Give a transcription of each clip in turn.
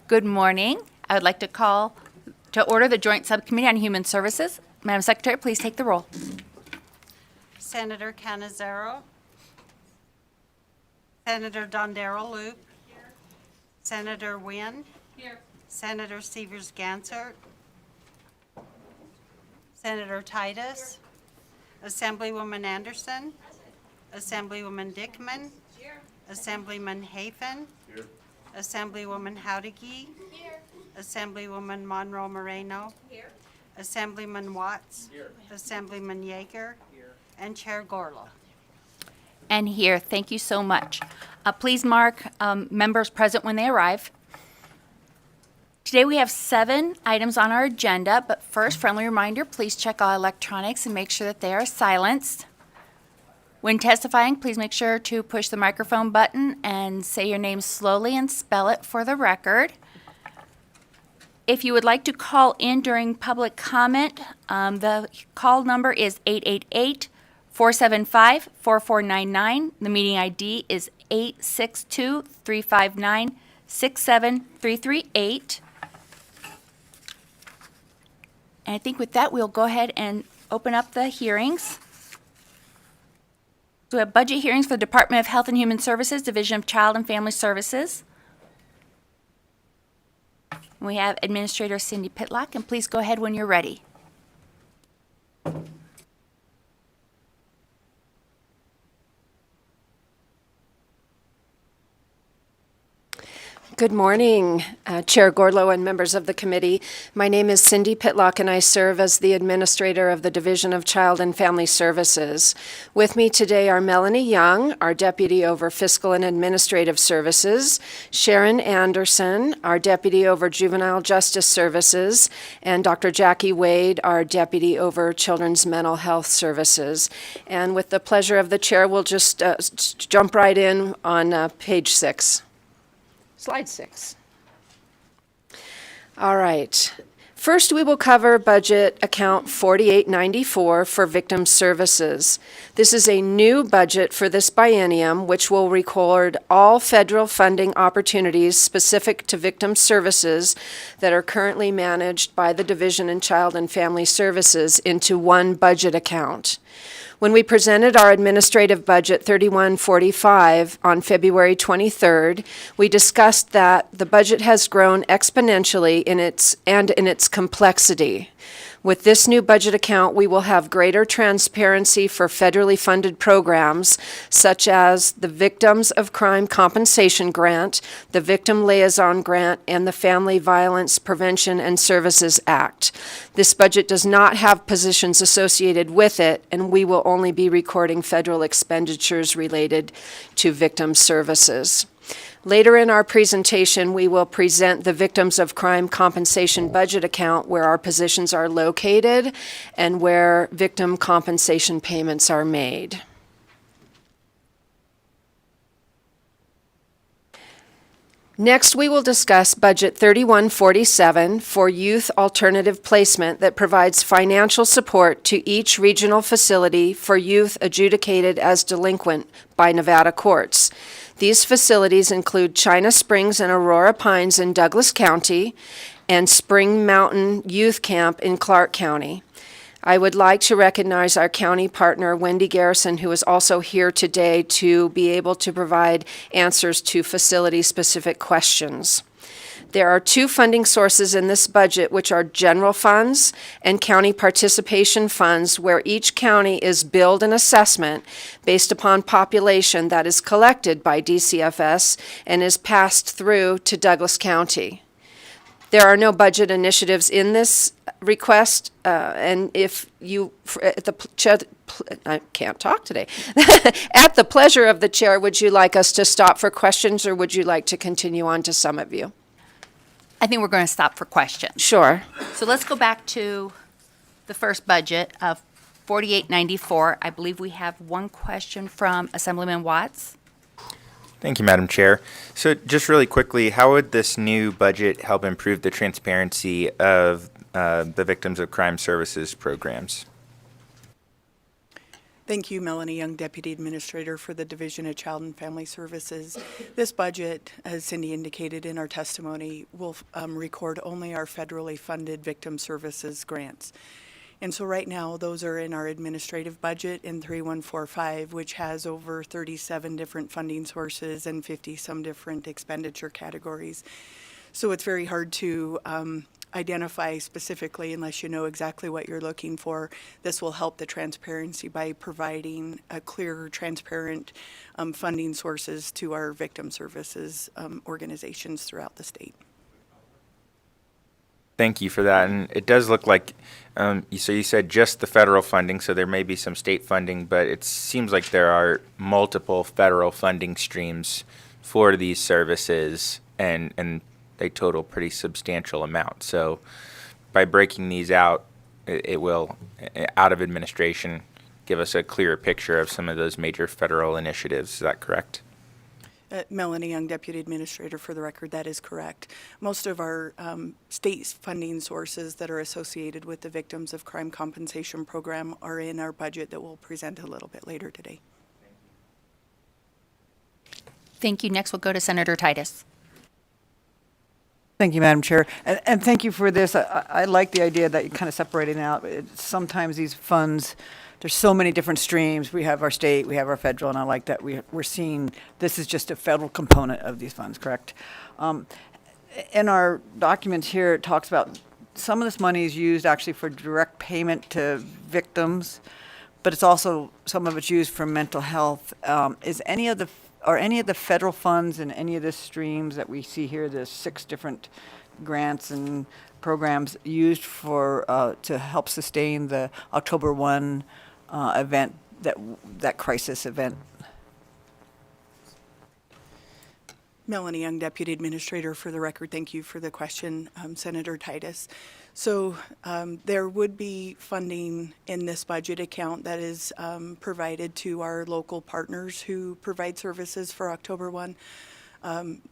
Good morning. I would like to call to order the Joint Subcommittee on Human Services. Madam Secretary, please take the roll. Senator Canizero. Senator Dondero Loop. Senator Wynn. Here. Senator Severs Gansert. Senator Titus. Assemblywoman Anderson. Assemblywoman Dickman. Here. Assemblyman Hafen. Here. Assemblywoman Howdigi. Here. Assemblywoman Monroe Moreno. Here. Assemblyman Watts. Here. Assemblyman Yeager. Here. And Chair Gorla. And here, thank you so much. Please mark members present when they arrive. Today we have 7 items on our agenda, but first, friendly reminder, please check all electronics and make sure that they are silenced. When testifying, please make sure to push the microphone button and say your name slowly and spell it for the record. If you would like to call in during public comment, the call number is 888-475-4499. The meeting ID is 862-359-67338. And I think with that, we'll go ahead and open up the hearings. So we have budget hearings for the Department of Health and Human Services, Division of Child and Family Services. We have Administrator Cindy Pitlock, and please go ahead when you're ready. Good morning, Chair Gorlow and members of the committee. My name is Cindy Pitlock, and I serve as the Administrator of the Division of Child and Family Services. With me today are Melanie Young, our Deputy over Fiscal and Administrative Services, Sharon Anderson, our Deputy over Juvenile Justice Services, and Dr. Jackie Wade, our Deputy over Children's Mental Health Services. And with the pleasure of the Chair, we'll just jump right in on page 6. Slide 6. All right. First, we will cover budget account 4894 for victim services. This is a new budget for this biennium, which will record all federal funding opportunities specific to victim services that are currently managed by the Division in Child and Family Services into one budget account. When we presented our administrative budget 3145 on February 23rd, we discussed that the budget has grown exponentially in its complexity. With this new budget account, we will have greater transparency for federally funded programs such as the Victims of Crime Compensation Grant, the Victim Liaison Grant, and the Family Violence Prevention and Services Act. This budget does not have positions associated with it, and we will only be recording federal expenditures related to victim services. Later in our presentation, we will present the Victims of Crime Compensation Budget account where our positions are located and where victim compensation payments are made. Next, we will discuss Budget 3147 for Youth Alternative Placement that provides financial support to each regional facility for youth adjudicated as delinquent by Nevada courts. These facilities include China Springs and Aurora Pines in Douglas County and Spring Mountain Youth Camp in Clark County. I would like to recognize our county partner, Wendy Garrison, who is also here today to be able to provide answers to facility-specific questions. There are 2 funding sources in this budget, which are general funds and county participation funds, where each county is billed an assessment based upon population that is collected by DCFS and is passed through to Douglas County. There are no budget initiatives in this request, and if you, I can't talk today. At the pleasure of the chair, would you like us to stop for questions, or would you like to continue on to Summit View? I think we're going to stop for questions. Sure. So let's go back to the first budget of 4894. I believe we have one question from Assemblyman Watts. Thank you, Madam Chair. So just really quickly, how would this new budget help improve the transparency of the Victims of Crime Services programs? Thank you, Melanie Young, Deputy Administrator for the Division of Child and Family Services. This budget, as Cindy indicated in our testimony, will record only our federally funded victim services grants. And so right now, those are in our administrative budget in 3145, which has over 37 different funding sources and 50 some different expenditure categories. So it's very hard to identify specifically unless you know exactly what you're looking for. This will help the transparency by providing a clear, transparent funding sources to our victim services organizations throughout the state. Thank you for that. And it does look like, so you said just the federal funding, so there may be some state funding, but it seems like there are multiple federal funding streams for these services, and they total pretty substantial amount. So by breaking these out, it will, out of administration, give us a clearer picture of some of those major federal initiatives. Is that correct? Melanie Young, Deputy Administrator for the record, that is correct. Most of our state funding sources that are associated with the Victims of Crime Compensation Program are in our budget that we'll present a little bit later today. Thank you. Next, we'll go to Senator Titus. Thank you, Madam Chair. And thank you for this. I like the idea that you're kind of separating out. Sometimes these funds, there's so many different streams. We have our state, we have our federal, and I like that we're seeing this is just a federal component of these funds, correct? In our documents here, it talks about some of this money is used actually for direct payment to victims, but it's also, some of it's used for mental health. Are any of the federal funds and any of the streams that we see here, the 6 different grants and programs used for to help sustain the October 1 event, that crisis event? Melanie Young, Deputy Administrator for the record. Thank you for the question, Senator Titus. So there would be funding in this budget account that is provided to our local partners who provide services for October 1,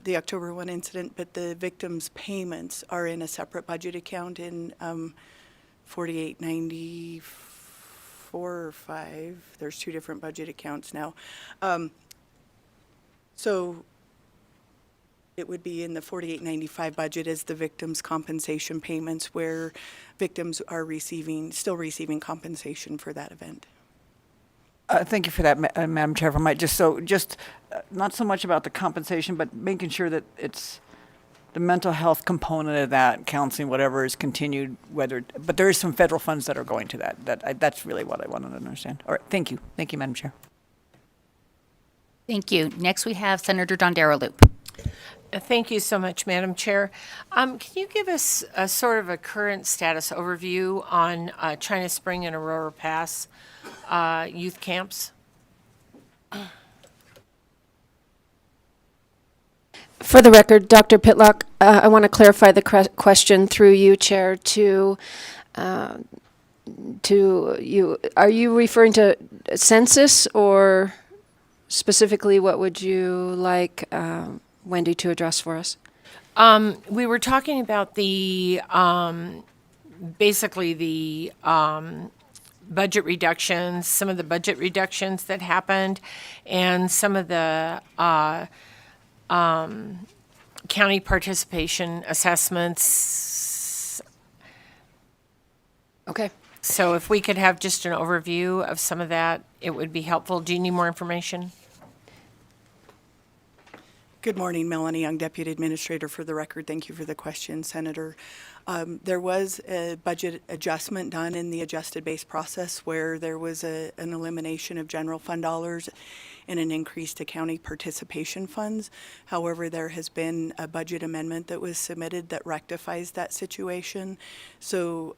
the October 1 incident, but the victims' payments are in a separate budget account in 4894 or 5. There's 2 different budget accounts now. So it would be in the 4895 budget as the victims' compensation payments, where victims are still receiving compensation for that event. Thank you for that, Madam Chair. If I might just not so much about the compensation, but making sure that it's the mental health component of that, counseling, whatever, is continued. But there is some federal funds that are going to that. That's really what I wanted to understand. All right, thank you, Madam Chair. Thank you. Next, we have Senator Dondero Loop. Thank you so much, Madam Chair. Can you give us a sort of a current status overview on China Spring and Aurora Pass youth camps? For the record, Dr. Pitlock, I want to clarify the question through you, Chair, to you. Are you referring to census, or specifically what would you like Wendy to address for us? We were talking about the basically the budget reductions, some of the budget reductions that happened, and some of the county participation assessments. Okay. So if we could have just an overview of some of that, it would be helpful. Do you need more information? Good morning, Melanie Young, Deputy Administrator for the record. Thank you for the question, Senator. There was a budget adjustment done in the adjusted base process where there was an elimination of general fund dollars and an increase to county participation funds. However, there has been a budget amendment that was submitted that rectifies that situation. So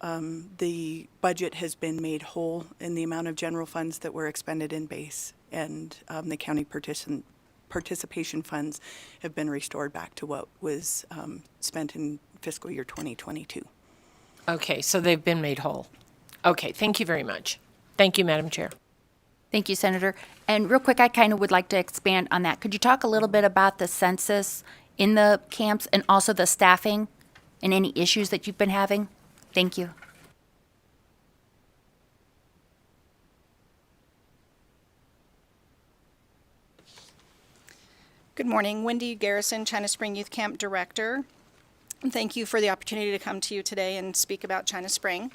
the budget has been made whole in the amount of general funds that were expended in base, and the county participation funds have been restored back to what was spent in fiscal year 2022. Okay, so they've been made whole. Okay, thank you very much. Thank you, Madam Chair. Thank you, Senator. And real quick, I kind of would like to expand on that. Could you talk a little bit about the census in the camps and also the staffing and any issues that you've been having? Thank you. Good morning. Wendy Garrison, China Spring Youth Camp Director. And thank you for the opportunity to come to you today and speak about China Spring.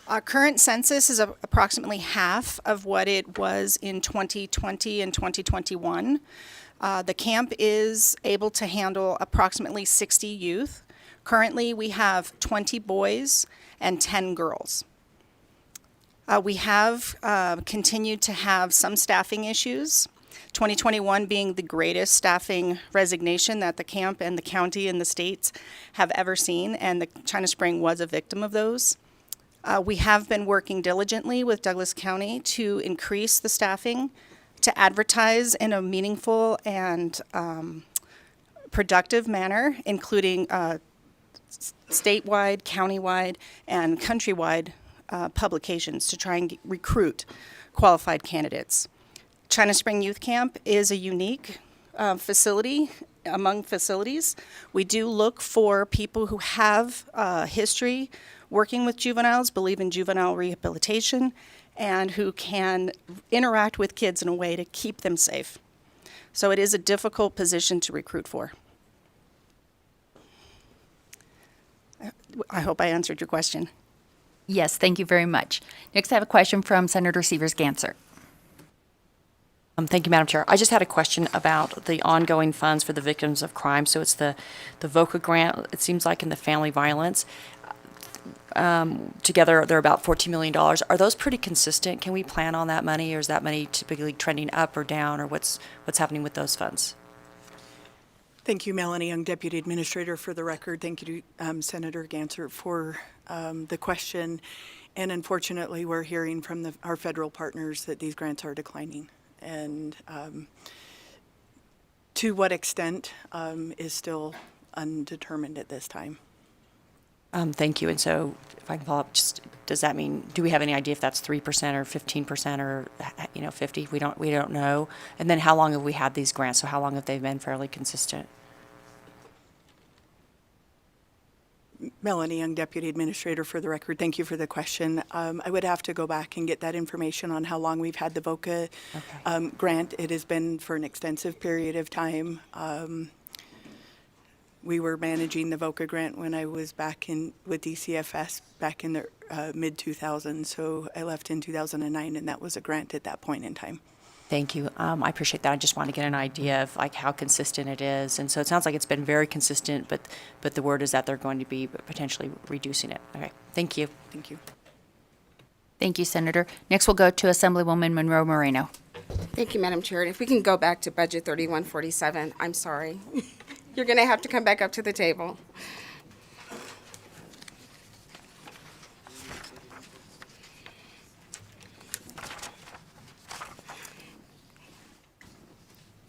Our current census is approximately half of what it was in 2020 and 2021. The camp is able to handle approximately 60 youth. Currently, we have 20 boys and 10 girls. We have continued to have some staffing issues. 2021 being the greatest staffing resignation that the camp and the county and the states have ever seen, and the China Spring was a victim of those. We have been working diligently with Douglas County to increase the staffing, to advertise in a meaningful and productive manner, including statewide, countywide, and countrywide publications to try and recruit qualified candidates. China Spring Youth Camp is a unique facility among facilities. We do look for people who have history working with juveniles, believe in juvenile rehabilitation, and who can interact with kids in a way to keep them safe. So it is a difficult position to recruit for. I hope I answered your question. Yes, thank you very much. Next, I have a question from Senator Severs-Ganser. Thank you, Madam Chair. I just had a question about the ongoing funds for the victims of crime. So it's the VOCA grant, it seems like, in the family violence. Together, they're about $14 million. Are those pretty consistent? Can we plan on that money, or is that money typically trending up or down, or what's happening with those funds? Thank you, Melanie Young, Deputy Administrator. For the record, thank you to Senator Ganser for the question. And unfortunately, we're hearing from our federal partners that these grants are declining. And to what extent is still undetermined at this time. Thank you. And so, if I can follow up, just does that mean, do we have any idea if that's 3% or 15% or 50? We don't know. And then, how long have we had these grants? So, how long have they been fairly consistent? Melanie Young, Deputy Administrator. For the record, thank you for the question. I would have to go back and get that information on how long we've had the VOCA grant. It has been for an extensive period of time. We were managing the VOCA grant when I was back with DCFS back in the mid-2000s. So I left in 2009, and that was a grant at that point in time. Thank you. I appreciate that. I just want to get an idea of like how consistent it is. And so it sounds like it's been very consistent, but the word is that they're going to be potentially reducing it. Okay. Thank you. Thank you. Thank you, Senator. Next, we'll go to Assemblywoman Monroe Moreno. Thank you, Madam Chair. And if we can go back to Budget 3147, I'm sorry. You're going to have to come back up to the table.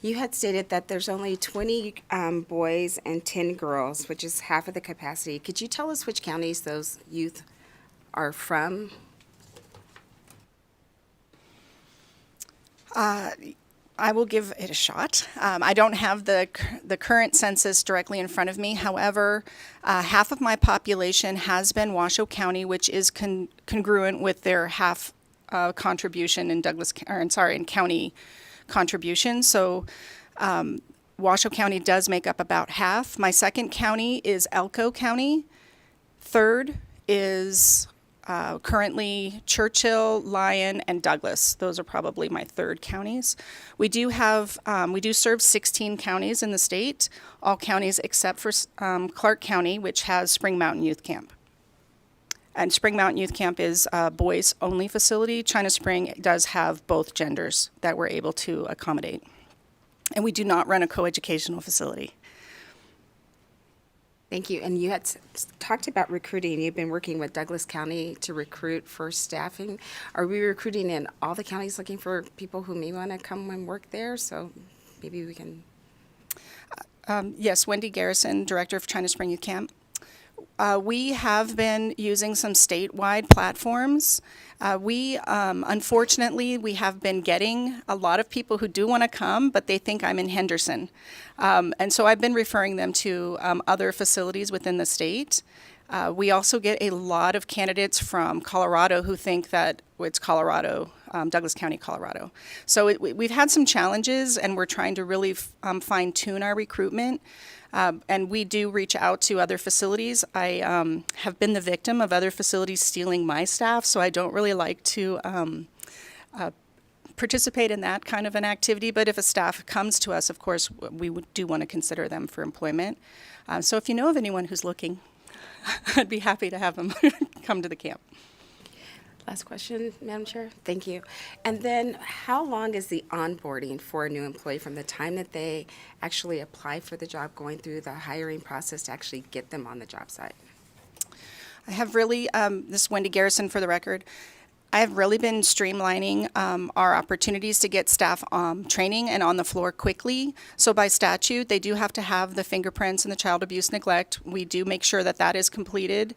You had stated that there's only 20 boys and 10 girls, which is half of the capacity. Could you tell us which counties those youth are from? I will give it a shot. I don't have the current census directly in front of me. However, half of my population has been Washoe County, which is congruent with their half contribution in in county contribution. So Washoe County does make up about half. My second county is Elko County. Third is currently Churchill, Lyon, and Douglas. Those are probably my third counties. We do serve 16 counties in the state, all counties except for Clark County, which has Spring Mountain Youth Camp. And Spring Mountain Youth Camp is a boys-only facility. China Spring does have both genders that we're able to accommodate. And we do not run a coeducational facility. Thank you. And you had talked about recruiting. You've been working with Douglas County to recruit for staffing. Are we recruiting in all the counties looking for people who may want to come and work there? So maybe we can... Yes, Wendy Garrison, Director of China Spring Youth Camp. We have been using some statewide platforms. Unfortunately, we have been getting a lot of people who do want to come, but they think I'm in Henderson. And so I've been referring them to other facilities within the state. We also get a lot of candidates from Colorado who think that it's Colorado Douglas County, Colorado. So we've had some challenges, and we're trying to really fine tune our recruitment. And we do reach out to other facilities. I have been the victim of other facilities stealing my staff, so I don't really like to participate in that kind of an activity. But if a staff comes to us, of course, we do want to consider them for employment. So if you know of anyone who's looking, I'd be happy to have them come to the camp. Last question, Madam Chair. Thank you. And then how long is the onboarding for a new employee from the time that they actually apply for the job, going through the hiring process to actually get them on the job site? I have really, this is Wendy Garrison for the record. I have really been streamlining our opportunities to get staff training and on the floor quickly. So by statute, they do have to have the fingerprints and the child abuse neglect. We do make sure that that is completed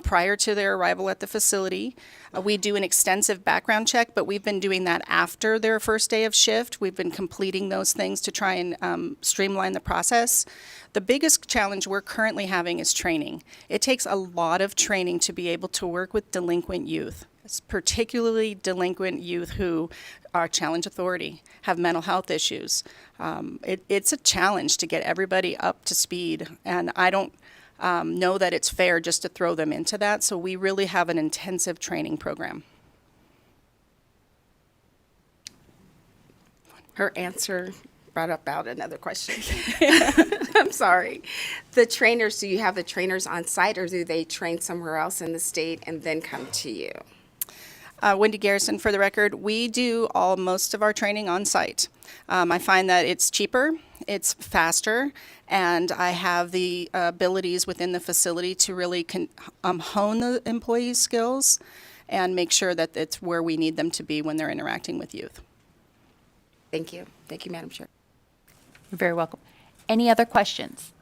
prior to their arrival at the facility. We do an extensive background check, but we've been doing that after their first day of shift. We've been completing those things to try and streamline the process. The biggest challenge we're currently having is training. It takes a lot of training to be able to work with delinquent youth, particularly delinquent youth who are challenge authority, have mental health issues. It's a challenge to get everybody up to speed, and I don't know that it's fair just to throw them into that, so we really have an intensive training program. Her answer brought about another question. I'm sorry. The trainers, do you have the trainers on site, or do they train somewhere else in the state and then come to you? Wendy Garrison for the record. We do most of our training on site. I find that it's cheaper, it's faster, and I have the abilities within the facility to really hone the employees' skills and make sure that it's where we need them to be when they're interacting with youth. Thank you. Thank you, Madam Chair. You're very welcome. Any other questions?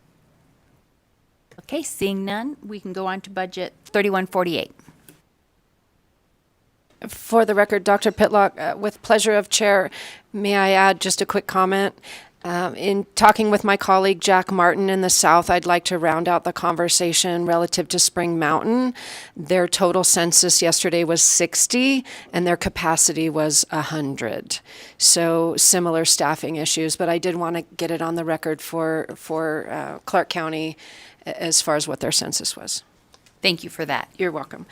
Okay, seeing none, we can go on to budget 3148. For the record, Dr. Pitlock, with pleasure of chair, may I add just a quick comment? In talking with my colleague Jack Martin in the South, I'd like to round out the conversation relative to Spring Mountain. Their total census yesterday was 60, and their capacity was 100. So similar staffing issues, but I did want to get it on the record for Clark County as far as what their census was. Thank you for that. You're welcome.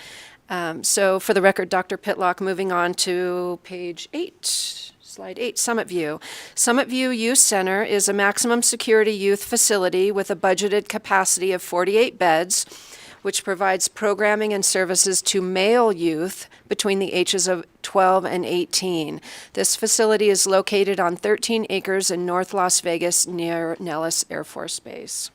So for the record, Dr. Pitlock, moving on to page 8. Slide 8, Summit View. Summit View Youth Center is a maximum security youth facility with a budgeted capacity of 48 beds, which provides programming and services to male youth between the ages of 12 and 18. This facility is located on 13 acres in North Las Vegas near Nellis Air Force Base.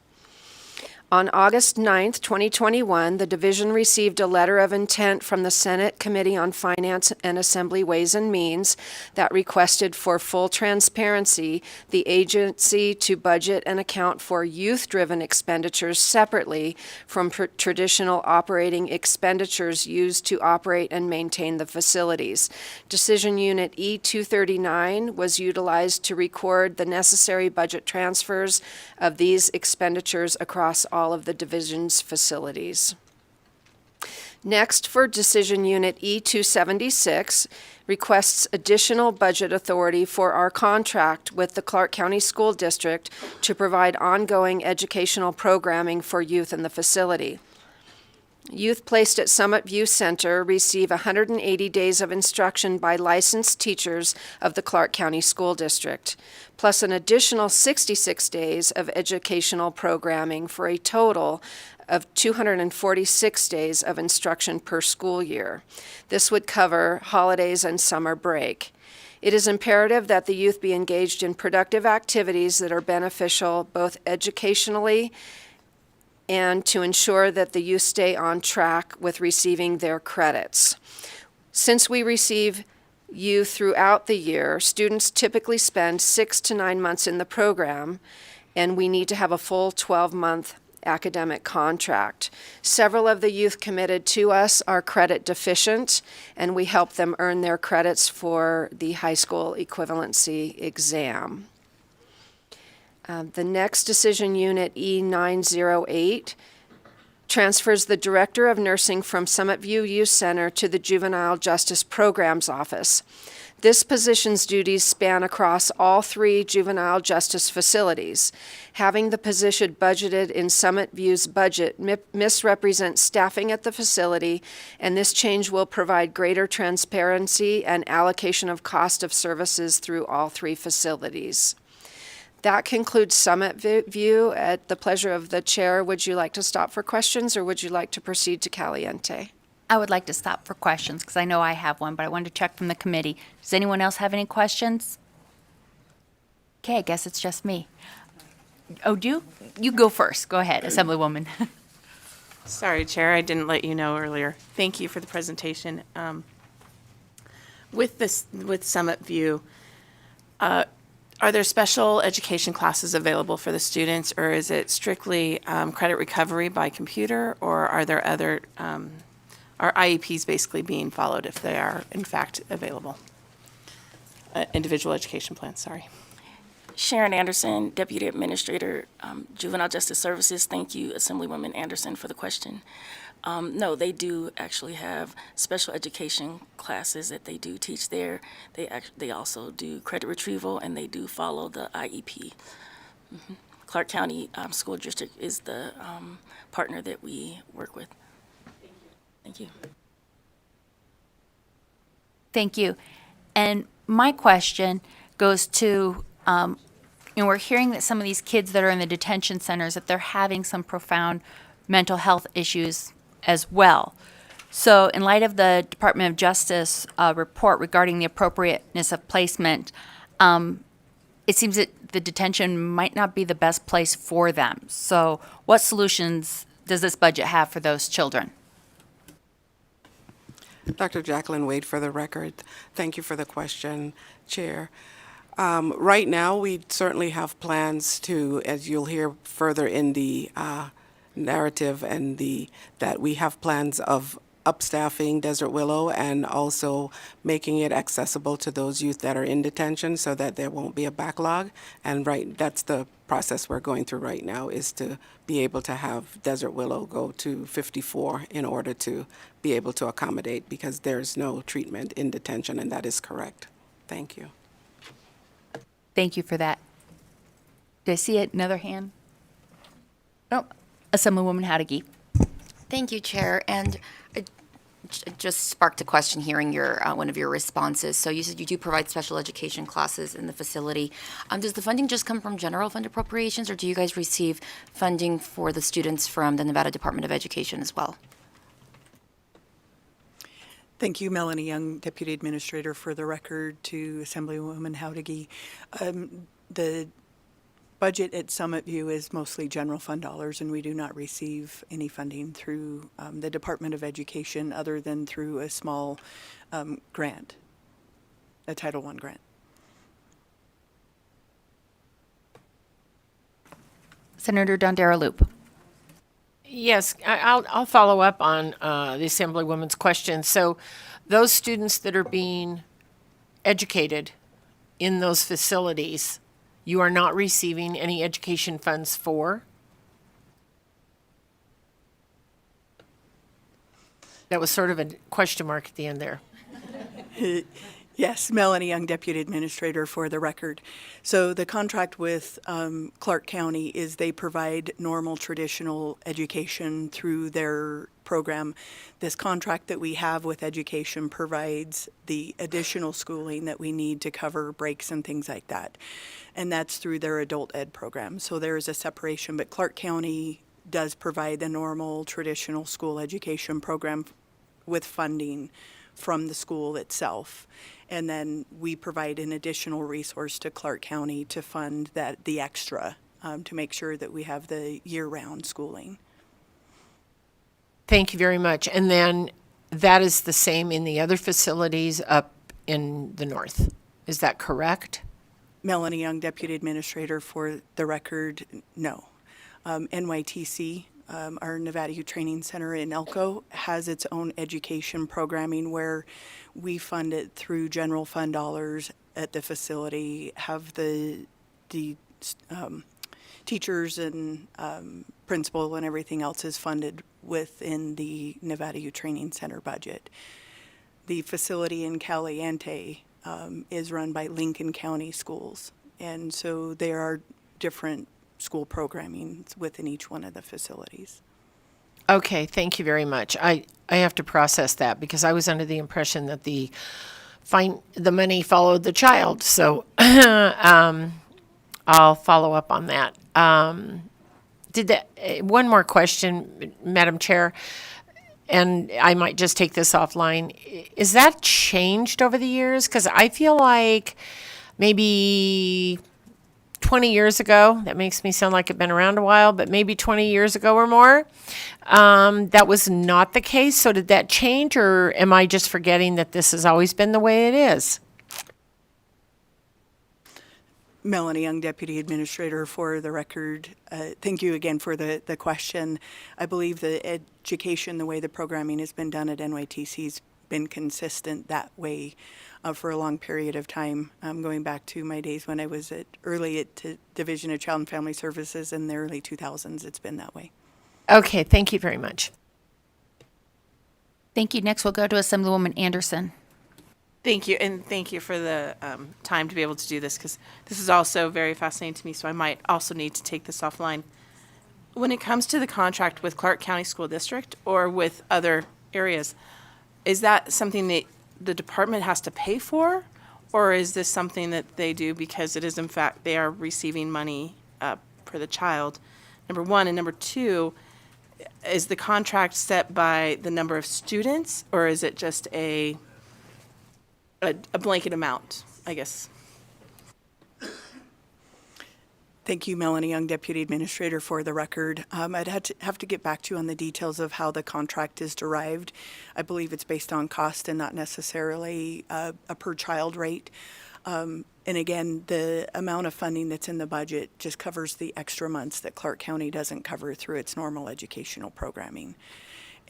On August 9th, 2021, the division received a letter of intent from the Senate Committee on Finance and Assembly Ways and Means that requested for full transparency the agency to budget and account for youth-driven expenditures separately from traditional operating expenditures used to operate and maintain the facilities. Decision Unit E239 was utilized to record the necessary budget transfers of these expenditures across all of the division's facilities. Next, for Decision Unit E276, requests additional budget authority for our contract with the Clark County School District to provide ongoing educational programming for youth in the facility. Youth placed at Summit View Center receive 180 days of instruction by licensed teachers of the Clark County School District, plus an additional 66 days of educational programming for a total of 246 days of instruction per school year. This would cover holidays and summer break. It is imperative that the youth be engaged in productive activities that are beneficial both educationally and to ensure that the youth stay on track with receiving their credits. Since we receive youth throughout the year, students typically spend 6 to 9 months in the program, and we need to have a full 12-month academic contract. Several of the youth committed to us are credit deficient, and we help them earn their credits for the high school equivalency exam. The next decision unit, E908, transfers the Director of Nursing from Summit View Youth Center to the Juvenile Justice Programs Office. This position's duties span across all 3 juvenile justice facilities. Having the position budgeted in Summit View's budget misrepresents staffing at the facility, and this change will provide greater transparency and allocation of cost of services through all 3 facilities. That concludes Summit View. At the pleasure of the chair, would you like to stop for questions, or would you like to proceed to Caliente? I would like to stop for questions because I know I have one, but I wanted to check from the committee. Does anyone else have any questions? Okay, I guess it's just me. Oh, you go first. Go ahead, Assemblywoman. Sorry, Chair, I didn't let you know earlier. Thank you for the presentation. With Summit View, are there special education classes available for the students, or is it strictly credit recovery by computer, or are there other, are IEPs basically being followed if they are in fact available? Individual education plans, sorry. Sharon Anderson, Deputy Administrator, Juvenile Justice Services. Thank you, Assemblywoman Anderson, for the question. No, they do actually have special education classes that they do teach there. They also do credit retrieval, and they do follow the IEP. Clark County School District is the partner that we work with. Thank you. Thank you. And my question goes to, we're hearing that some of these kids that are in the detention centers, that they're having some profound mental health issues as well. So in light of the Department of Justice report regarding the appropriateness of placement, it seems that the detention might not be the best place for them. So what solutions does this budget have for those children? Dr. Jacqueline Wade, for the record. Thank you for the question, Chair. Right now, we certainly have plans to, as you'll hear further in the narrative, and that we have plans of upstaffing Desert Willow and also making it accessible to those youth that are in detention so that there won't be a backlog. And that's the process we're going through right now, is to be able to have Desert Willow go to 54 in order to be able to accommodate, because there's no treatment in detention, and that is correct. Thank you. Thank you for that. Did I see another hand? Oh, Assemblywoman Hadigi. Thank you, Chair. And it just sparked a question hearing your one of your responses. So you said you do provide special education classes in the facility. Does the funding just come from general fund appropriations, or do you guys receive funding for the students from the Nevada Department of Education as well? Thank you, Melanie Young, Deputy Administrator, for the record, to Assemblywoman Howdigi. The budget at Summit View is mostly general fund dollars, and we do not receive any funding through the Department of Education other than through a small grant, a Title I grant. Senator Dondera Loop. Yes, I'll follow up on the Assemblywoman's question. So those students that are being educated in those facilities, you are not receiving any education funds for? That was sort of a question mark at the end there. Yes, Melanie Young, Deputy Administrator, for the record. So the contract with Clark County is they provide normal traditional education through their program. This contract that we have with education provides the additional schooling that we need to cover breaks and things like that. And that's through their adult ed program. So there is a separation, but Clark County does provide the normal traditional school education program with funding from the school itself. And then we provide an additional resource to Clark County to fund the extra to make sure that we have the year-round schooling. Thank you very much. And then that is the same in the other facilities up in the north. Is that correct? Melanie Young, Deputy Administrator, for the record, no. NYTC, our Nevada Youth Training Center in Elko, has its own education programming where we fund it through general fund dollars at the facility, have the teachers and principal and everything else is funded within the Nevada Youth Training Center budget. The facility in Caliente is run by Lincoln County Schools, and so there are different school programming within each one of the facilities. Okay, thank you very much. I have to process that because I was under the impression that the money followed the child. So I'll follow up on that. One more question, Madam Chair, and I might just take this offline. Is that changed over the years? Because I feel like maybe 20 years ago, that makes me sound like I've been around a while, but maybe 20 years ago or more, that was not the case. So did that change, or am I just forgetting that this has always been the way it is? Melanie Young, Deputy Administrator, for the record. Thank you again for the question. I believe the education, the way the programming has been done at NYTC has been consistent that way for a long period of time, going back to my days when I was at Division of Child and Family Services in the early 2000s. It's been that way. Okay, thank you very much. Thank you. Next, we'll go to Assemblywoman Anderson. Thank you, and thank you for the time to be able to do this, because this is also very fascinating to me, so I might also need to take this offline. When it comes to the contract with Clark County School District or with other areas, is that something that the department has to pay for, or is this something that they do because it is, in fact, they are receiving money for the child? Number one, and number two, is the contract set by the number of students, or is it just a blanket amount, I guess? Thank you, Melanie Young, Deputy Administrator, for the record. I'd have to get back to you on the details of how the contract is derived. I believe it's based on cost and not necessarily a per-child rate. And again, the amount of funding that's in the budget just covers the extra months that Clark County doesn't cover through its normal educational programming.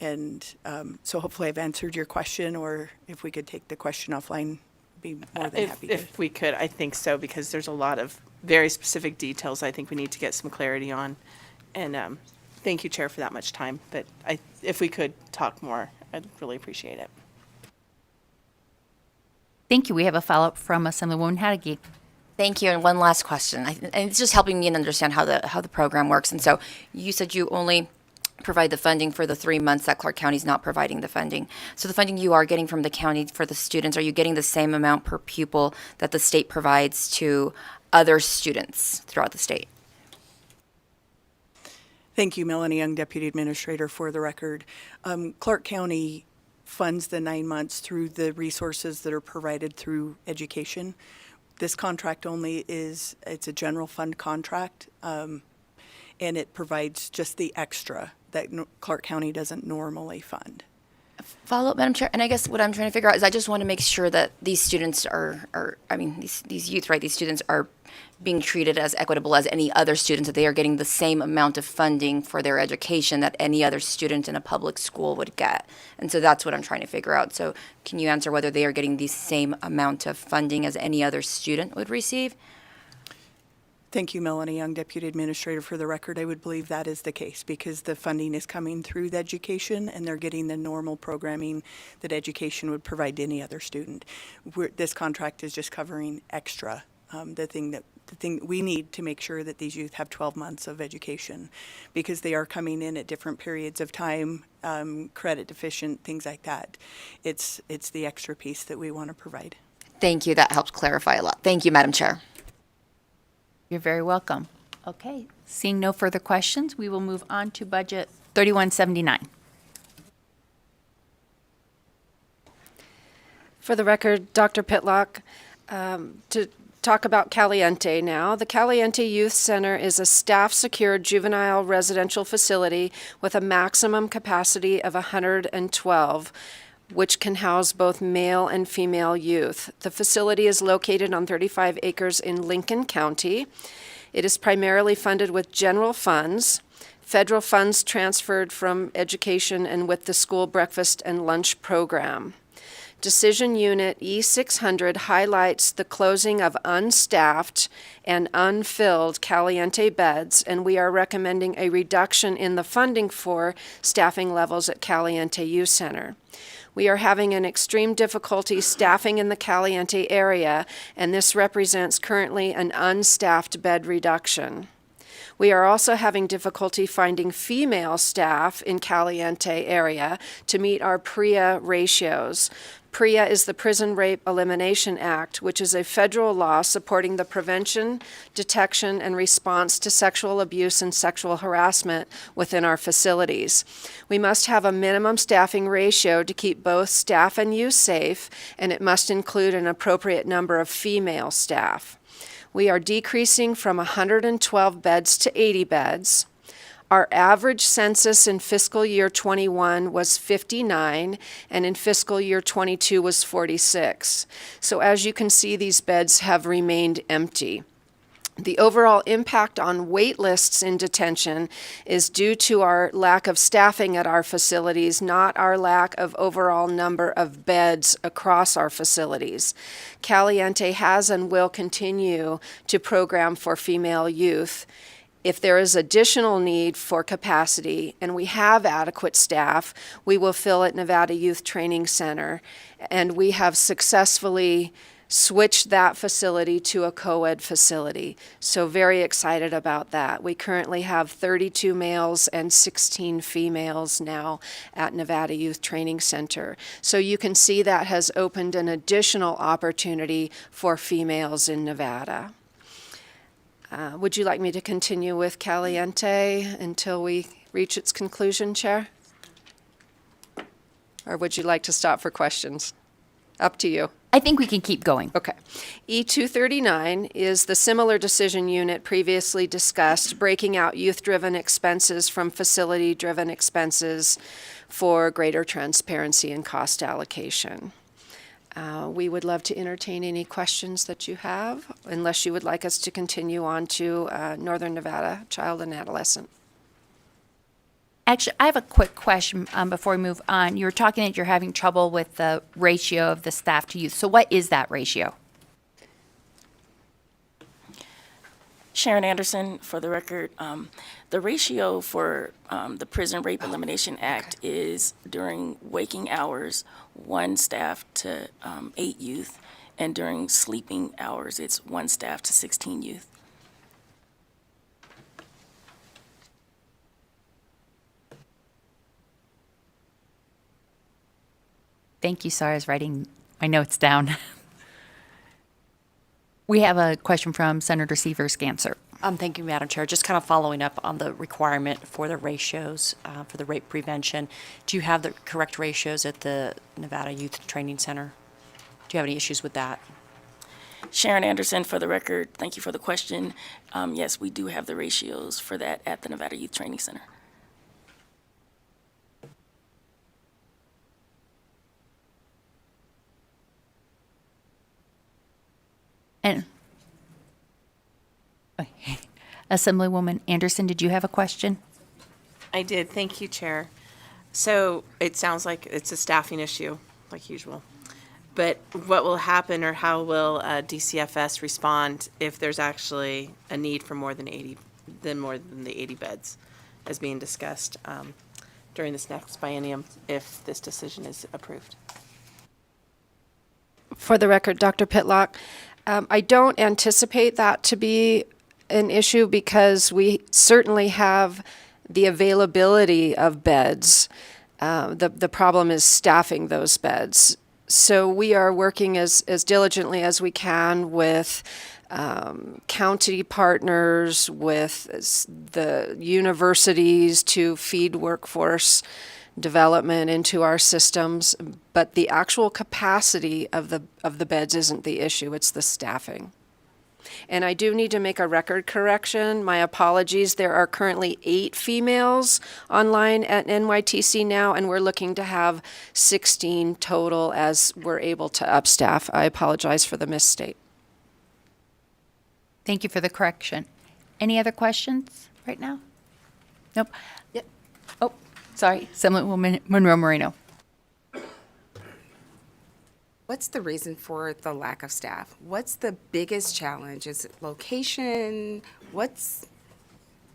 And so hopefully I've answered your question, or if we could take the question offline, be more than happy to. If we could, I think so, because there's a lot of very specific details I think we need to get some clarity on. And thank you, Chair, for that much time. But if we could talk more, I'd really appreciate it. Thank you. We have a follow-up from Assemblywoman Hadegay. Thank you. And one last question. And it's just helping me understand how the program works. And so you said you only provide the funding for the 3 months that Clark County is not providing the funding. So the funding you are getting from the county for the students, are you getting the same amount per pupil that the state provides to other students throughout the state? Thank you, Melanie Young, Deputy Administrator, for the record. Clark County funds the 9 months through the resources that are provided through education. This contract it's a general fund contract, and it provides just the extra that Clark County doesn't normally fund. Follow up, Madam Chair. And I guess what I'm trying to figure out is I just want to make sure that these students these youth, right, these students are being treated as equitable as any other students, that they are getting the same amount of funding for their education that any other student in a public school would get. And so that's what I'm trying to figure out. So can you answer whether they are getting the same amount of funding as any other student would receive? Thank you, Melanie Young, Deputy Administrator, for the record. I would believe that is the case because the funding is coming through the education and they're getting the normal programming that education would provide to any other student. This contract is just covering extra, the thing we need to make sure that these youth have 12 months of education because they are coming in at different periods of time, credit deficient, things like that. It's the extra piece that we want to provide. Thank you. That helps clarify a lot. Thank you, Madam Chair. You're very welcome. Okay, seeing no further questions, we will move on to Budget 3179. For the record, Dr. Pitlock, to talk about Caliente now. The Caliente Youth Center is a staff-secured juvenile residential facility with a maximum capacity of 112, which can house both male and female youth. The facility is located on 35 acres in Lincoln County. It is primarily funded with general funds, federal funds transferred from education, and with the school breakfast and lunch program. Decision Unit E600 highlights the closing of unstaffed and unfilled Caliente beds, and we are recommending a reduction in the funding for staffing levels at Caliente Youth Center. We are having an extreme difficulty staffing in the Caliente area, and this represents currently an unstaffed bed reduction. We are also having difficulty finding female staff in Caliente area to meet our PREA ratios. PREA is the Prison Rape Elimination Act, which is a federal law supporting the prevention, detection, and response to sexual abuse and sexual harassment within our facilities. We must have a minimum staffing ratio to keep both staff and youth safe, and it must include an appropriate number of female staff. We are decreasing from 112 beds to 80 beds. Our average census in fiscal year 21 was 59, and in fiscal year 22 was 46. So as you can see, these beds have remained empty. The overall impact on wait lists in detention is due to our lack of staffing at our facilities, not our lack of overall number of beds across our facilities. Caliente has and will continue to program for female youth. If there is additional need for capacity and we have adequate staff, we will fill at Nevada Youth Training Center. And we have successfully switched that facility to a co-ed facility. So very excited about that. We currently have 32 males and 16 females now at Nevada Youth Training Center. So you can see that has opened an additional opportunity for females in Nevada. Would you like me to continue with Caliente until we reach its conclusion, Chair? Or would you like to stop for questions? Up to you. I think we can keep going. Okay. E239 is the similar decision unit previously discussed, breaking out youth-driven expenses from facility-driven expenses for greater transparency and cost allocation. We would love to entertain any questions that you have, unless you would like us to continue on to Northern Nevada Child and Adolescent. Actually, I have a quick question before we move on. You were talking that you're having trouble with the ratio of the staff to youth. So what is that ratio? Sharon Anderson, for the record. The ratio for the Prison Rape Elimination Act is during waking hours, 1 staff to 8 youth, and during sleeping hours, it's 1 staff to 16 youth. Thank you. Sorry, I was writing my notes down. We have a question from Senator Seaver-Scancer. Thank you, Madam Chair. Just kind of following up on the requirement for the ratios for the rape prevention. Do you have the correct ratios at the Nevada Youth Training Center? Do you have any issues with that? Sharon Anderson, for the record, thank you for the question. Yes, we do have the ratios for that at the Nevada Youth Training Center. And Assemblywoman Anderson, did you have a question? I did. Thank you, Chair. So it sounds like it's a staffing issue, like usual. But what will happen, or how will DCFS respond if there's actually a need for more than the 80 beds as being discussed during this next biennium if this decision is approved? For the record, Dr. Pitlock, I don't anticipate that to be an issue because we certainly have the availability of beds. The problem is staffing those beds. So we are working as diligently as we can with county partners, with the universities to feed workforce development into our systems, but the actual capacity of the beds isn't the issue, it's the staffing. And I do need to make a record correction. My apologies. There are currently 8 females online at NYTC now, and we're looking to have 16 total as we're able to upstaff. I apologize for the misstate. Thank you for the correction. Any other questions right now? Nope. Yep. Oh, sorry. Assemblywoman Monroe Moreno. What's the reason for the lack of staff? What's the biggest challenge? Is it location? What's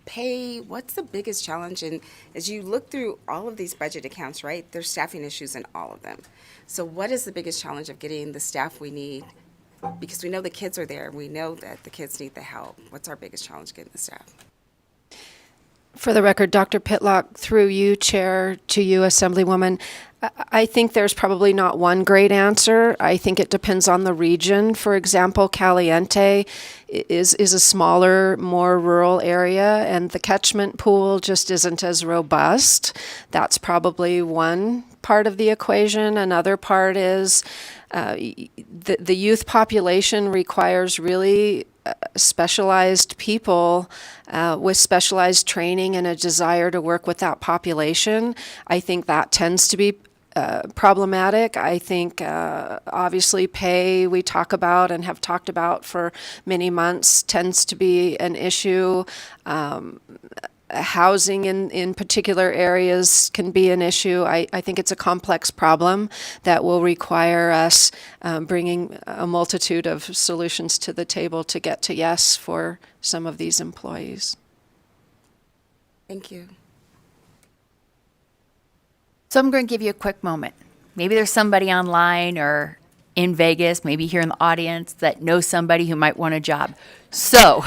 pay? What's the biggest challenge? And as you look through all of these budget accounts, right, there's staffing issues in all of them. So what is the biggest challenge of getting the staff we need? Because we know the kids are there. We know that the kids need the help. What's our biggest challenge getting the staff? For the record, Dr. Pitlock, through you, Chair, to you, Assemblywoman, I think there's probably not one great answer. I think it depends on the region. For example, Caliente is a smaller, more rural area, and the catchment pool just isn't as robust. That's probably one part of the equation. Another part is the youth population requires really specialized people with specialized training and a desire to work with that population. I think that tends to be problematic. I think obviously pay we talk about and have talked about for many months tends to be an issue. Housing in particular areas can be an issue. I think it's a complex problem that will require us bringing a multitude of solutions to the table to get to yes for some of these employees. Thank you. So I'm going to give you a quick moment. Maybe there's somebody online or in Vegas, maybe here in the audience, that knows somebody who might want a job. So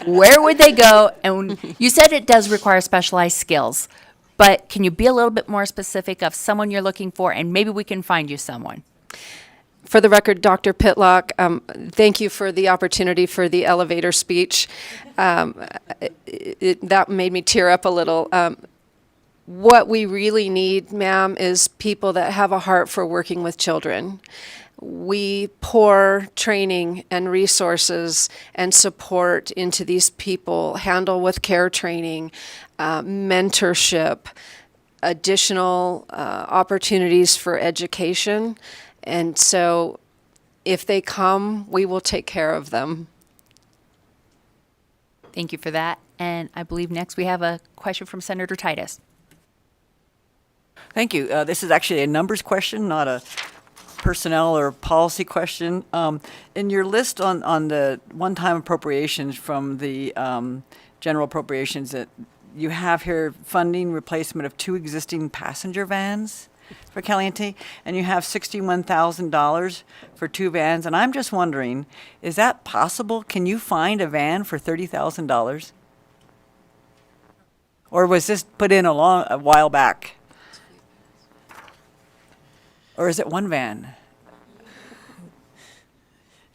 where would they go? And you said it does require specialized skills, but can you be a little bit more specific of someone you're looking for, and maybe we can find you someone? For the record, Dr. Pitlock, thank you for the opportunity for the elevator speech. That made me tear up a little. What we really need, ma'am, is people that have a heart for working with children. We pour training and resources and support into these people, handle with care training, mentorship, additional opportunities for education. And so if they come, we will take care of them. Thank you for that. And I believe next we have a question from Senator Titus. Thank you. This is actually a numbers question, not a personnel or policy question. In your list on the one-time appropriations from the general appropriations, that you have here funding replacement of 2 existing passenger vans for Caliente, and you have $61,000 for 2 vans. And I'm just wondering, is that possible? Can you find a van for $30,000? Or was this put in a while back? Or is it one van?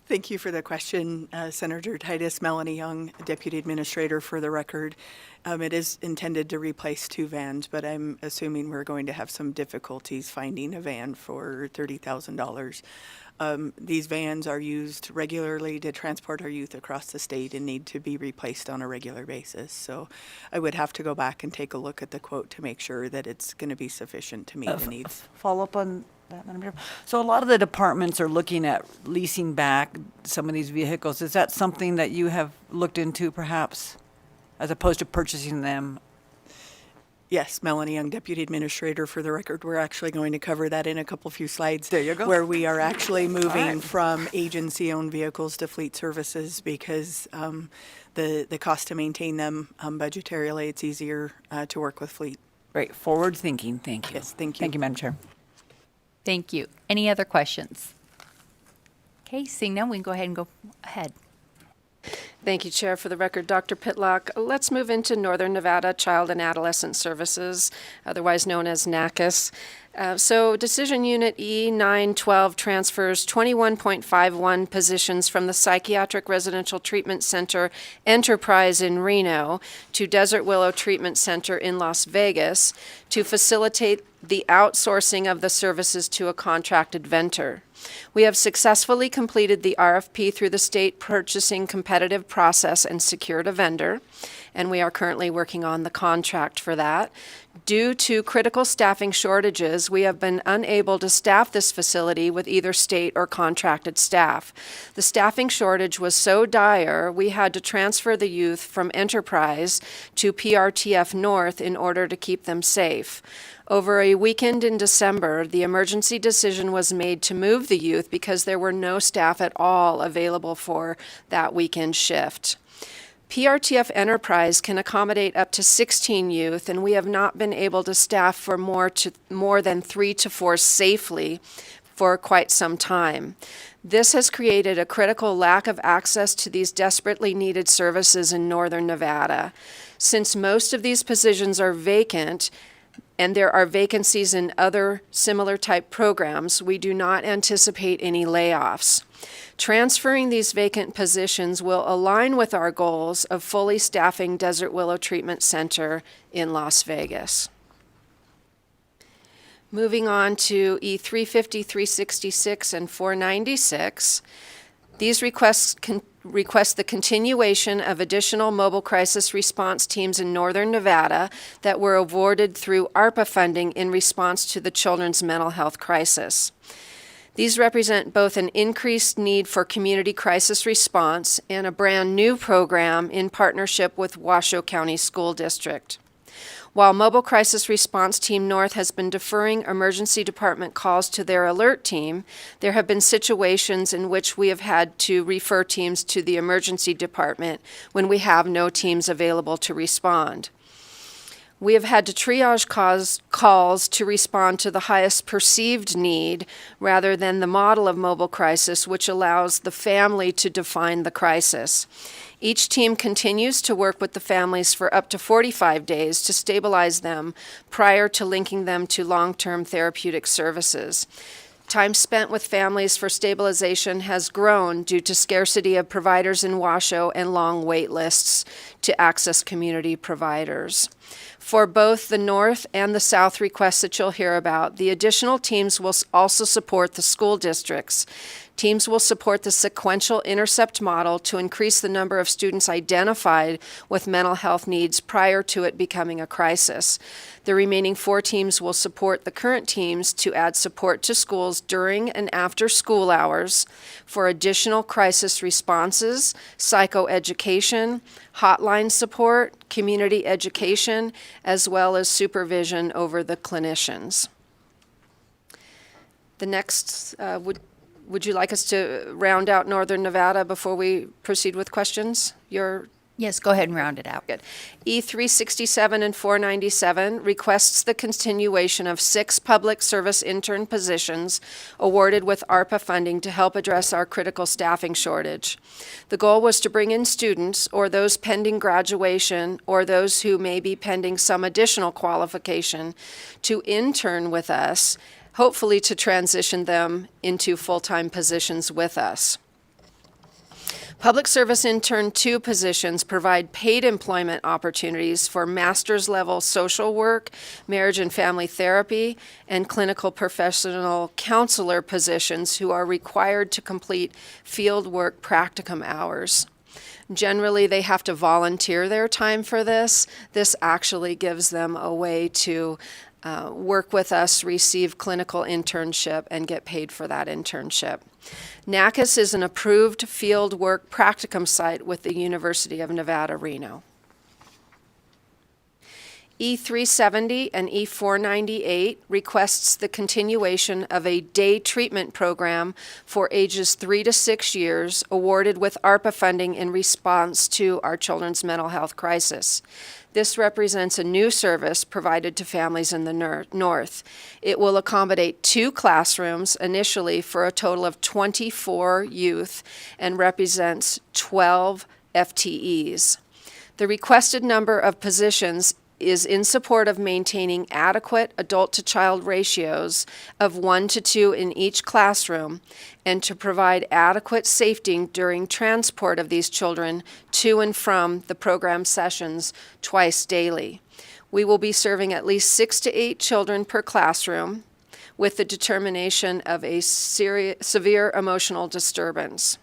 Thank you for the question, Senator Titus. Melanie Young, Deputy Administrator, for the record. It is intended to replace 2 vans, but I'm assuming we're going to have some difficulties finding a van for $30,000. These vans are used regularly to transport our youth across the state and need to be replaced on a regular basis. So I would have to go back and take a look at the quote to make sure that it's going to be sufficient to meet the needs. Follow up on that, Madam Chair. So a lot of the departments are looking at leasing back some of these vehicles. Is that something that you have looked into perhaps, as opposed to purchasing them? Yes, Melanie Young, Deputy Administrator, for the record. We're actually going to cover that in a few slides. There you go. Where we are actually moving from agency-owned vehicles to fleet services because the cost to maintain them budgetarily, it's easier to work with fleet. Great, forward thinking, thank you. Yes, thank you. Thank you, Madam Chair. Thank you. Any other questions? Okay, seeing none, we can go ahead and go ahead. Thank you, Chair. For the record, Dr. Pitlock, let's move into Northern Nevada Child and Adolescent Services, otherwise known as NACIS. So Decision Unit E912 transfers 21.51 positions from the Psychiatric Residential Treatment Center Enterprise in Reno to Desert Willow Treatment Center in Las Vegas to facilitate the outsourcing of the services to a contracted vendor. We have successfully completed the RFP through the state purchasing competitive process and secured a vendor. and we are currently working on the contract for that. Due to critical staffing shortages, we have been unable to staff this facility with either state or contracted staff. The staffing shortage was so dire, we had to transfer the youth from Enterprise to PRTF North in order to keep them safe. Over a weekend in December, the emergency decision was made to move the youth because there were no staff at all available for that weekend shift. PRTF Enterprise can accommodate up to 16 youth, and we have not been able to staff for more than 3 to 4 safely for quite some time. This has created a critical lack of access to these desperately needed services in northern Nevada. Since most of these positions are vacant, and there are vacancies in other similar type programs, we do not anticipate any layoffs. Transferring these vacant positions will align with our goals of fully staffing Desert Willow Treatment Center in Las Vegas. Moving on to E350, 366, and 496. These requests request the continuation of additional mobile crisis response teams in northern Nevada that were awarded through ARPA funding in response to the children's mental health crisis. These represent both an increased need for community crisis response and a brand new program in partnership with Washoe County School District. While Mobile Crisis Response Team North has been deferring emergency department calls to their alert team, there have been situations in which we have had to refer teams to the emergency department when we have no teams available to respond. We have had to triage calls to respond to the highest perceived need rather than the model of mobile crisis, which allows the family to define the crisis. Each team continues to work with the families for up to 45 days to stabilize them prior to linking them to long-term therapeutic services. Time spent with families for stabilization has grown due to scarcity of providers in Washoe and long wait lists to access community providers. For both the North and the South requests that you'll hear about, the additional teams will also support the school districts. Teams will support the sequential intercept model to increase the number of students identified with mental health needs prior to it becoming a crisis. The remaining 4 teams will support the current teams to add support to schools during and after school hours for additional crisis responses, psychoeducation, hotline support, community education, as well as supervision over the clinicians. The next, would you like us to round out Northern Nevada before we proceed with questions? Yes, go ahead and round it out. Good. E367 and 497 requests the continuation of 6 public service intern positions awarded with ARPA funding to help address our critical staffing shortage. The goal was to bring in students or those pending graduation or those who may be pending some additional qualification to intern with us, hopefully to transition them into full-time positions with us. Public Service Intern 2 positions provide paid employment opportunities for master's level social work, marriage and family therapy, and clinical professional counselor positions who are required to complete field work practicum hours. Generally, they have to volunteer their time for this. This actually gives them a way to work with us, receive clinical internship, and get paid for that internship. NACIS is an approved field work practicum site with the University of Nevada, Reno. E370 and E498 requests the continuation of a day treatment program for ages 3 to 6 years awarded with ARPA funding in response to our children's mental health crisis. This represents a new service provided to families in the North. It will accommodate 2 classrooms initially for a total of 24 youth and represents 12 FTEs. The requested number of positions is in support of maintaining adequate adult-to-child ratios of 1 to 2 in each classroom and to provide adequate safety during transport of these children to and from the program sessions twice daily. We will be serving at least 6 to 8 children per classroom with the determination of a severe emotional disturbance.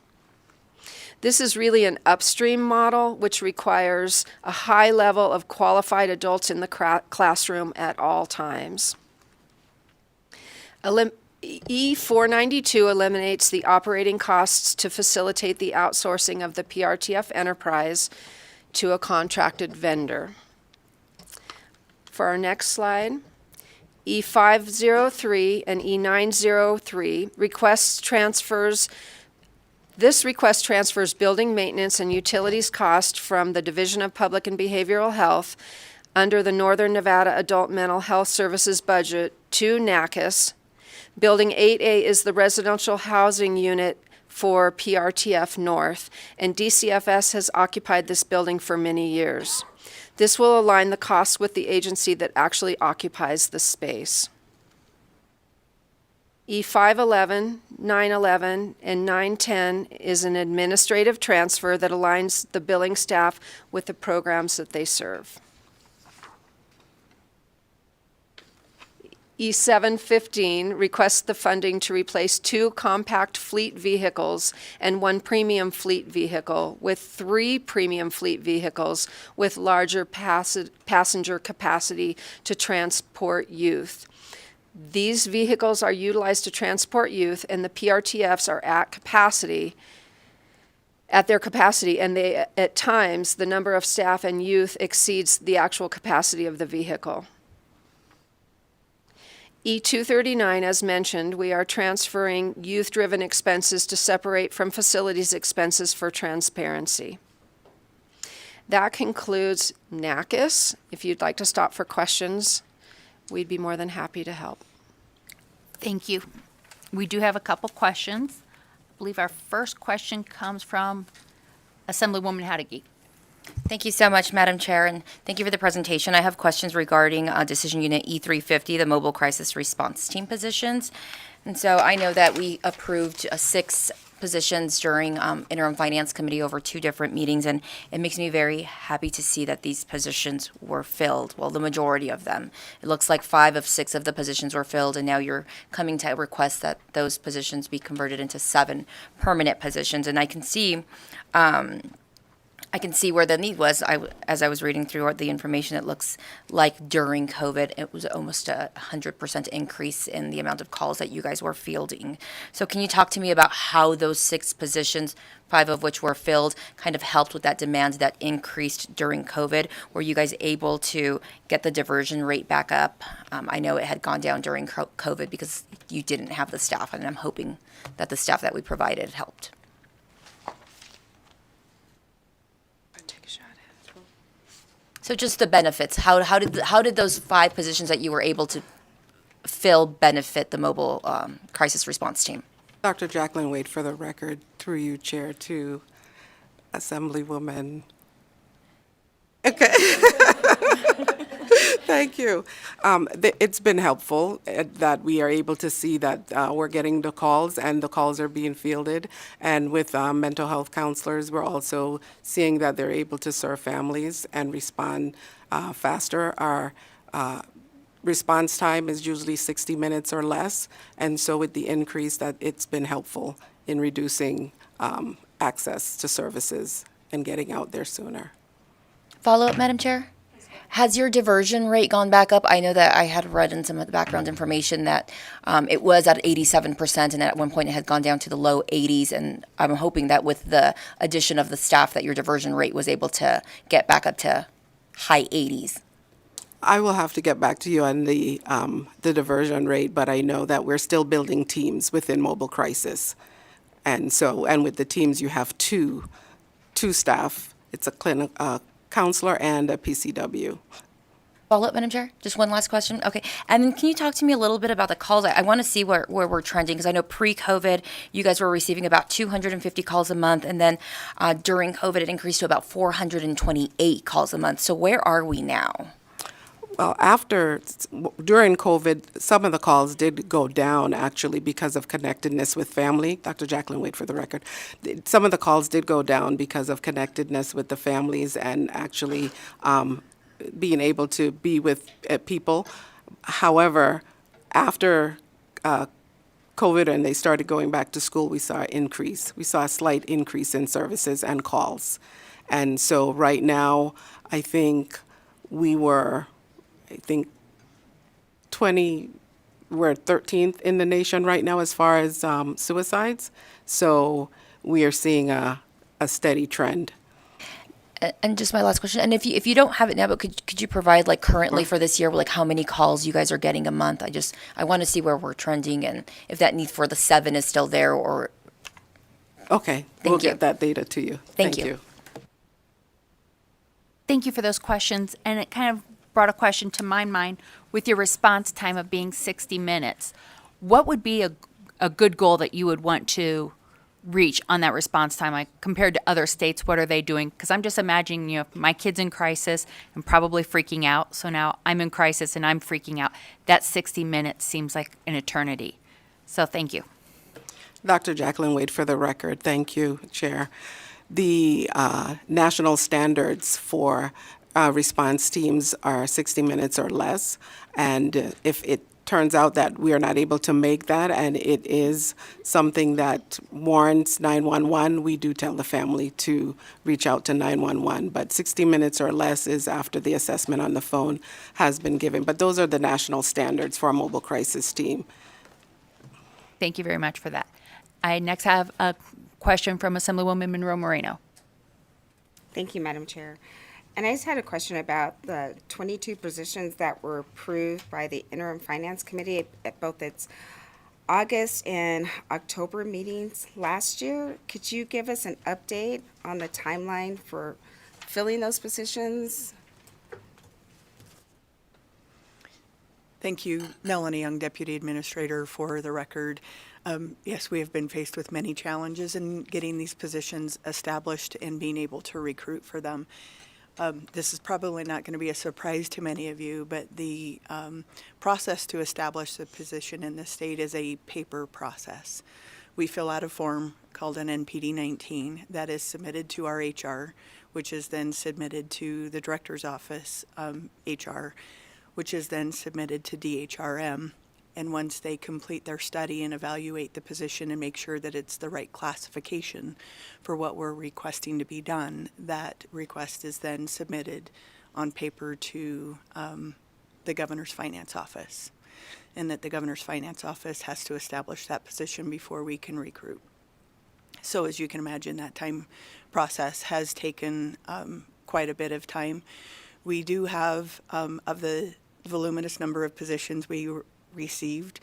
This is really an upstream model, which requires a high level of qualified adults in the classroom at all times. E492 eliminates the operating costs to facilitate the outsourcing of the PRTF enterprise to a contracted vendor. For our next slide, E503 and E903 This request transfers building maintenance and utilities cost from the Division of Public and Behavioral Health under the Northern Nevada Adult Mental Health Services budget to NACIS. Building 8A is the residential housing unit for PRTF North, and DCFS has occupied this building for many years. This will align the costs with the agency that actually occupies the space. E511, 911, and 910 is an administrative transfer that aligns the billing staff with the programs that they serve. E715 requests the funding to replace 2 compact fleet vehicles and 1 premium fleet vehicle with 3 premium fleet vehicles with larger passenger capacity to transport youth. These vehicles are utilized to transport youth, and the PRTFs are at their capacity, and at times, the number of staff and youth exceeds the actual capacity of the vehicle. E239, as mentioned, we are transferring youth-driven expenses to separate from facilities expenses for transparency. That concludes NACIS. If you'd like to stop for questions, we'd be more than happy to help. Thank you. We do have a couple questions. I believe our first question comes from Assemblywoman Hadegui. Thank you so much, Madam Chair, and thank you for the presentation. I have questions regarding Decision Unit E350, the Mobile Crisis Response Team positions. And so I know that we approved 6 positions during Interim Finance Committee over 2 different meetings, and it makes me very happy to see that these positions were filled, well, the majority of them. It looks like 5 of 6 of the positions were filled, and now you're coming to request that those positions be converted into 7 permanent positions. And I can see where the need was. As I was reading through the information, it looks like during COVID, it was almost 100% increase in the amount of calls that you guys were fielding. So can you talk to me about how those 6 positions, 5 of which were filled, kind of helped with that demand that increased during COVID? Were you guys able to get the diversion rate back up? I know it had gone down during COVID because you didn't have the staff, and I'm hoping that the staff that we provided helped. So just the benefits. How did those 5 positions that you were able to fill benefit the mobile crisis response team? Dr. Jacqueline Wade, for the record, through you, Chair, to Assemblywoman. Okay. Thank you. It's been helpful that we are able to see that we're getting the calls and the calls are being fielded. And with mental health counselors, we're also seeing that they're able to serve families and respond faster. Our response time is usually 60 minutes or less. And so with the increase, that it's been helpful in reducing access to services and getting out there sooner. Follow-up, Madam Chair? Has your diversion rate gone back up? I know that I had read in some of the background information that it was at 87%, and at one point it had gone down to the low 80s, and I'm hoping that with the addition of the staff that your diversion rate was able to get back up to high 80s. I will have to get back to you on the diversion rate, but I know that we're still building teams within mobile crisis. And with the teams, you have two staff. It's a counselor and a PCW. Follow up, Madam Chair? Just one last question. Okay. And then can you talk to me a little bit about the calls? I want to see where we're trending, because I know pre-COVID, you guys were receiving about 250 calls a month. And then during COVID, it increased to about 428 calls a month. So where are we now? Well, during COVID, some of the calls did go down, actually, because of connectedness with family. Dr. Jacqueline Wade, for the record. Some of the calls did go down because of connectedness with the families and actually being able to be with people. However, after COVID and they started going back to school, we saw an increase. We saw a slight increase in services and calls. And so right now, I think we're 13th in the nation right now as far as suicides. So we are seeing a steady trend. And just my last question, and if you don't have it now, but could you provide like currently for this year, like how many calls you guys are getting a month? I want to see where we're trending and if that need for the 7 is still there or. Okay, we'll get that data to you. Thank you. Thank you for those questions. And it kind of brought a question to my mind with your response time of being 60 minutes. What would be a good goal that you would want to reach on that response time, like compared to other states? What are they doing? Because I'm just imagining, my kid's in crisis and probably freaking out. So now I'm in crisis and I'm freaking out. That 60 minutes seems like an eternity. So thank you. Dr. Jacqueline Wade, for the record. Thank you, Chair. The national standards for response teams are 60 minutes or less. And if it turns out that we are not able to make that and it is something that warrants 911, we do tell the family to reach out to 911. But 60 minutes or less is after the assessment on the phone has been given. But those are the national standards for a mobile crisis team. Thank you very much for that. I next have a question from Assemblywoman Monroe Moreno. Thank you, Madam Chair. And I just had a question about the 22 positions that were approved by the Interim Finance Committee at both its August and October meetings last year. Could you give us an update on the timeline for filling those positions? Thank you, Melanie Young, Deputy Administrator, for the record. Yes, we have been faced with many challenges in getting these positions established and being able to recruit for them. This is probably not going to be a surprise to many of you, but the process to establish the position in the state is a paper process. We fill out a form called an NPD-19 that is submitted to our HR, which is then submitted to the Director's Office, HR, which is then submitted to DHRM. And once they complete their study and evaluate the position and make sure that it's the right classification for what we're requesting to be done, that request is then submitted on paper to the Governor's Finance Office. And that the Governor's Finance Office has to establish that position before we can recruit. So as you can imagine, that time process has taken quite a bit of time. We do have, of the voluminous number of positions we received,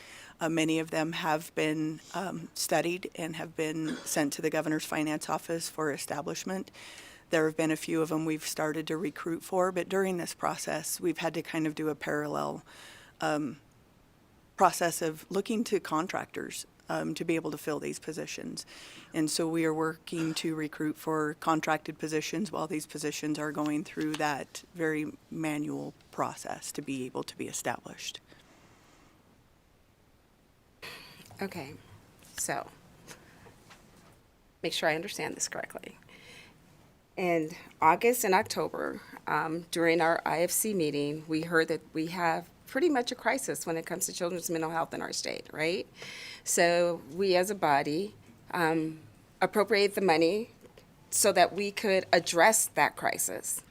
many of them have been studied and have been sent to the Governor's Finance Office for establishment. There have been a few of them we've started to recruit for, but during this process, we've had to kind of do a parallel process of looking to contractors to be able to fill these positions. And so we are working to recruit for contracted positions while these positions are going through that very manual process to be able to be established. Okay, so make sure I understand this correctly. In August and October, during our IFC meeting, we heard that we have pretty much a crisis when it comes to children's mental health in our state, right? So we as a body appropriate the money so that we could address that crisis.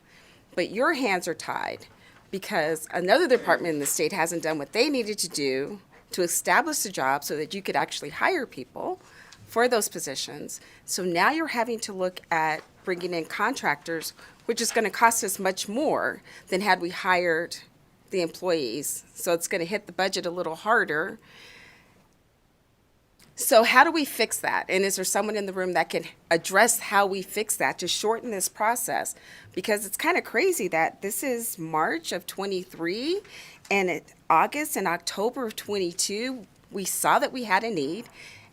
But your hands are tied because another department in the state hasn't done what they needed to do to establish the job so that you could actually hire people for those positions. So now you're having to look at bringing in contractors, which is going to cost us much more than had we hired the employees. So it's going to hit the budget a little harder. So how do we fix that? And is there someone in the room that can address how we fix that to shorten this process? Because it's kind of crazy that this is March of 23 and in August and October of 22, we saw that we had a need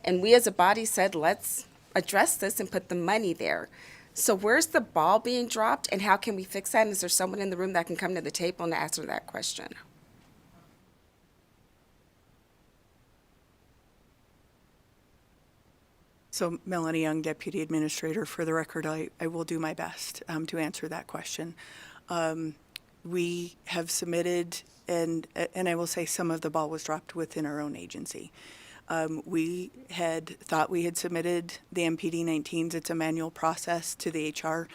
and we as a body said, let's address this and put the money there. So where's the ball being dropped and how can we fix that? And is there someone in the room that can come to the table and answer that question? So Melanie Young, Deputy Administrator, for the record, I will do my best to answer that question. We have submitted, and I will say some of the ball was dropped within our own agency. We had thought we had submitted the MPD 19s. It's a manual process to the HR.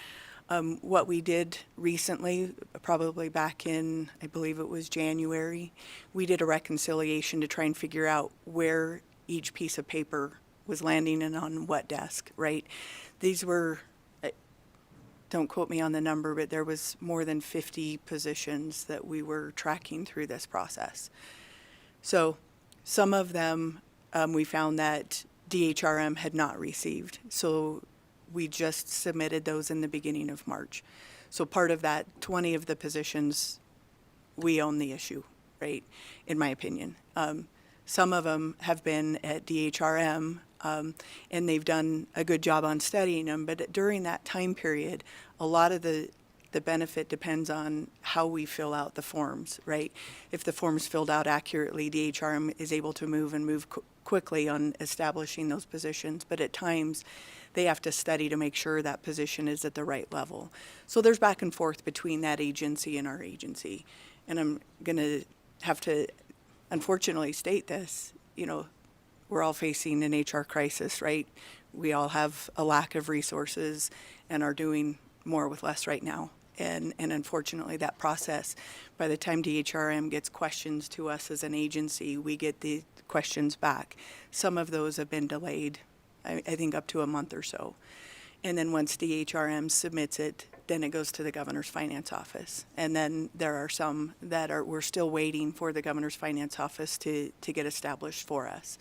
What we did recently, probably back in, I believe it was January, we did a reconciliation to try and figure out where each piece of paper was landing and on what desk, right? These were, don't quote me on the number, but there was more than 50 positions that we were tracking through this process. So some of them, we found that DHRM had not received. So we just submitted those in the beginning of March. So part of that, 20 of the positions, we own the issue, right, in my opinion. Some of them have been at DHRM, and they've done a good job on studying them, but during that time period, a lot of the benefit depends on how we fill out the forms, right? If the form's filled out accurately, DHRM is able to move quickly on establishing those positions, but at times they have to study to make sure that position is at the right level. So there's back and forth between that agency and our agency. And I'm going to have to unfortunately state this, you know, we're all facing an HR crisis, right? We all have a lack of resources and are doing more with less right now. And unfortunately, that process, by the time DHRM gets questions to us as an agency, we get the questions back. Some of those have been delayed, I think up to a month or so. And then once DHRM submits it, then it goes to the governor's finance office. And then there are some that we're still waiting for the governor's finance office to get established for us.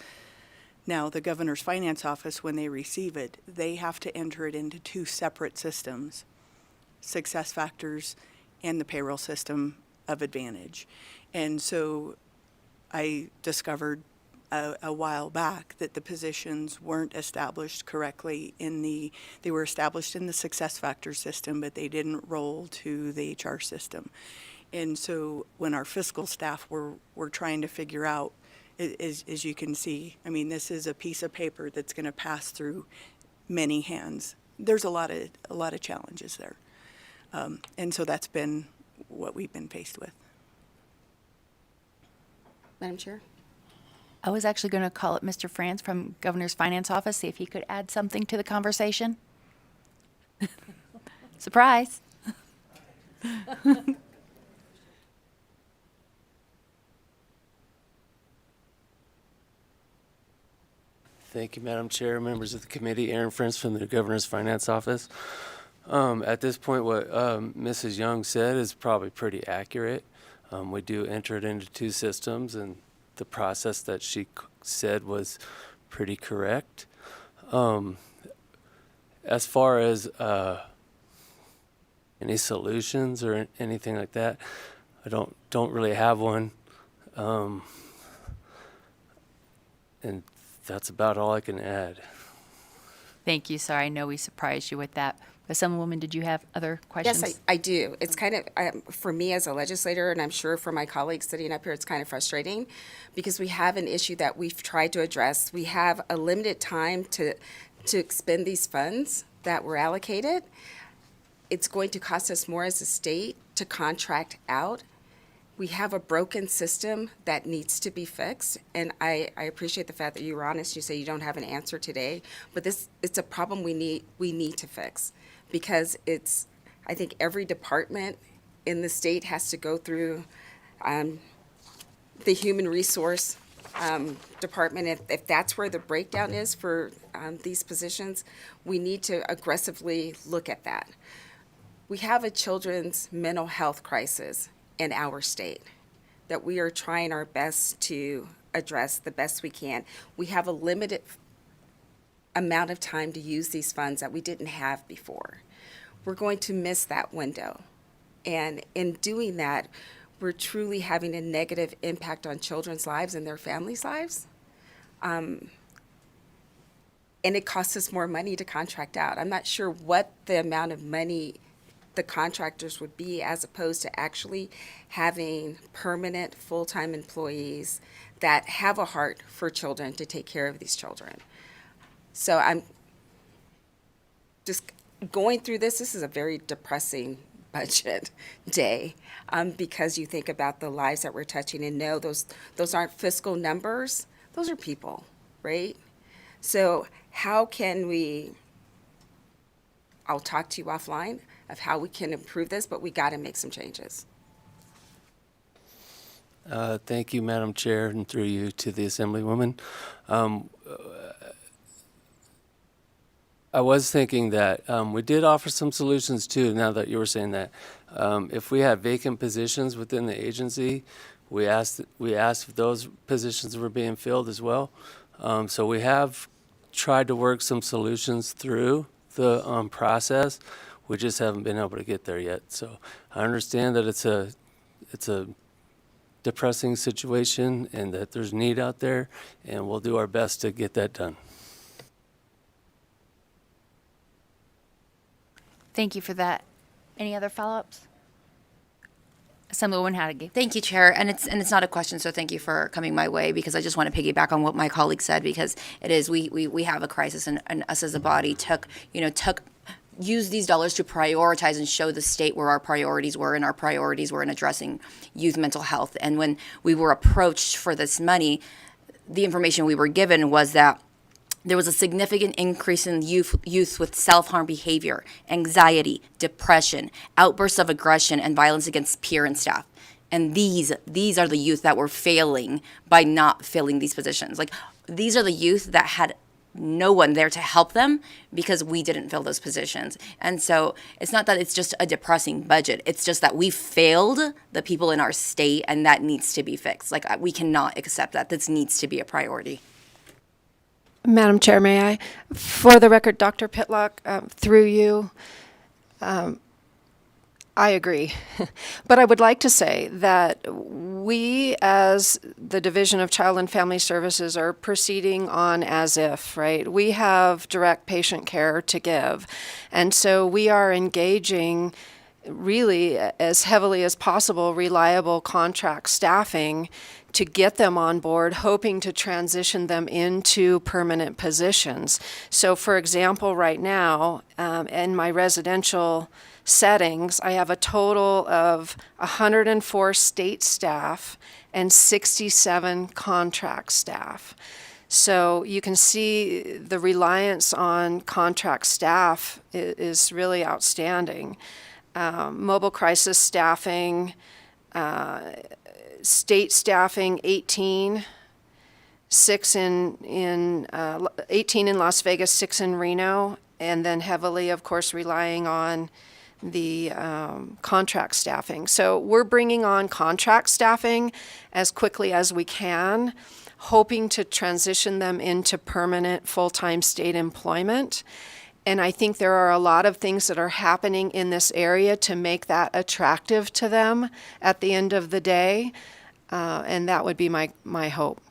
Now, the governor's finance office, when they receive it, they have to enter it into two separate systems, SuccessFactors and the payroll system of Advantage. And so I discovered a while back that the positions weren't established correctly they were established in the SuccessFactors system, but they didn't roll to the HR system. And so when our fiscal staff were trying to figure out, as you can see, I mean, this is a piece of paper that's going to pass through many hands. There's a lot of challenges there. And so that's been what we've been faced with. Madam Chair? I was actually going to call it Mr. Franz from Governor's Finance Office, see if he could add something to the conversation. Surprise. Thank you, Madam Chair, members of the committee. Aaron Franz from the Governor's Finance Office. At this point, what Mrs. Young said is probably pretty accurate. We do enter it into two systems, and the process that she said was pretty correct. As far as any solutions or anything like that, I don't really have one. And that's about all I can add. Thank you. Sorry, I know we surprised you with that. Assemblywoman, did you have other questions? Yes, I do. It's kind of, for me as a legislator, and I'm sure for my colleagues sitting up here, it's kind of frustrating because we have an issue that we've tried to address. We have a limited time to expend these funds that were allocated. It's going to cost us more as a state to contract out. We have a broken system that needs to be fixed, and I appreciate the fact that you were honest. You say you don't have an answer today, but it's a problem we need to fix because I think every department in the state has to go through the human resource department. If that's where the breakdown is for these positions, we need to aggressively look at that. We have a children's mental health crisis in our state that we are trying our best to address the best we can. We have a limited amount of time to use these funds that we didn't have before. We're going to miss that window. And in doing that, we're truly having a negative impact on children's lives and their families' lives. And it costs us more money to contract out. I'm not sure what the amount of money the contractors would be as opposed to actually having permanent full-time employees that have a heart for children to take care of these children. So I'm just going through this. This is a very depressing budget day because you think about the lives that we're touching and no, those aren't fiscal numbers. Those are people. right? So how can I'll talk to you offline of how we can improve this, but we got to make some changes. Thank you, Madam Chair, and through you to the Assemblywoman. I was thinking that we did offer some solutions too, now that you were saying that. If we had vacant positions within the agency, we asked if those positions were being filled as well. So we have tried to work some solutions through the process. We just haven't been able to get there yet. So I understand that it's a depressing situation and that there's need out there, and we'll do our best to get that done. Thank you for that. Any other follow-ups? Assemblywoman Hadid. Thank you, Chair. And it's not a question, so thank you for coming my way, because I just want to piggyback on what my colleague said, because it is, we have a crisis, and us as a body use these dollars to prioritize and show the state where our priorities were, and our priorities were in addressing youth mental health. And when we were approached for this money, the information we were given was that there was a significant increase in youth with self-harm behavior, anxiety, depression, outbursts of aggression, and violence against peer and staff. And these are the youth that were failing by not filling these positions. Like, these are the youth that had no one there to help them because we didn't fill those positions. And so it's not that it's just a depressing budget. It's just that we failed the people in our state, and that needs to be fixed. Like, we cannot accept that. This needs to be a priority. Madam Chair, may I? For the record, Dr. Pitlock, through you, I agree. But I would like to say that we, as the Division of Child and Family Services, are proceeding on as if, right? We have direct patient care to give. And so we are engaging really as heavily as possible reliable contract staffing to get them on board, hoping to transition them into permanent positions. So for example, right now, in my residential settings, I have a total of 104 state staff and 67 contract staff. So you can see the reliance on contract staff is really outstanding. Mobile crisis staffing, state staffing 18, 18 in Las Vegas, 6 in Reno, and then heavily, of course, relying on the contract staffing. So we're bringing on contract staffing as quickly as we can, hoping to transition them into permanent full-time state employment. And I think there are a lot of things that are happening in this area to make that attractive to them at the end of the day. And that would be my hope.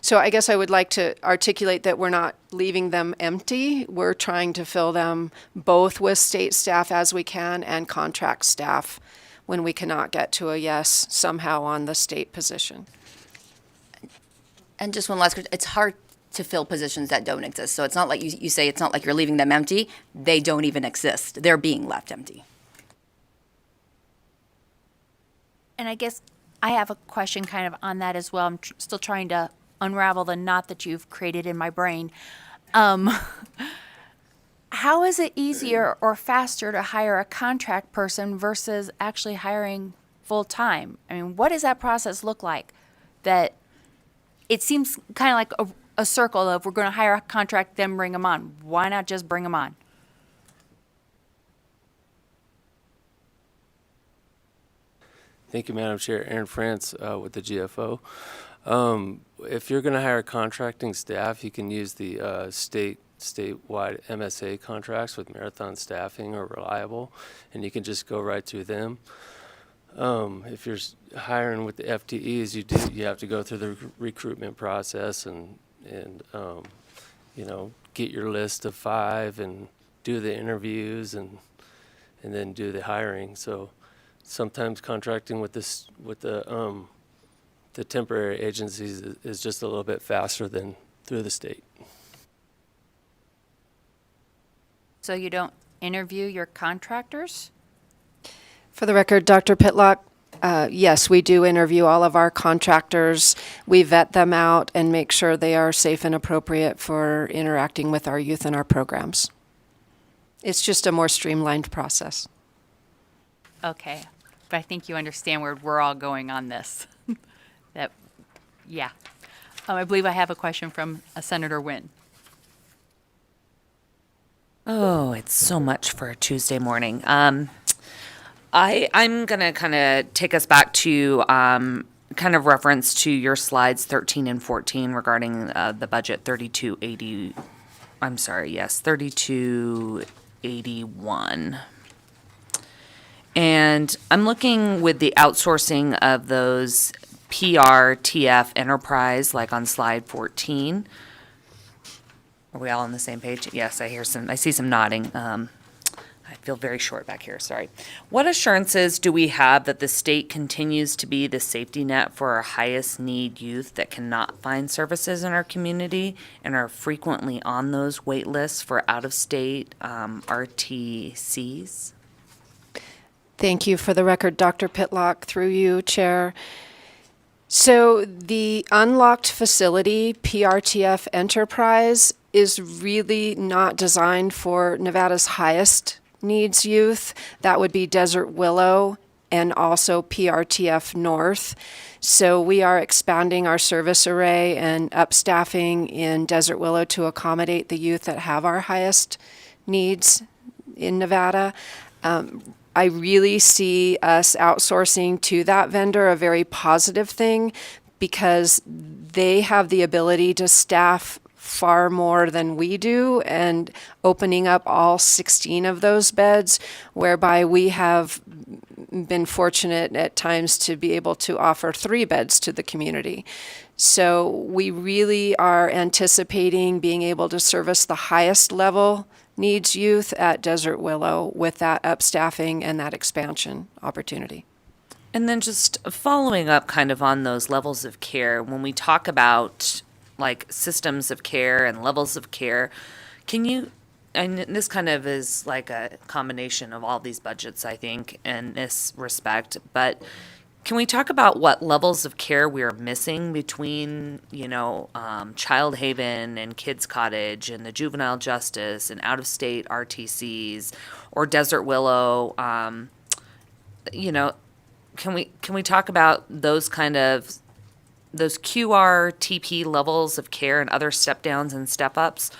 So I guess I would like to articulate that we're not leaving them empty. We're trying to fill them both with state staff as we can and contract staff when we cannot get to a yes somehow on the state position. And just one last question. It's hard to fill positions that don't exist. So it's not like you say it's not like you're leaving them empty. They don't even exist. They're being left empty. And I guess I have a question kind of on that as well. I'm still trying to unravel the knot that you've created in my brain. How is it easier or faster to hire a contract person versus actually hiring full-time? I mean, what does that process look like? That it seems kind of like a circle of, we're going to hire a contract, then bring them on. Why not just bring them on? Thank you, Madam Chair. Aaron France with the GFO. If you're going to hire contracting staff, you can use the statewide MSA contracts with Marathon Staffing or Reliable, and you can just go right through them. If you're hiring with the FTEs, you have to go through the recruitment process and get your list of 5 and do the interviews and then do the hiring. So sometimes contracting with the temporary agencies is just a little bit faster than through the state. So you don't interview your contractors? For the record, Dr. Pitlock, Yes, we do interview all of our contractors. We vet them out and make sure they are safe and appropriate for interacting with our youth and our programs. It's just a more streamlined process. Okay, but I think you understand where we're all going on this. That, yeah. I believe I have a question from Senator Nguyen. Oh, it's so much for a Tuesday morning. I'm going to kind of take us back to kind of reference to your slides 13 and 14 regarding the budget 3280. I'm sorry, yes, 3281. And I'm looking with the outsourcing of those PRTF enterprise, like on slide 14. Are we all on the same page? Yes, I see some nodding. I feel very short back here, sorry. What assurances do we have that the state continues to be the safety net for our highest need youth that cannot find services in our community and are frequently on those wait lists for out-of-state RTCs? Thank you. For the record, Dr. Pitlock, through you, Chair. So the unlocked facility, PRTF Enterprise, is really not designed for Nevada's highest needs youth. That would be Desert Willow and also PRTF North. So we are expanding our service array and upstaffing in Desert Willow to accommodate the youth that have our highest needs in Nevada. I really see us outsourcing to that vendor a very positive thing because they have the ability to staff far more than we do and opening up all 16 of those beds, whereby we have been fortunate at times to be able to offer 3 beds to the community. So we really are anticipating being able to service the highest level needs youth at Desert Willow with that upstaffing and that expansion opportunity. And then just following up kind of on those levels of care, when we talk about like systems of care and levels of care, can you, and this kind of is like a combination of all these budgets, I think, in this respect, but can we talk about what levels of care we are missing between, Child Haven and Kids Cottage and the juvenile justice and out-of-state RTCs or Desert Willow? Can we talk about those kind of those QRTP levels of care and other step downs and step ups?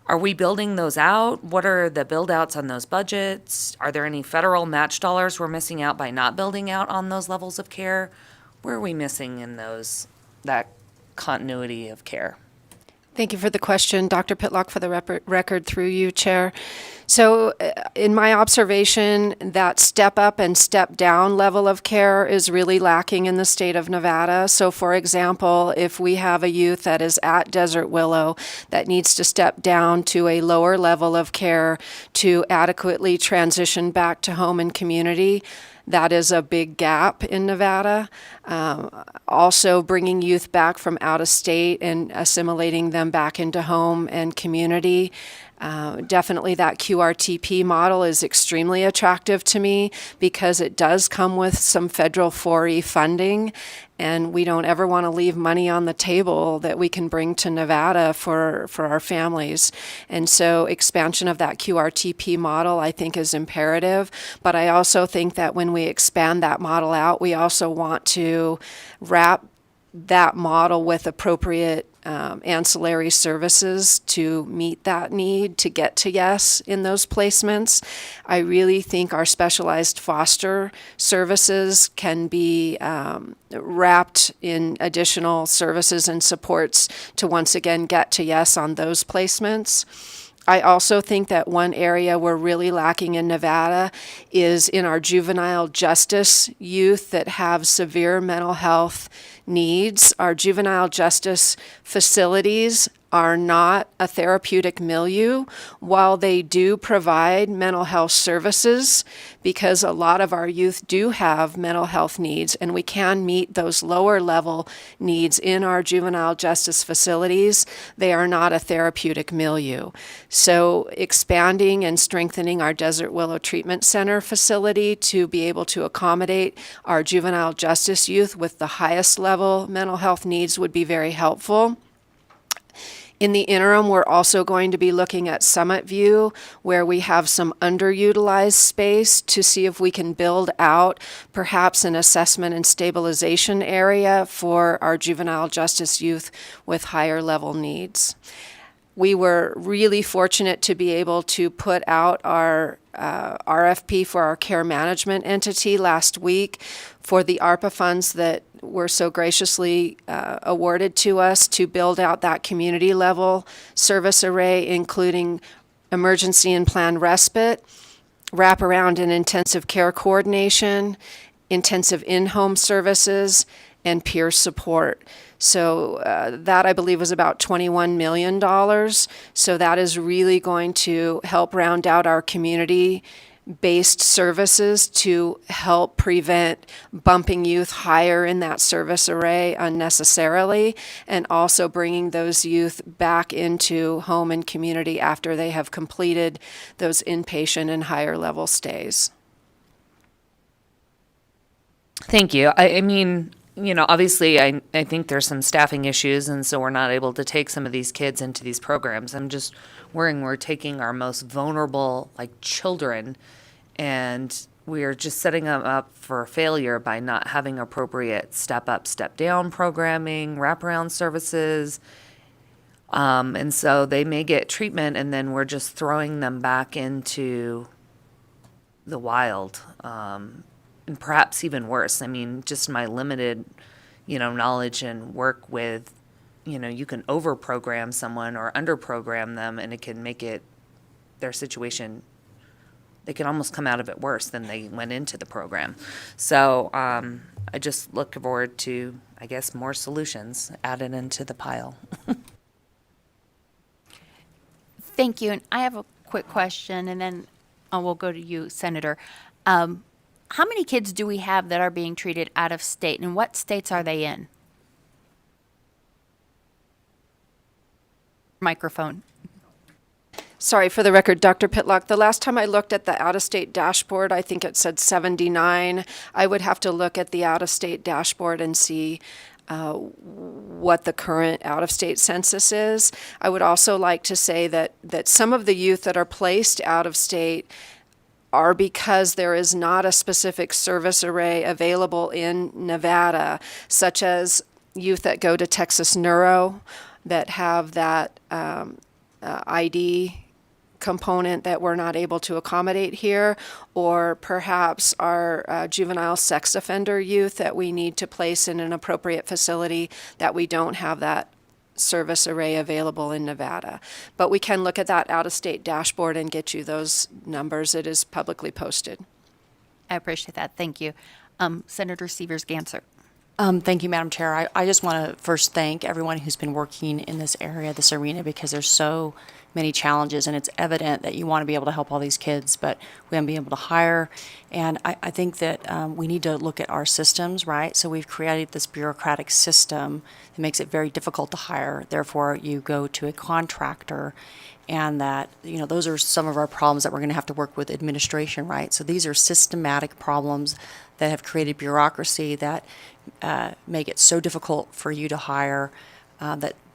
Are we building those out? What are the build outs on those budgets? Are there any federal match dollars we're missing out by not building out on those levels of care? Where are we missing in that continuity of care? Thank you for the question, Dr. Pitlock, for the record through you, Chair. So in my observation, that step up and step down level of care is really lacking in the state of Nevada. So for example, if we have a youth that is at Desert Willow that needs to step down to a lower level of care to adequately transition back to home and community, that is a big gap in Nevada. Also, bringing youth back from out of state and assimilating them back into home and community. Definitely that QRTP model is extremely attractive to me because it does come with some federal 4E funding, and we don't ever want to leave money on the table that we can bring to Nevada for our families. And so expansion of that QRTP model, I think, is imperative. But I also think that when we expand that model out, we also want to wrap that model with appropriate ancillary services to meet that need to get to yes in those placements. I really think our specialized foster services can be wrapped in additional services and supports to once again get to yes on those placements. I also think that one area we're really lacking in Nevada is in our juvenile justice youth that have severe mental health needs. Our juvenile justice facilities are not a therapeutic milieu, while they do provide mental health services, because a lot of our youth do have mental health needs, and we can meet those lower level needs in our juvenile justice facilities. They are not a therapeutic milieu. So expanding and strengthening our Desert Willow Treatment Center facility to be able to accommodate our juvenile justice youth with the highest level mental health needs would be very helpful. In the interim, we're also going to be looking at Summit View, where we have some underutilized space, to see if we can build out perhaps an assessment and stabilization area for our juvenile justice youth with higher level needs. We were really fortunate to be able to put out our RFP for our care management entity last week for the ARPA funds that were so graciously awarded to us to build out that community level service array, including emergency and planned respite, wraparound and intensive care coordination, intensive in-home services, and peer support. So that, I believe, was about $21 million. So that is really going to help round out our community-based services to help prevent bumping youth higher in that service array unnecessarily, and also bringing those youth back into home and community after they have completed those inpatient and higher level stays. Thank you. I mean, you know, obviously, I think there's some staffing issues, and so we're not able to take some of these kids into these programs. I'm just worrying we're taking our most vulnerable, like children, and we're just setting them up for failure by not having appropriate step-up, step-down programming, wraparound services. And so they may get treatment, and then we're just throwing them back into the wild. And perhaps even worse. I mean, just my limited, knowledge and work with, you can over-program someone or under-program them, and it can make their situation, they can almost come out of it worse than they went into the program. So I just look forward to, I guess, more solutions added into the pile. Thank you. And I have a quick question, and then we'll go to you, Senator. How many kids do we have that are being treated out of state, and what states are they in? Microphone. Sorry, for the record, Dr. Pitlock, the last time I looked at the out-of-state dashboard, I think it said 79. I would have to look at the out-of-state dashboard and see what the current out-of-state census is. I would also like to say that some of the youth that are placed out of state are because there is not a specific service array available in Nevada, such as youth that go to Texas Neuro that have that ID component that we're not able to accommodate here, or perhaps our juvenile sex offender youth that we need to place in an appropriate facility that we don't have that service array available in Nevada. But we can look at that out-of-state dashboard and get you those numbers. It is publicly posted. I appreciate that. Thank you. Senator Severs-Ganser. Thank you, Madam Chair. I just want to first thank everyone who's been working in this area, this arena, because there's so many challenges, and it's evident that you want to be able to help all these kids, but we haven't been able to hire. And I think that we need to look at our systems, right? So we've created this bureaucratic system that makes it very difficult to hire. Therefore, you go to a contractor, and that, those are some of our problems that we're going to have to work with administration, right? So these are systematic problems that have created bureaucracy that make it so difficult for you to hire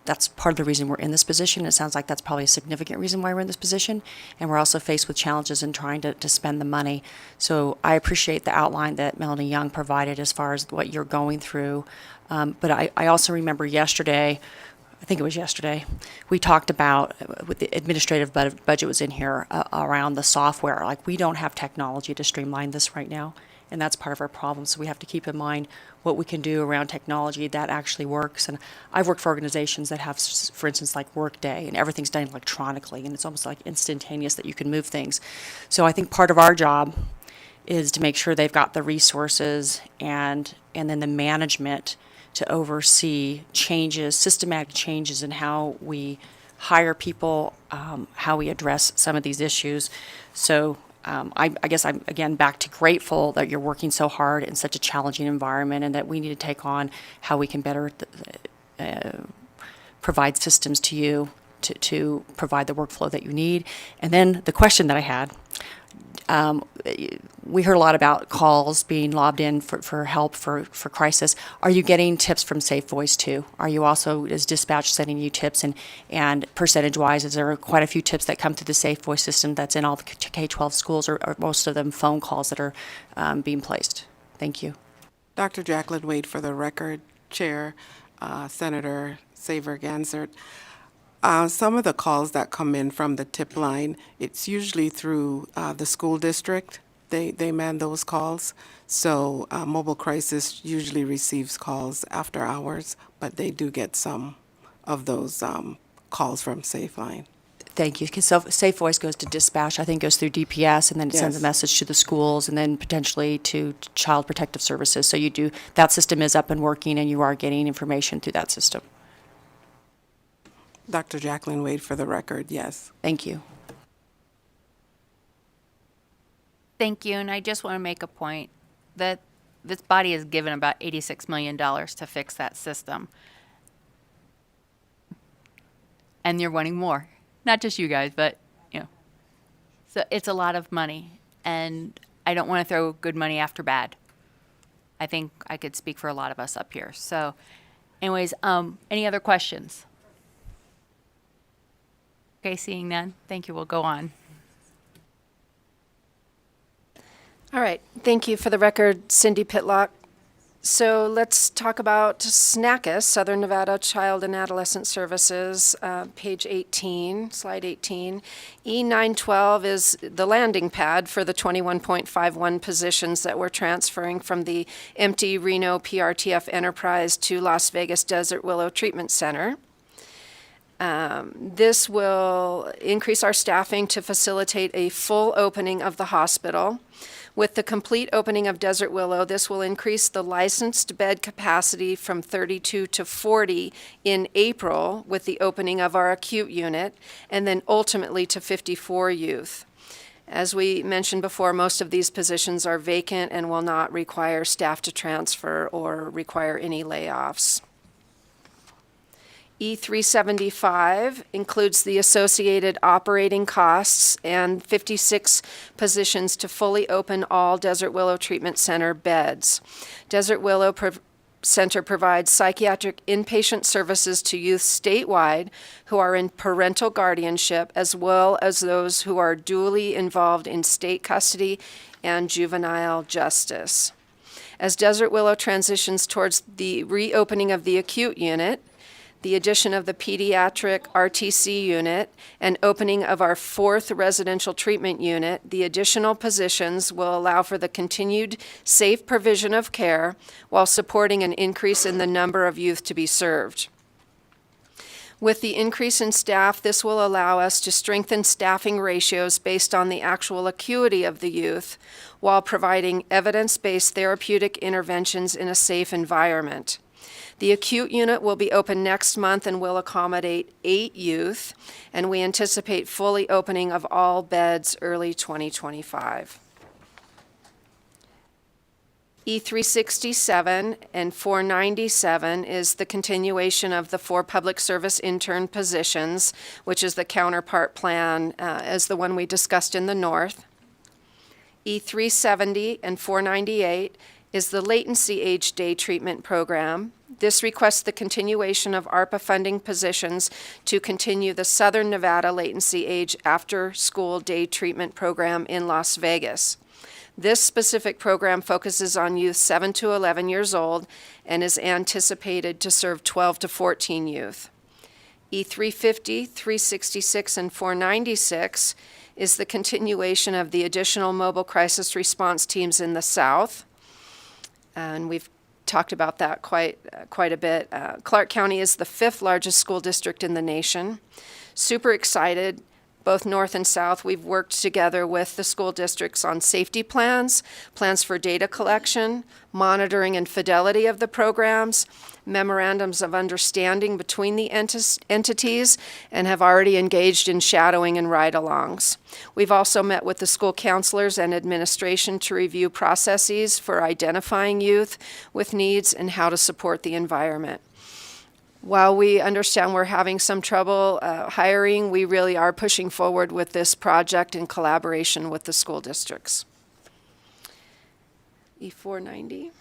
that's part of the reason we're in this position. It sounds like that's probably a significant reason why we're in this position. And we're also faced with challenges in trying to spend the money. So I appreciate the outline that Melanie Young provided as far as what you're going through. But I also remember yesterday, I think it was yesterday, we talked about, with the administrative budget was in here, around the software. Like, we don't have technology to streamline this right now. And that's part of our problem. So we have to keep in mind what we can do around technology that actually works. And I've worked for organizations that have, for instance, like Workday, and everything's done electronically, and it's almost like instantaneous that you can move things. So I think part of our job is to make sure they've got the resources and then the management to oversee changes, systematic changes in how we hire people, how we address some of these issues. So I guess I'm, again, back to grateful that you're working so hard in such a challenging environment and that we need to take on how we can better provide systems to you to provide the workflow that you need. And then the question that I had, we heard a lot about calls being lobbed in for help for crisis. Are you getting tips from Safe Voice too? Are you also, is dispatch sending you tips, and percentage-wise, is there quite a few tips that come through the Safe Voice system that's in all the K-12 schools, or most of them phone calls that are being placed? Thank you. Dr. Jacqueline Wade for the record, Chair, Senator Saver-Gansert. Some of the calls that come in from the tip line, it's usually through the school district. They man those calls. So Mobile Crisis usually receives calls after hours, but they do get some of those calls from SafeLine. Thank you. Because Safe Voice goes to dispatch, I think goes through DPS, and then it sends a message to the schools, and then potentially to Child Protective Services. So you do, that system is up and working, and you are getting information through that system. Dr. Jacqueline Wade for the record, yes. Thank you. Thank you, and I just want to make a point that this body has given about $86 million to fix that system. And you're wanting more. Not just you guys, but, you know. So it's a lot of money, and I don't want to throw good money after bad. I think I could speak for a lot of us up here. So anyways, any other questions? Okay, seeing none. Thank you. We'll go on. All right. Thank you. For the record, Cindy Pitlock. So let's talk about SNACUS, Southern Nevada Child and Adolescent Services, page 18, slide 18. E912 is the landing pad for the 21.51 positions that we're transferring from the empty Reno PRTF Enterprise to Las Vegas Desert Willow Treatment Center. This will increase our staffing to facilitate a full opening of the hospital. With the complete opening of Desert Willow, this will increase the licensed bed capacity from 32 to 40 in April with the opening of our acute unit, and then ultimately to 54 youth. As we mentioned before, most of these positions are vacant and will not require staff to transfer or require any layoffs. E375 includes the associated operating costs and 56 positions to fully open all Desert Willow Treatment Center beds. Desert Willow Center provides psychiatric inpatient services to youth statewide who are in parental guardianship, as well as those who are dually involved in state custody and juvenile justice. As Desert Willow transitions towards the reopening of the acute unit, the addition of the pediatric RTC unit, and opening of our 4th residential treatment unit, the additional positions will allow for the continued safe provision of care while supporting an increase in the number of youth to be served. With the increase in staff, this will allow us to strengthen staffing ratios based on the actual acuity of the youth while providing evidence-based therapeutic interventions in a safe environment. The acute unit will be open next month and will accommodate 8 youth, and we anticipate fully opening of all beds early 2025. E367 and 497 is the continuation of the 4 public service intern positions, which is the counterpart plan as the one we discussed in the north. E370 and 498 is the latency age day treatment program. This requests the continuation of ARPA funding positions to continue the Southern Nevada Latency Age After School Day Treatment Program in Las Vegas. This specific program focuses on youth 7 to 11 years old and is anticipated to serve 12 to 14 youth. E350, 366, and 496 is the continuation of the additional mobile crisis response teams in the South. And we've talked about that quite a bit. Clark County is the 5th largest school district in the nation. Super excited both north and south, we've worked together with the school districts on safety plans, plans for data collection, monitoring and fidelity of the programs, memorandums of understanding between the entities, and have already engaged in shadowing and ride-alongs. We've also met with the school counselors and administration to review processes for identifying youth with needs and how to support the environment. While we understand we're having some trouble hiring, we really are pushing forward with this project in collaboration with the school districts. E490.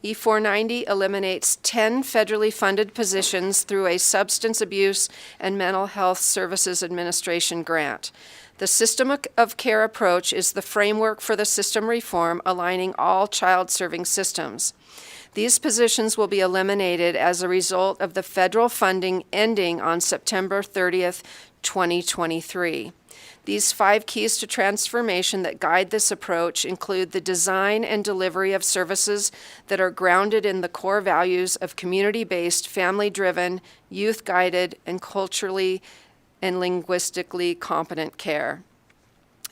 E490 eliminates 10 federally funded positions through a Substance Abuse and Mental Health Services Administration grant. The system of care approach is the framework for the system reform, aligning all child-serving systems. These positions will be eliminated as a result of the federal funding ending on September 30th, 2023. These 5 keys to transformation that guide this approach include the design and delivery of services that are grounded in the core values of community-based, family-driven, youth-guided, and culturally and linguistically competent care.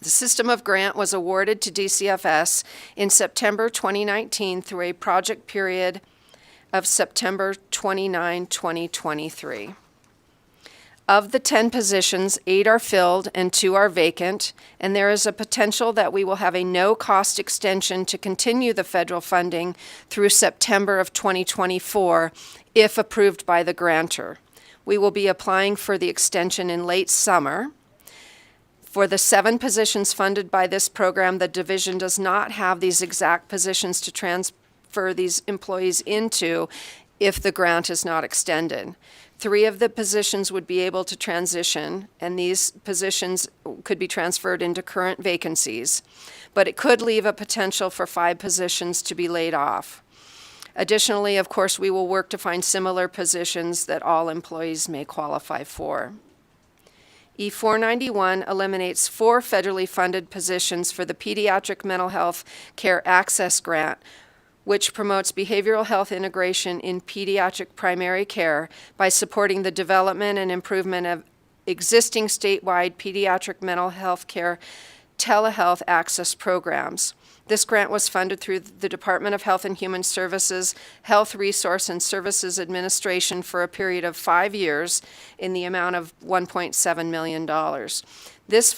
The system of grant was awarded to DCFS in September 2019 through a project period of September 29, 2023. Of the 10 positions, 8 are filled and 2 are vacant, and there is a potential that we will have a no-cost extension to continue the federal funding through September of 2024 if approved by the grantor. We will be applying for the extension in late summer. For the 7 positions funded by this program, the division does not have these exact positions to transfer these employees into if the grant is not extended. 3 of the positions would be able to transition, and these positions could be transferred into current vacancies, but it could leave a potential for 5 positions to be laid off. Additionally, of course, we will work to find similar positions that all employees may qualify for. E491 eliminates 4 federally funded positions for the Pediatric Mental Health Care Access Grant, which promotes behavioral health integration in pediatric primary care by supporting the development and improvement of existing statewide pediatric mental health care telehealth access programs. This grant was funded through the Department of Health and Human Services, Health Resource and Services Administration for a period of 5 years in the amount of $1.7 million. This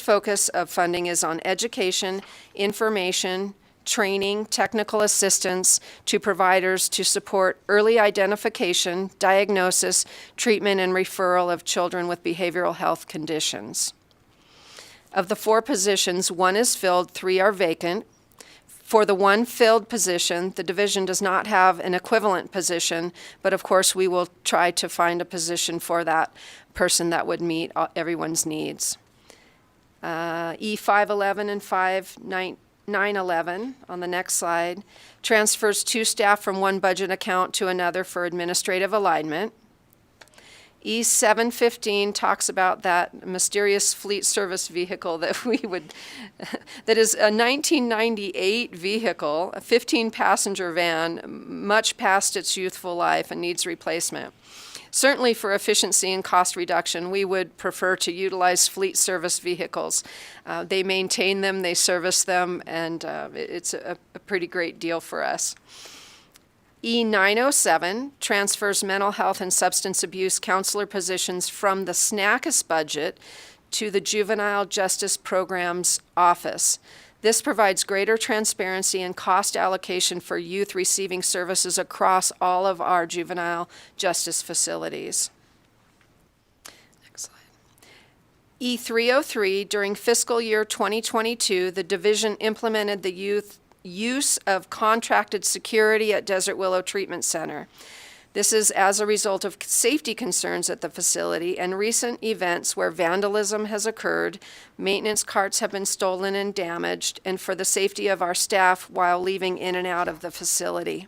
focus of funding is on education, information, training, technical assistance to providers to support early identification, diagnosis, treatment, and referral of children with behavioral health conditions. Of the 4 positions, 1 is filled, 3 are vacant. For the 1 filled position, the division does not have an equivalent position, but of course we will try to find a position for that person that would meet everyone's needs. E511 and 911 on the next slide transfers 2 staff from 1 budget account to another for administrative alignment. E715 talks about that mysterious fleet service vehicle that that is a 1998 vehicle, a 15-passenger van, much past its youthful life and needs replacement. Certainly for efficiency and cost reduction, we would prefer to utilize fleet service vehicles. They maintain them, they service them, and it's a pretty great deal for us. E907 transfers mental health and substance abuse counselor positions from the SNACUS budget to the Juvenile Justice Programs Office. This provides greater transparency and cost allocation for youth receiving services across all of our juvenile justice facilities. Next slide. E303, during fiscal year 2022, the division implemented the use of contracted security at Desert Willow Treatment Center. This is as a result of safety concerns at the facility and recent events where vandalism has occurred, maintenance carts have been stolen and damaged, and for the safety of our staff while leaving in and out of the facility.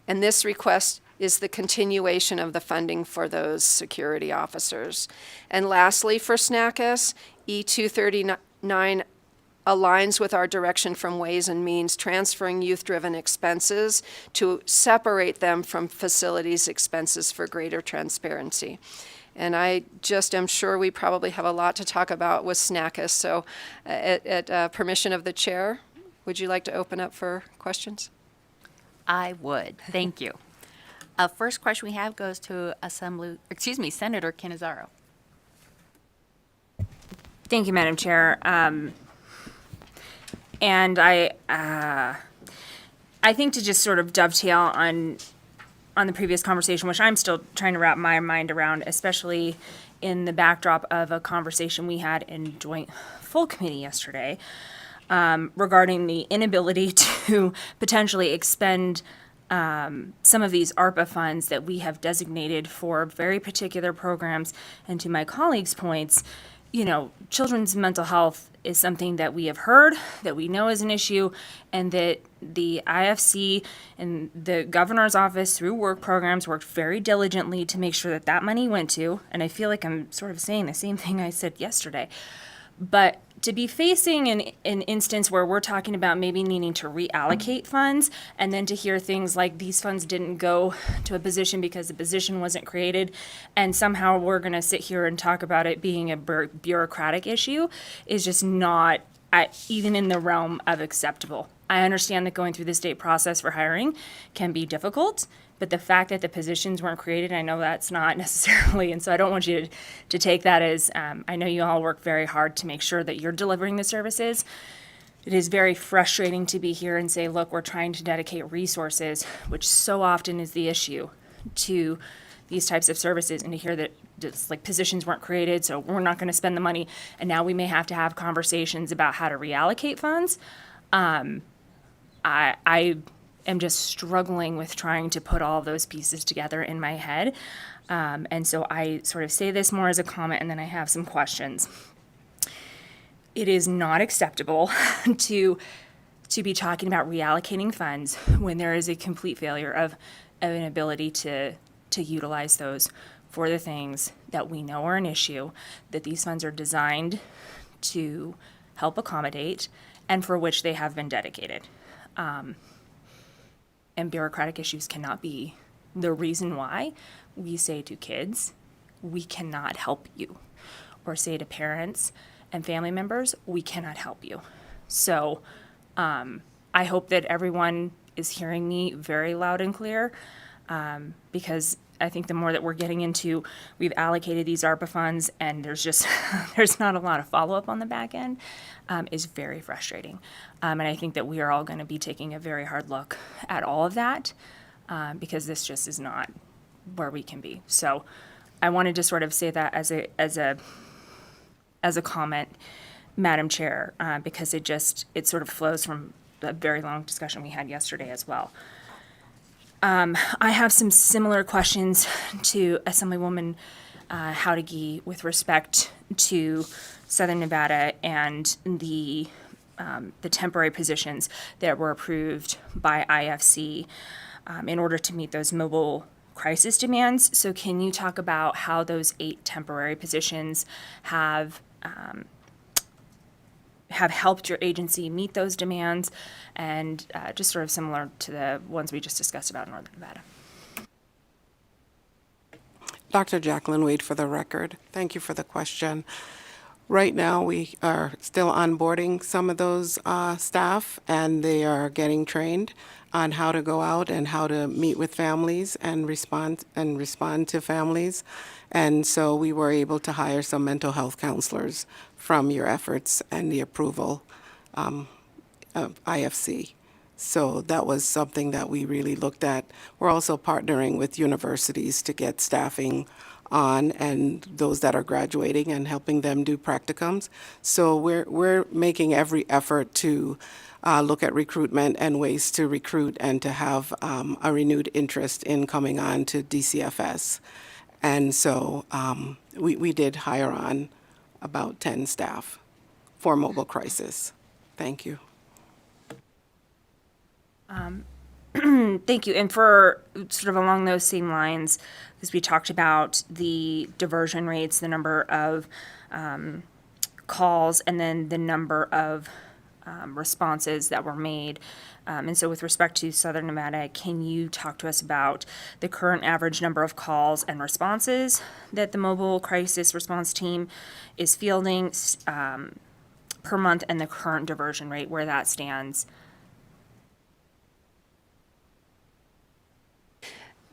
And this request is the continuation of the funding for those security officers. And lastly, for SNACUS, E239 aligns with our direction from Ways and Means, transferring youth-driven expenses to separate them from facilities expenses for greater transparency. And I just am sure we probably have a lot to talk about with SNACUS. So at permission of the chair, would you like to open up for questions? I would. Thank you. First question we have goes to Senator Canizaro. Thank you, Madam Chair. And I think to just sort of dovetail on the previous conversation, which I'm still trying to wrap my mind around, especially in the backdrop of a conversation we had in joint full committee yesterday, regarding the inability to potentially expend some of these ARPA funds that we have designated for very particular programs. And to my colleagues' points, you know, children's mental health is something that we have heard, that we know is an issue, and that the IFC and the governor's office through work programs worked very diligently to make sure that that money went to, and I feel like I'm sort of saying the same thing I said yesterday. But to be facing an instance where we're talking about maybe needing to reallocate funds, and then to hear things like these funds didn't go to a position because the position wasn't created, and somehow we're going to sit here and talk about it being a bureaucratic issue, is just not even in the realm of acceptable. I understand that going through the state process for hiring can be difficult, but the fact that the positions weren't created, I know that's not necessarily, and so I don't want you to take that as, I know you all work very hard to make sure that you're delivering the services. It is very frustrating to be here and say, look, we're trying to dedicate resources, which so often is the issue, to these types of services, and to hear that just like positions weren't created, so we're not going to spend the money, and now we may have to have conversations about how to reallocate funds. I am just struggling with trying to put all of those pieces together in my head. And so I sort of say this more as a comment, and then I have some questions. It is not acceptable to be talking about reallocating funds when there is a complete failure of an ability to utilize those for the things that we know are an issue, that these funds are designed to help accommodate, and for which they have been dedicated. And bureaucratic issues cannot be the reason why we say to kids, we cannot help you, or say to parents and family members, we cannot help you. So I hope that everyone is hearing me very loud and clear, because I think the more that we're getting into, we've allocated these ARPA funds and there's just, there's not a lot of follow-up on the back end, is very frustrating. And I think that we are all going to be taking a very hard look at all of that, because this just is not where we can be. So I wanted to sort of say that as a comment, Madam Chair, because it sort of flows from a very long discussion we had yesterday as well. I have some similar questions to Assemblywoman Howdigee with respect to Southern Nevada and the temporary positions that were approved by IFC in order to meet those mobile crisis demands. So can you talk about how those 8 temporary positions have helped your agency meet those demands, and just sort of similar to the ones we just discussed about in Northern Nevada? Dr. Jacqueline Wade for the record. Thank you for the question. Right now, we are still onboarding some of those staff, and they are getting trained on how to go out and how to meet with families and respond to families. And so we were able to hire some mental health counselors from your efforts and the approval of IFC. So that was something that we really looked at. We're also partnering with universities to get staffing on, and those that are graduating, and helping them do practicums. So we're making every effort to look at recruitment and ways to recruit and to have a renewed interest in coming on to DCFS. And so we did hire on about 10 staff for mobile crisis. Thank you. Thank you. And for sort of along those same lines, as we talked about the diversion rates, the number of calls, and then the number of responses that were made And so with respect to Southern Nevada, can you talk to us about the current average number of calls and responses that the mobile crisis response team is fielding per month and the current diversion rate, where that stands?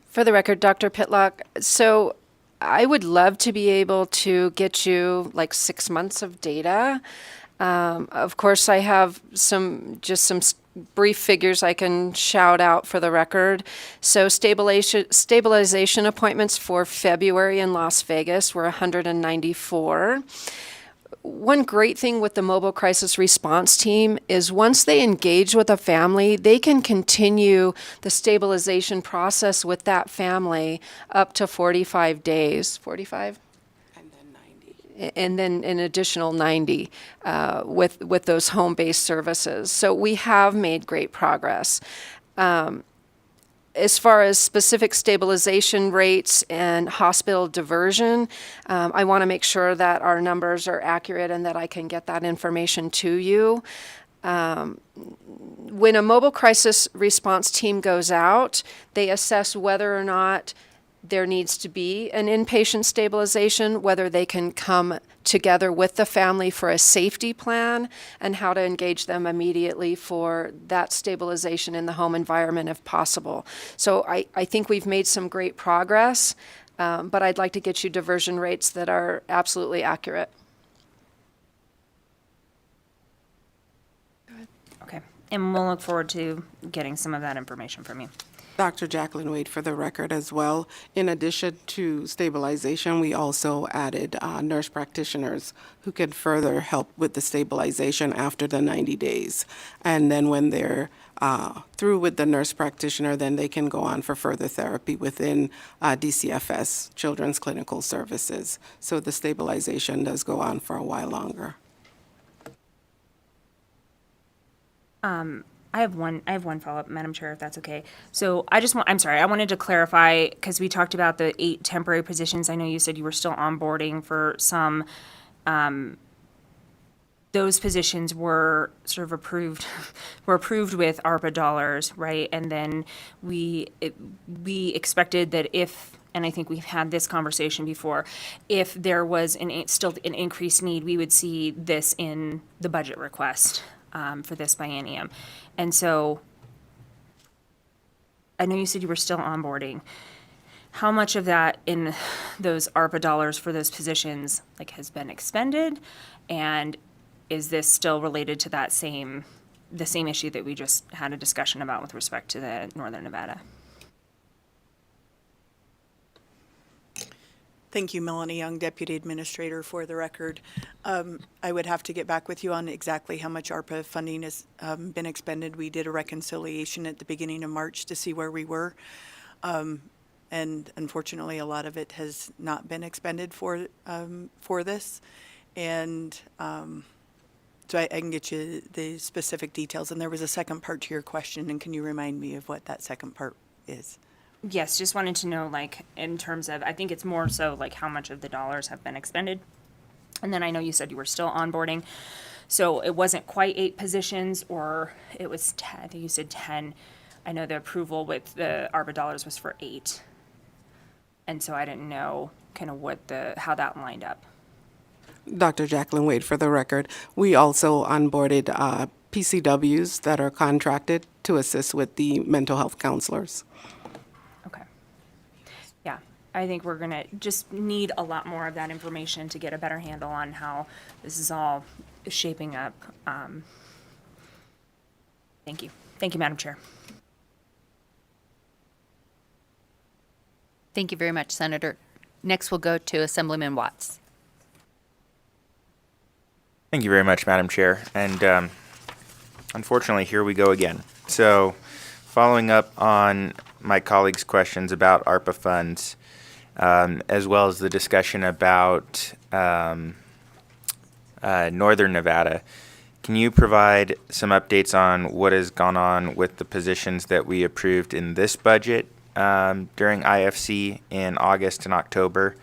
For the record, Dr. Pitlock, so I would love to be able to get you like 6 months of data. Of course, I have some brief figures I can shout out for the record. So stabilization appointments for February in Las Vegas were 194. One great thing with the mobile crisis response team is once they engage with a family, they can continue the stabilization process with that family up to 45 days. 45? And then an additional 90 with those home-based services. So we have made great progress. As far as specific stabilization rates and hospital diversion, I want to make sure that our numbers are accurate and that I can get that information to you. When a mobile crisis response team goes out, they assess whether or not there needs to be an inpatient stabilization, whether they can come together with the family for a safety plan, and how to engage them immediately for that stabilization in the home environment if possible. So I think we've made some great progress, but I'd like to get you diversion rates that are absolutely accurate. Okay, and we'll look forward to getting some of that information from you. Dr. Jacqueline Wade for the record as well. In addition to stabilization, we also added nurse practitioners who could further help with the stabilization after the 90 days. And then when they're through with the nurse practitioner, then they can go on for further therapy within DCFS, Children's Clinical Services. So the stabilization does go on for a while longer. I have one follow-up, Madam Chair, if that's okay. So I wanted to clarify, because we talked about the 8 temporary positions. I know you said you were still onboarding for some. Those positions were sort of approved with ARPA dollars, right? And then we expected that and I think we've had this conversation before, if there was still an increased need, we would see this in the budget request for this biennium. And so I know you said you were still onboarding. How much of that in those ARPA dollars for those positions has been expended? And is this still related to the same issue that we just had a discussion about with respect to the Northern Nevada? Thank you, Melanie Young, Deputy Administrator, for the record. I would have to get back with you on exactly how much ARPA funding has been expended. We did a reconciliation at the beginning of March to see where we were. And unfortunately, a lot of it has not been expended for this. And so I can get you the specific details. And there was a second part to your question, and can you remind me of what that second part is? Yes, just wanted to know, in terms of, I think it's more so how much of the dollars have been expended. And then I know you said you were still onboarding, so it wasn't quite 8 positions, or it was 10, I think you said 10. I know the approval with the ARPA dollars was for 8. And so I didn't know kind of how that lined up. Dr. Jacqueline Wade for the record. We also onboarded PCWs that are contracted to assist with the mental health counselors. Okay. Yeah, I think we're gonna just need a lot more of that information to get a better handle on how this is all shaping up. Thank you. Thank you, Madam Chair. Thank you very much, Senator. Next, we'll go to Assemblyman Watts. Thank you very much, Madam Chair. And unfortunately, here we go again. So following up on my colleagues' questions about ARPA funds, as well as the discussion about Northern Nevada, can you provide some updates on what has gone on with the positions that we approved in this budget during IFC in August and October?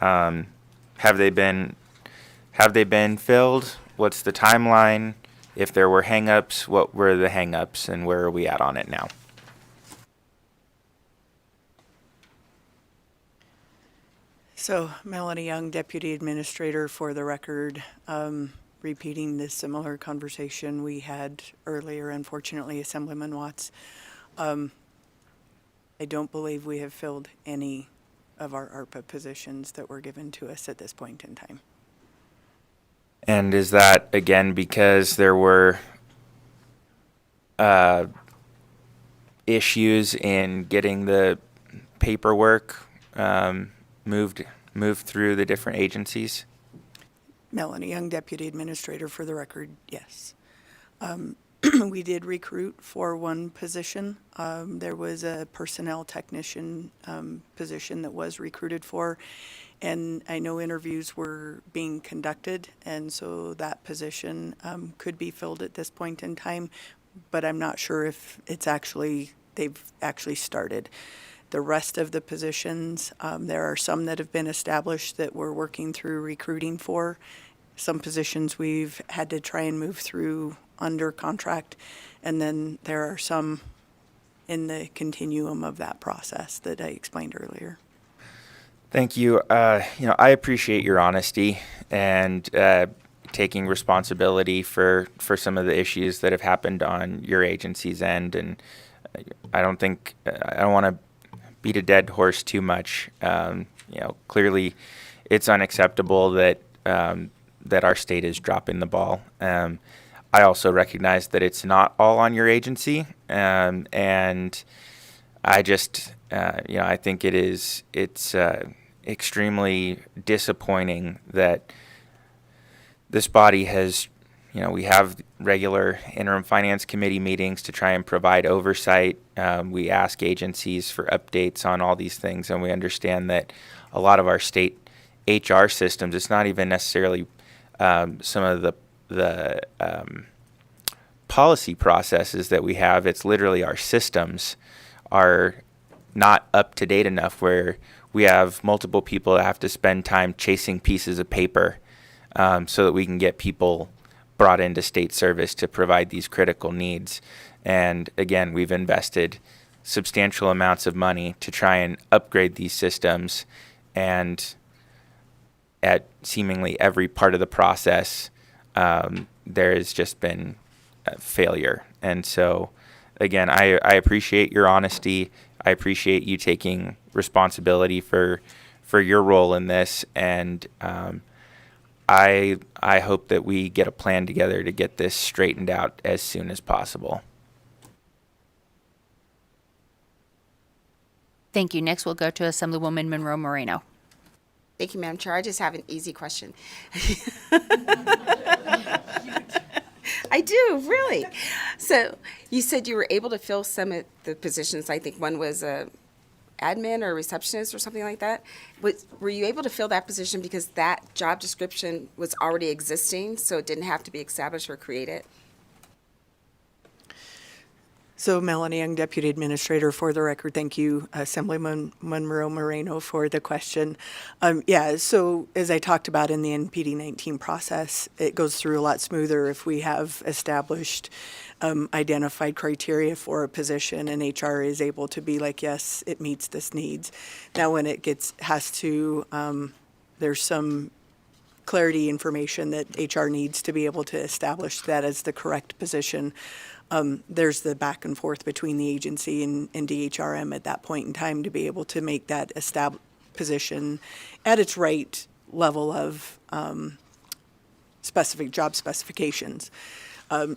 Have they been filled? What's the timeline? if there were hangups, what were the hangups, and where are we at on it now? So Melanie Young, Deputy Administrator, for the record, repeating the similar conversation we had earlier, unfortunately, Assemblyman Watts. I don't believe we have filled any of our ARPA positions that were given to us at this point in time. And is that, again, because there were issues in getting the paperwork moved through the different agencies? Melanie Young, Deputy Administrator, for the record, yes. We did recruit for one position. There was a personnel technician position that was recruited for, and I know interviews were being conducted, and so that position could be filled at this point in time, but I'm not sure if they've actually started. The rest of the positions, there are some that have been established that we're working through recruiting for. Some positions we've had to try and move through under contract, and then there are some in the continuum of that process that I explained earlier. Thank you. I appreciate your honesty and taking responsibility for some of the issues that have happened on your agency's end, and I don't want to beat a dead horse too much. Clearly, it's unacceptable that our state is dropping the ball. I also recognize that it's not all on your agency, and I just, I think it's extremely disappointing that this body has, we have regular interim finance committee meetings to try and provide oversight. We ask agencies for updates on all these things, and we understand that a lot of our state HR systems, it's not even necessarily some of the policy processes that we have. It's literally our systems are not up to date enough, where we have multiple people that have to spend time chasing pieces of paper so that we can get people brought into state service to provide these critical needs. And again, we've invested substantial amounts of money to try and upgrade these systems, and at seemingly every part of the process, there has just been a failure. And so, again, I appreciate your honesty. I appreciate you taking responsibility for your role in this, and I hope that we get a plan together to get this straightened out as soon as possible. Thank you. Next, we'll go to Assemblywoman Monroe Moreno. Thank you, Madam Chair. I just have an easy question. I do, really. So you said you were able to fill some of the positions. I think one was a admin or a receptionist or something like that. Were you able to fill that position because that job description was already existing, so it didn't have to be established or created? So Melanie Young, Deputy Administrator, for the record, thank you, Assemblyman Monroe Moreno, for the question. So as I talked about in the NPD 19 process, it goes through a lot smoother if we have established identified criteria for a position, and HR is able to be like, yes, it meets this needs. Now when it there's some clarity information that HR needs to be able to establish that as the correct position. There's the back and forth between the agency and DHRM at that point in time to be able to make that position at its right level of specific job specifications.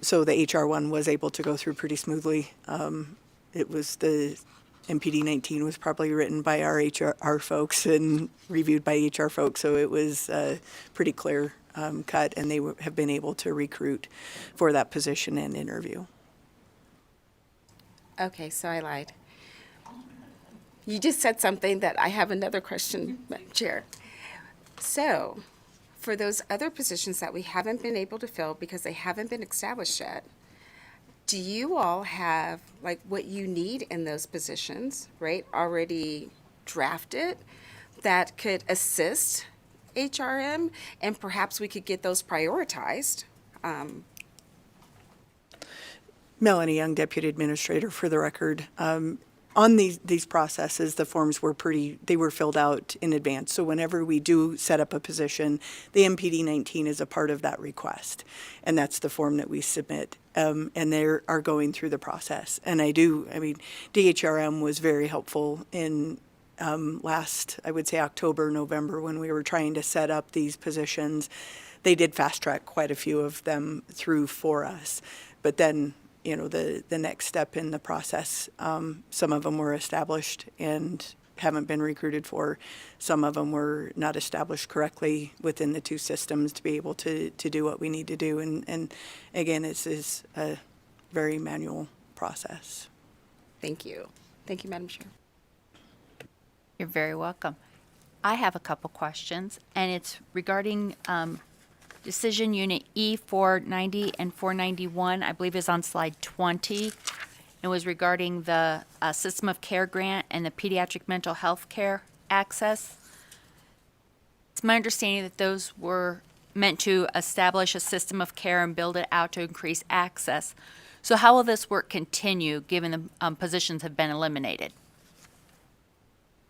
So the HR one was able to go through pretty smoothly. It was the MPD 19 was probably written by our HR folks and reviewed by HR folks, so it was pretty clear cut, and they have been able to recruit for that position and interview. Okay, so I lied. You just said something that I have another question, Madam Chair. So, for those other positions that we haven't been able to fill because they haven't been established yet, do you all have, like, what you need in those positions, right, already drafted that could assist HRM, and perhaps we could get those prioritized? Melanie Young, Deputy Administrator, for the record. On these processes, the forms were they were filled out in advance. So whenever we do set up a position, the MPD 19 is a part of that request. And that's the form that we submit. And they are going through the process. And DHRM was very helpful in last, I would say, October, November, when we were trying to set up these positions. They did fast track quite a few of them through for us. But then, the next step in the process, some of them were established and haven't been recruited for. Some of them were not established correctly within the two systems to be able to do what we need to do. And again, this is a very manual process. Thank you. Thank you, Madam Chair. You're very welcome. I have a couple questions, and it's regarding Decision Unit E 490 and 491, I believe is on slide 20. It was regarding the System of Care grant and the pediatric mental health care access. It's my understanding that those were meant to establish a system of care and build it out to increase access. So how will this work continue, given the positions have been eliminated?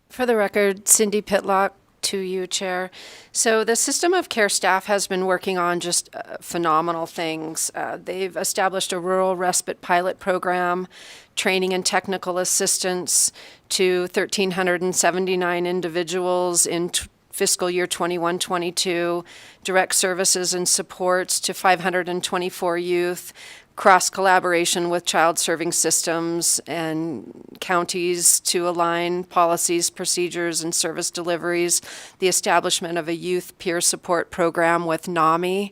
For the record, Cindy Pitlock, to you, Chair. So the System of Care staff has been working on just phenomenal things. They've established a rural respite pilot program, training and technical assistance to 1,379 individuals in fiscal year 21-22, direct services and supports to 524 youth, cross-collaboration with child-serving systems and counties to align policies, procedures, and service deliveries, the establishment of a youth peer support program with NAMI.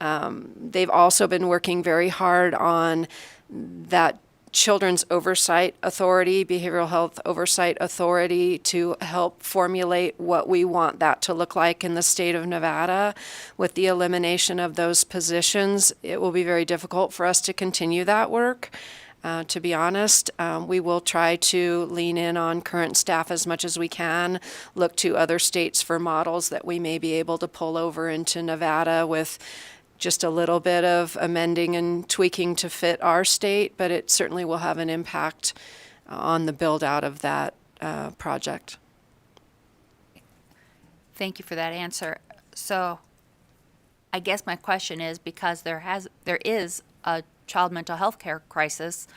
They've also been working very hard on that Children's Oversight Authority, Behavioral Health Oversight Authority, to help formulate what we want that to look like in the state of Nevada. With the elimination of those positions, it will be very difficult for us to continue that work. To be honest, we will try to lean in on current staff as much as we can, look to other states for models that we may be able to pull over into Nevada with just a little bit of amending and tweaking to fit our state, but it certainly will have an impact on the build out of that project. Thank you for that answer. So I guess my question is, because there is a child mental health care crisis,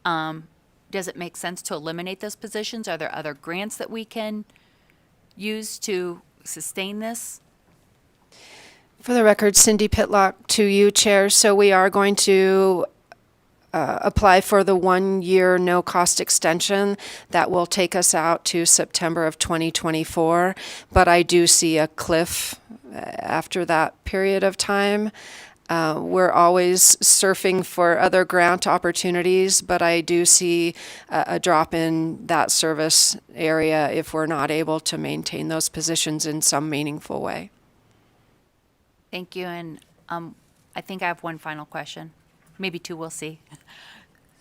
does it make sense to eliminate those positions? Are there other grants that we can use to sustain this? For the record, Cindy Pitlock, to you, Chair. So we are going to apply for the 1-year no-cost extension that will take us out to September of 2024. But I do see a cliff after that period of time. We're always surfing for other grant opportunities, but I do see a drop in that service area if we're not able to maintain those positions in some meaningful way. Thank you, and I think I have one final question, maybe two, we'll see.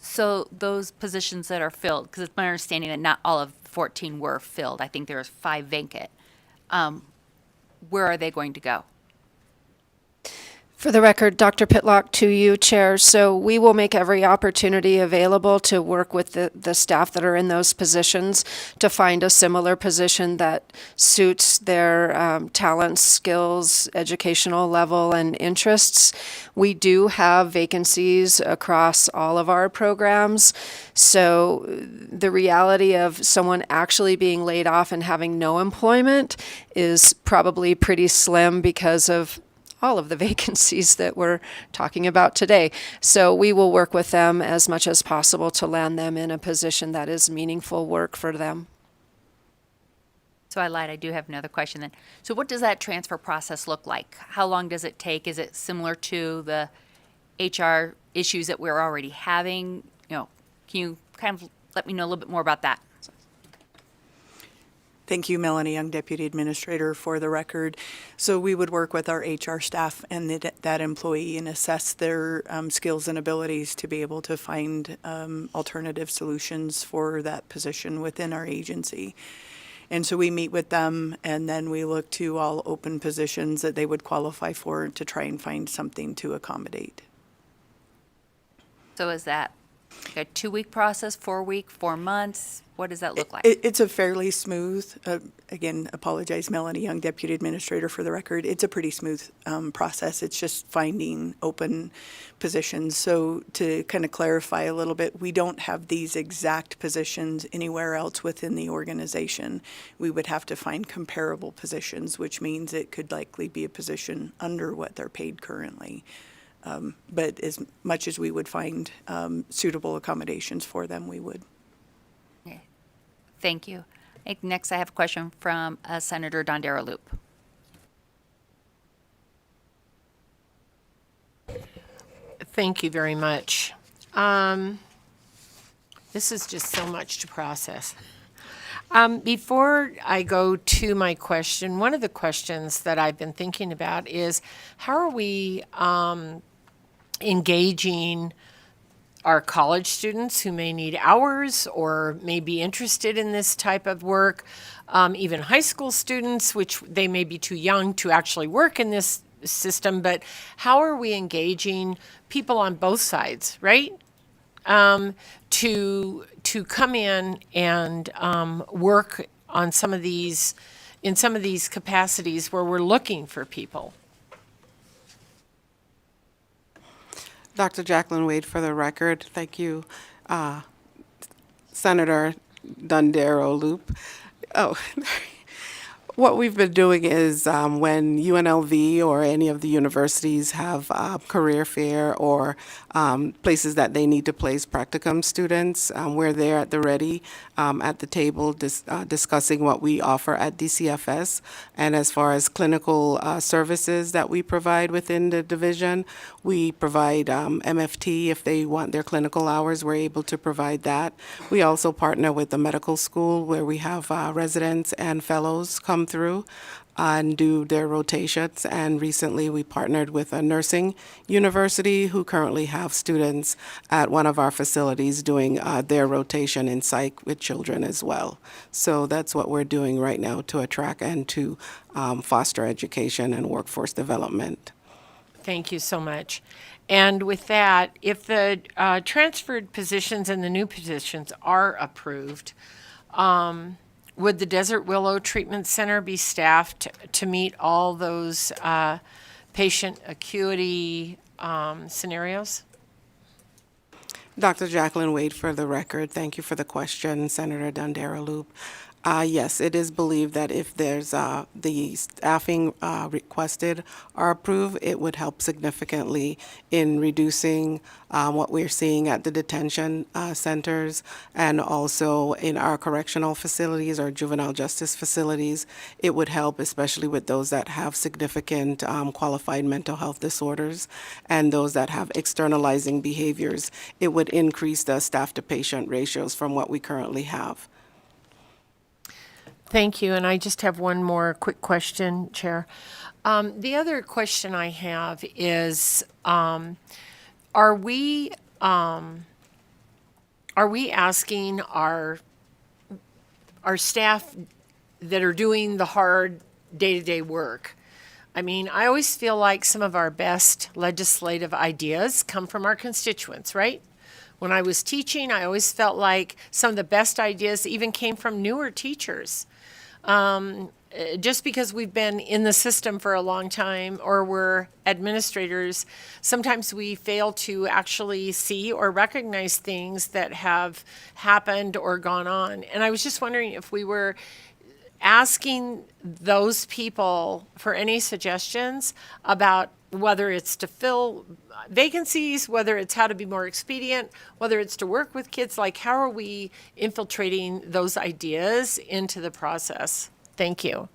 So those positions that are filled, because it's my understanding that not all of 14 were filled, I think there was 5 vacant. Where are they going to go? For the record, Dr. Pitlock, to you, Chair. So we will make every opportunity available to work with the staff that are in those positions to find a similar position that suits their talents, skills, educational level, and interests. We do have vacancies across all of our programs. So the reality of someone actually being laid off and having no employment is probably pretty slim because of all of the vacancies that we're talking about today. So we will work with them as much as possible to land them in a position that is meaningful work for them. So I lied, I do have another question then. So what does that transfer process look like? How long does it take? Is it similar to the HR issues that we're already having? Can you kind of let me know a little bit more about that? Thank you, Melanie Young, Deputy Administrator, for the record. So we would work with our HR staff and that employee and assess their skills and abilities to be able to find alternative solutions for that position within our agency. And so we meet with them, and then we look to all open positions that they would qualify for to try and find something to accommodate. So is that like a 2-week process, 4-week, 4 months? What does that look like? It's a fairly smooth, again, apologize, Melanie Young, Deputy Administrator for the record. It's a pretty smooth process. It's just finding open positions. So to kind of clarify a little bit, we don't have these exact positions anywhere else within the organization. We would have to find comparable positions, which means it could likely be a position under what they're paid currently. But as much as we would find suitable accommodations for them, we would. Thank you. Next, I have a question from Senator Dondero Loop. Thank you very much. This is just so much to process. Before I go to my question, one of the questions that I've been thinking about is how are we engaging our college students who may need hours or may be interested in this type of work, even high school students, which they may be too young to actually work in this system, but how are we engaging people on both sides, right? To come in and work on some of these, in some of these capacities where we're looking for people. Dr. Jacqueline Wade for the record. Thank you, Senator Dondero Loop. Oh, what we've been doing is when UNLV or any of the universities have career fair or places that they need to place practicum students, we're there at the ready at the table discussing what we offer at DCFS. And as far as clinical services that we provide within the division, we provide MFT if they want their clinical hours, we're able to provide that. We also partner with the medical school where we have residents and fellows come through and do their rotations. And recently we partnered with a nursing university who currently have students at one of our facilities doing their rotation in psych with children as well. So that's what we're doing right now to attract and to foster education and workforce development. Thank you so much. And with that, if the transferred positions and the new positions are approved, would the Desert Willow Treatment Center be staffed to meet all those patient acuity scenarios? Dr. Jacqueline Wade for the record. Thank you for the question, Senator Dondero Loop. Yes, it is believed that if there's the staffing requested are approved, it would help significantly in reducing what we're seeing at the detention centers and also in our correctional facilities or juvenile justice facilities. It would help, especially with those that have significant qualified mental health disorders and those that have externalizing behaviors. It would increase the staff-to-patient ratios from what we currently have. Thank you. And I just have one more quick question, Chair. The other question I have is, are we asking our staff that are doing the hard day-to-day work? I mean, I always feel like some of our best legislative ideas come from our constituents, right? When I was teaching, I always felt like some of the best ideas even came from newer teachers. Just because we've been in the system for a long time or we're administrators, sometimes we fail to actually see or recognize things that have happened or gone on. And I was just wondering if we were asking those people for any suggestions about whether it's to fill vacancies, whether it's how to be more expedient, whether it's to work with kids, like how are we infiltrating those ideas into the process? Thank you.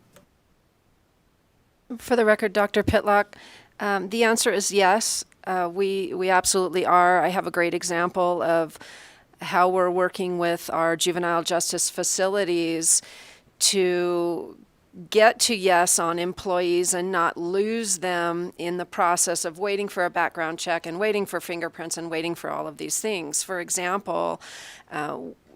For the record, Dr. Pitlock, the answer is yes. We absolutely are. I have a great example of how we're working with our juvenile justice facilities to get to yes on employees and not lose them in the process of waiting for a background check and waiting for fingerprints and waiting for all of these things. For example,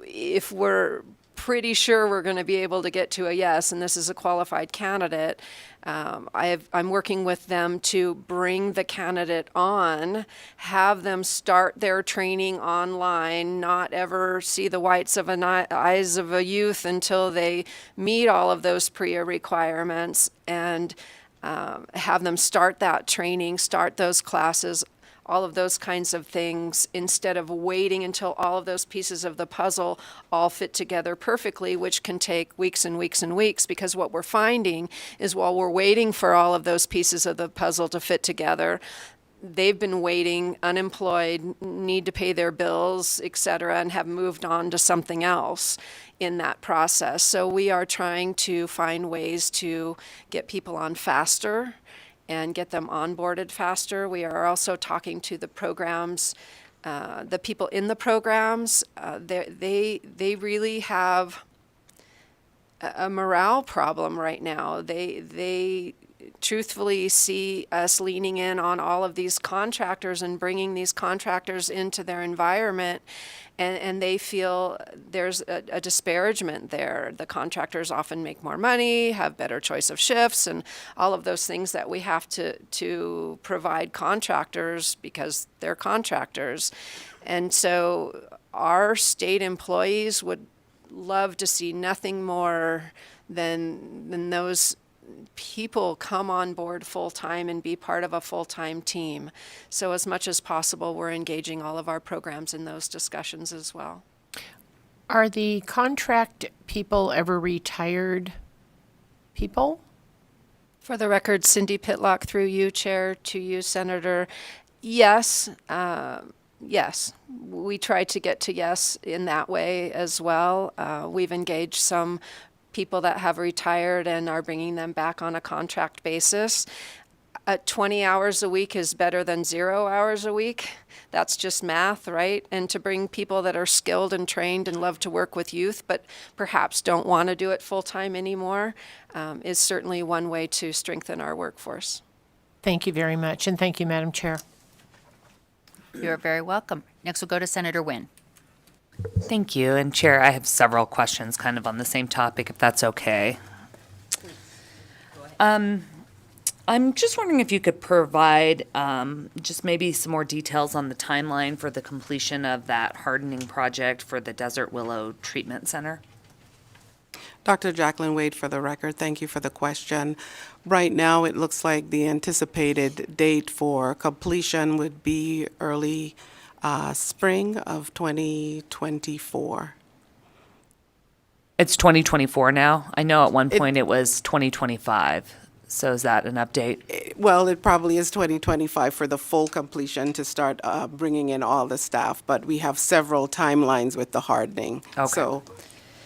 if we're pretty sure we're going to be able to get to a yes and this is a qualified candidate, I'm working with them to bring the candidate on, have them start their training online, not ever see the whites of eyes of a youth until they meet all of those PREA requirements, and have them start that training, start those classes, all of those kinds of things, instead of waiting until all of those pieces of the puzzle all fit together perfectly, which can take weeks and weeks and weeks, because what we're finding is while we're waiting for all of those pieces of the puzzle to fit together, they've been waiting, unemployed, need to pay their bills, et cetera, and have moved on to something else in that process. So we are trying to find ways to get people on faster and get them onboarded faster. We are also talking to the programs, the people in the programs. They really have a morale problem right now. They truthfully see us leaning in on all of these contractors and bringing these contractors into their environment, and they feel there's a disparagement there. The contractors often make more money, have better choice of shifts, and all of those things that we have to provide contractors because they're contractors. And so our state employees would love to see nothing more than those people come on board full-time and be part of a full-time team. So as much as possible, we're engaging all of our programs in those discussions as well. Are the contract people ever retired people? For the record, Cindy Pitlock, through you, Chair, to you, Senator, yes. Yes, we try to get to yes in that way as well. We've engaged some people that have retired and are bringing them back on a contract basis. 20 hours a week is better than 0 hours a week. That's just math, right? And to bring people that are skilled and trained and love to work with youth, but perhaps don't want to do it full-time anymore, is certainly one way to strengthen our workforce. Thank you very much, and thank you, Madam Chair. You're very welcome. Next, we'll go to Senator Nguyen. Thank you. And Chair, I have several questions kind of on the same topic, if that's okay. I'm just wondering if you could provide just maybe some more details on the timeline for the completion of that hardening project for the Desert Willow Treatment Center. Dr. Jacqueline Wade, for the record, thank you for the question. Right now, it looks like the anticipated date for completion would be early spring of 2024. It's 2024 now? I know at one point it was 2025. So is that an update? Well, it probably is 2025 for the full completion to start bringing in all the staff, but we have several timelines with the hardening. Okay. So,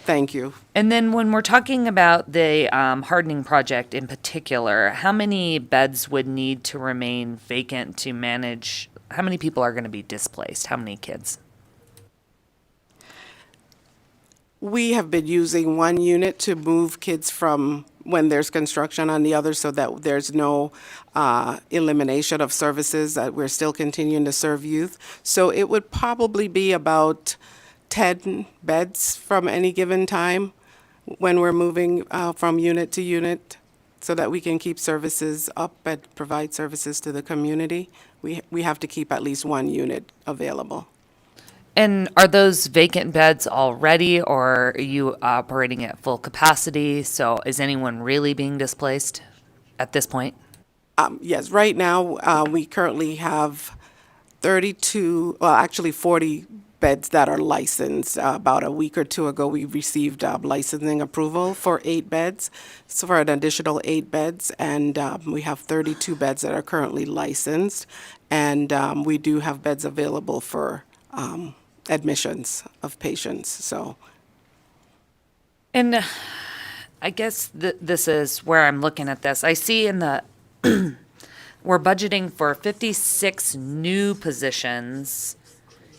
thank you. And then when we're talking about the hardening project in particular, how many beds would need to remain vacant to manage? How many people are going to be displaced? How many kids? We have been using one unit to move kids from when there's construction on the other so that there's no elimination of services, that we're still continuing to serve youth. So it would probably be about 10 beds from any given time when we're moving from unit to unit so that we can keep services up and provide services to the community. We have to keep at least one unit available. And are those vacant beds already, or are you operating at full capacity? So is anyone really being displaced at this point? Yes, right now we currently have 32, well, actually 40 beds that are licensed. About a week or two ago, we received licensing approval for 8 beds, so for an additional 8 beds, and we have 32 beds that are currently licensed, and we do have beds available for admissions of patients. So, and I guess this is where I'm looking at this. I see in the we're budgeting for 56 new positions.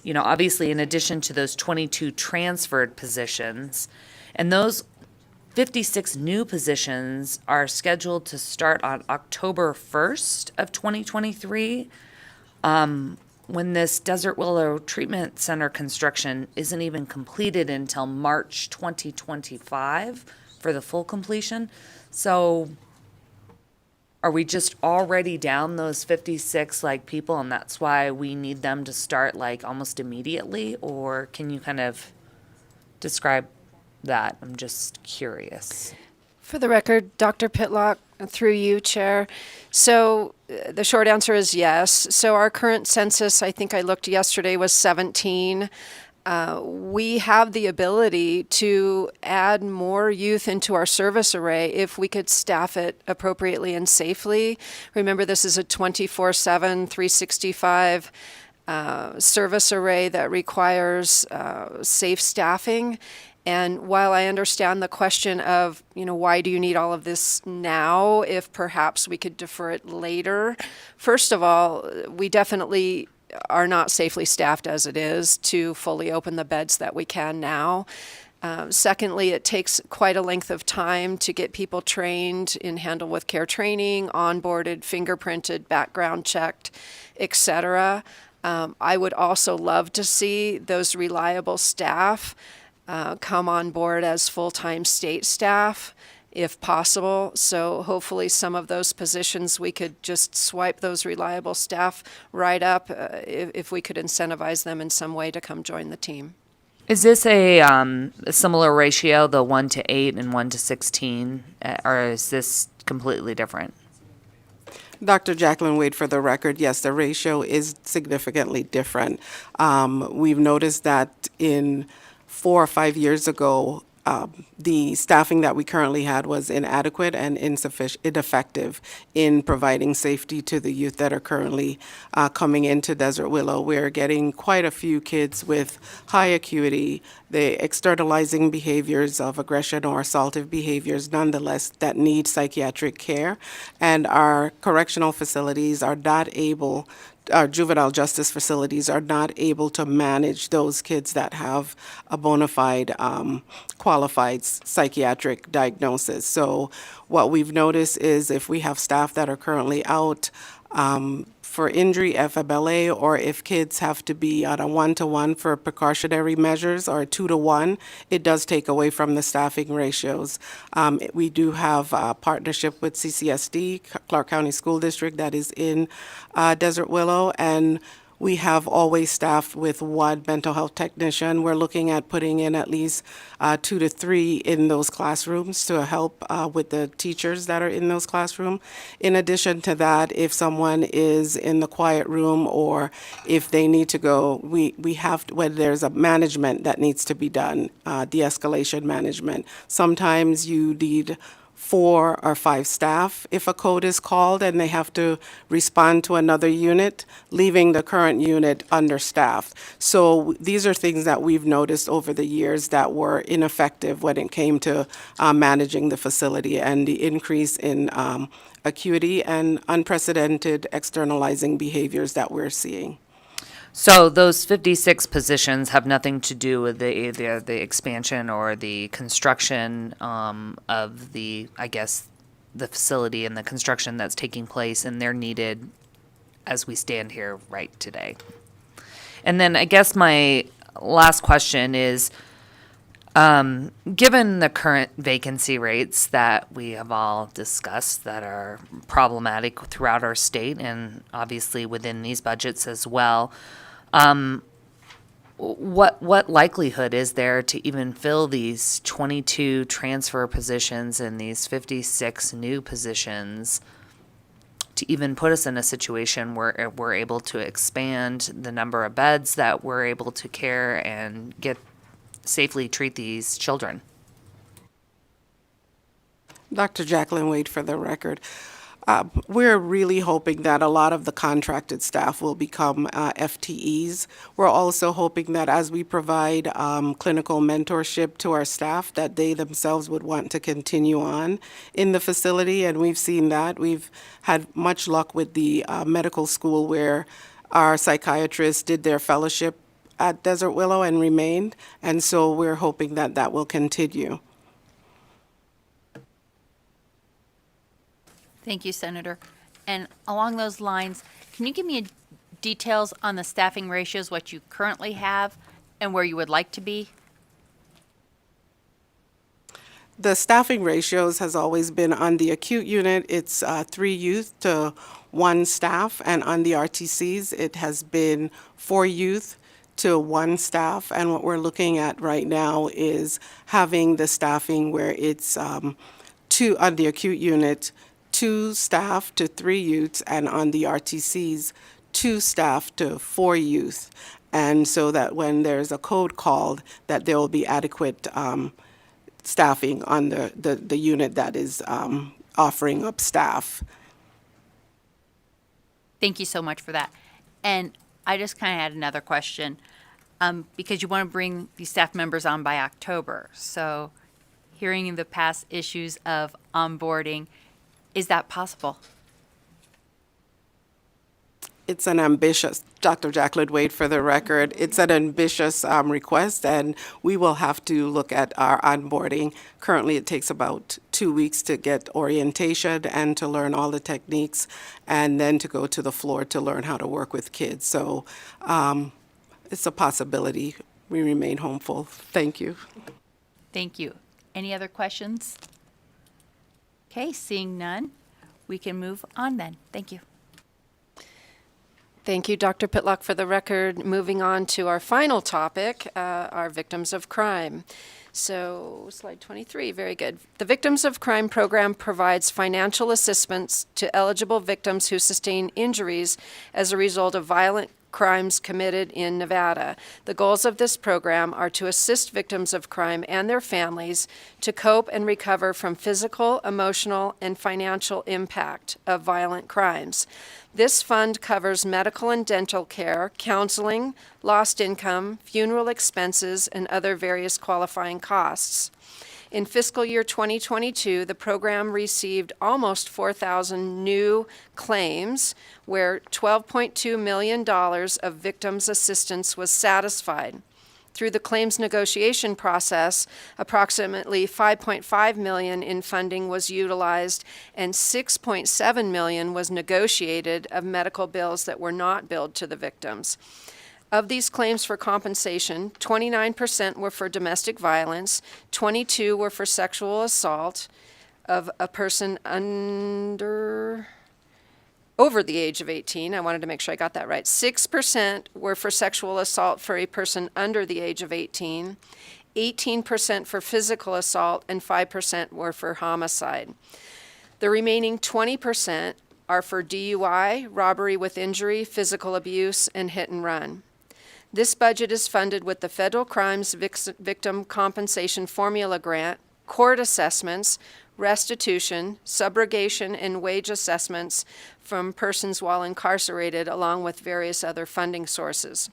You know, obviously in addition to those 22 transferred positions, and those 56 new positions are scheduled to start on October 1st of 2023. When this Desert Willow Treatment Center construction isn't even completed until March 2025 for the full completion. So are we just already down those 56 like people and that's why we need them to start like almost immediately? Or can you kind of describe that? I'm just curious. For the record, Dr. Pitlock, through you, Chair. So the short answer is yes. So our current census, I think I looked yesterday, was 17. We have the ability to add more youth into our service array if we could staff it appropriately and safely. Remember, this is a 24/7, 365 service array that requires safe staffing. And while I understand the question of, why do you need all of this now if perhaps we could defer it later? First of all, we definitely are not safely staffed as it is to fully open the beds that we can now. Secondly, it takes quite a length of time to get people trained in handle with care training, onboarded, fingerprinted, background checked, etc. I would also love to see those reliable staff come on board as full-time state staff, if possible. So hopefully some of those positions, we could just swipe those reliable staff right up if we could incentivize them in some way to come join the team. Is this a similar ratio, the 1-8 and 1-16, or is this completely different? Dr. Jacqueline Wade, for the record, yes, the ratio is significantly different. We've noticed that in 4 or 5 years ago, the staffing that we currently had was inadequate and ineffective in providing safety to the youth that are currently coming into Desert Willow. We're getting quite a few kids with high acuity, the externalizing behaviors of aggression or assaultive behaviors, nonetheless, that need psychiatric care. And our correctional facilities are not able our juvenile justice facilities are not able to manage those kids that have a bona fide qualified psychiatric diagnosis. So what we've noticed is if we have staff that are currently out for injury, FMLA, or if kids have to be on a 1-to-1 for precautionary measures or a 2-to-1, it does take away from the staffing ratios. We do have a partnership with CCSD, Clark County School District, that is in Desert Willow, and we have always staffed with 1 mental health technician. We're looking at putting in at least 2 to 3 in those classrooms to help with the teachers that are in those classrooms. In addition to that, if someone is in the quiet room or if they need to go, we have, when there's a management that needs to be done, de-escalation management. Sometimes you need 4 or 5 staff if a code is called and they have to respond to another unit, leaving the current unit understaffed. So these are things that we've noticed over the years that were ineffective when it came to managing the facility, and the increase in acuity and unprecedented externalizing behaviors that we're seeing. So those 56 positions have nothing to do with the expansion or the construction of the, I guess, the facility and the construction that's taking place, and they're needed as we stand here right today. And then I guess my last question is, given the current vacancy rates that we have all discussed that are problematic throughout our state and obviously within these budgets as well, what likelihood is there to even fill these 22 transfer positions and these 56 new positions to even put us in a situation where we're able to expand the number of beds that we're able to care and safely treat these children? Dr. Jacqueline Wade, for the record. We're really hoping that a lot of the contracted staff will become FTEs. We're also hoping that as we provide clinical mentorship to our staff, that they themselves would want to continue on in the facility, and we've seen that. We've had much luck with the medical school where our psychiatrists did their fellowship at Desert Willow and remained, and so we're hoping that that will continue. Thank you, Senator. And along those lines, can you give me details on the staffing ratios, what you currently have and where you would like to be? The staffing ratios has always been on the acute unit, it's 3 youth to 1 staff, and on the RTCs, it has been 4 youth to 1 staff. And what we're looking at right now is having the staffing where it's 2 on the acute unit, 2 staff to 3 youths, and on the RTCs, 2 staff to 4 youth. And so that when there's a code called, that there will be adequate staffing on the unit that is offering up staff. Thank you so much for that. And I just kind of had another question, because you want to bring these staff members on by October. So hearing the past issues of onboarding, is that possible? It's an ambitious, Dr. Jacqueline Wade, for the record, it's an ambitious request, and we will have to look at our onboarding. Currently, it takes about 2 weeks to get orientation and to learn all the techniques, and then to go to the floor to learn how to work with kids. So it's a possibility. We remain hopeful. Thank you. Thank you. Any other questions? Okay, seeing none, we can move on then. Thank you. Thank you, Dr. Pitlock. For the record, moving on to our final topic, our victims of crime. So, slide 23, very good. The Victims of Crime program provides financial assistance to eligible victims who sustain injuries as a result of violent crimes committed in Nevada. The goals of this program are to assist victims of crime and their families to cope and recover from physical, emotional, and financial impact of violent crimes. This fund covers medical and dental care, counseling, lost income, funeral expenses, and other various qualifying costs. In fiscal year 2022, the program received almost 4,000 new claims, where $12.2 million of victims' assistance was satisfied. Through the claims negotiation process, approximately $5.5 million in funding was utilized and $6.7 million was negotiated of medical bills that were not billed to the victims. Of these claims for compensation, 29% were for domestic violence, 22% were for sexual assault of a person over the age of 18. I wanted to make sure I got that right. 6% were for sexual assault for a person under the age of 18, 18% for physical assault, and 5% were for homicide. The remaining 20% are for DUI, robbery with injury, physical abuse, and hit and run. This budget is funded with the Federal Crimes Victim Compensation Formula Grant, court assessments, restitution, subrogation, and wage assessments from persons while incarcerated, along with various other funding sources.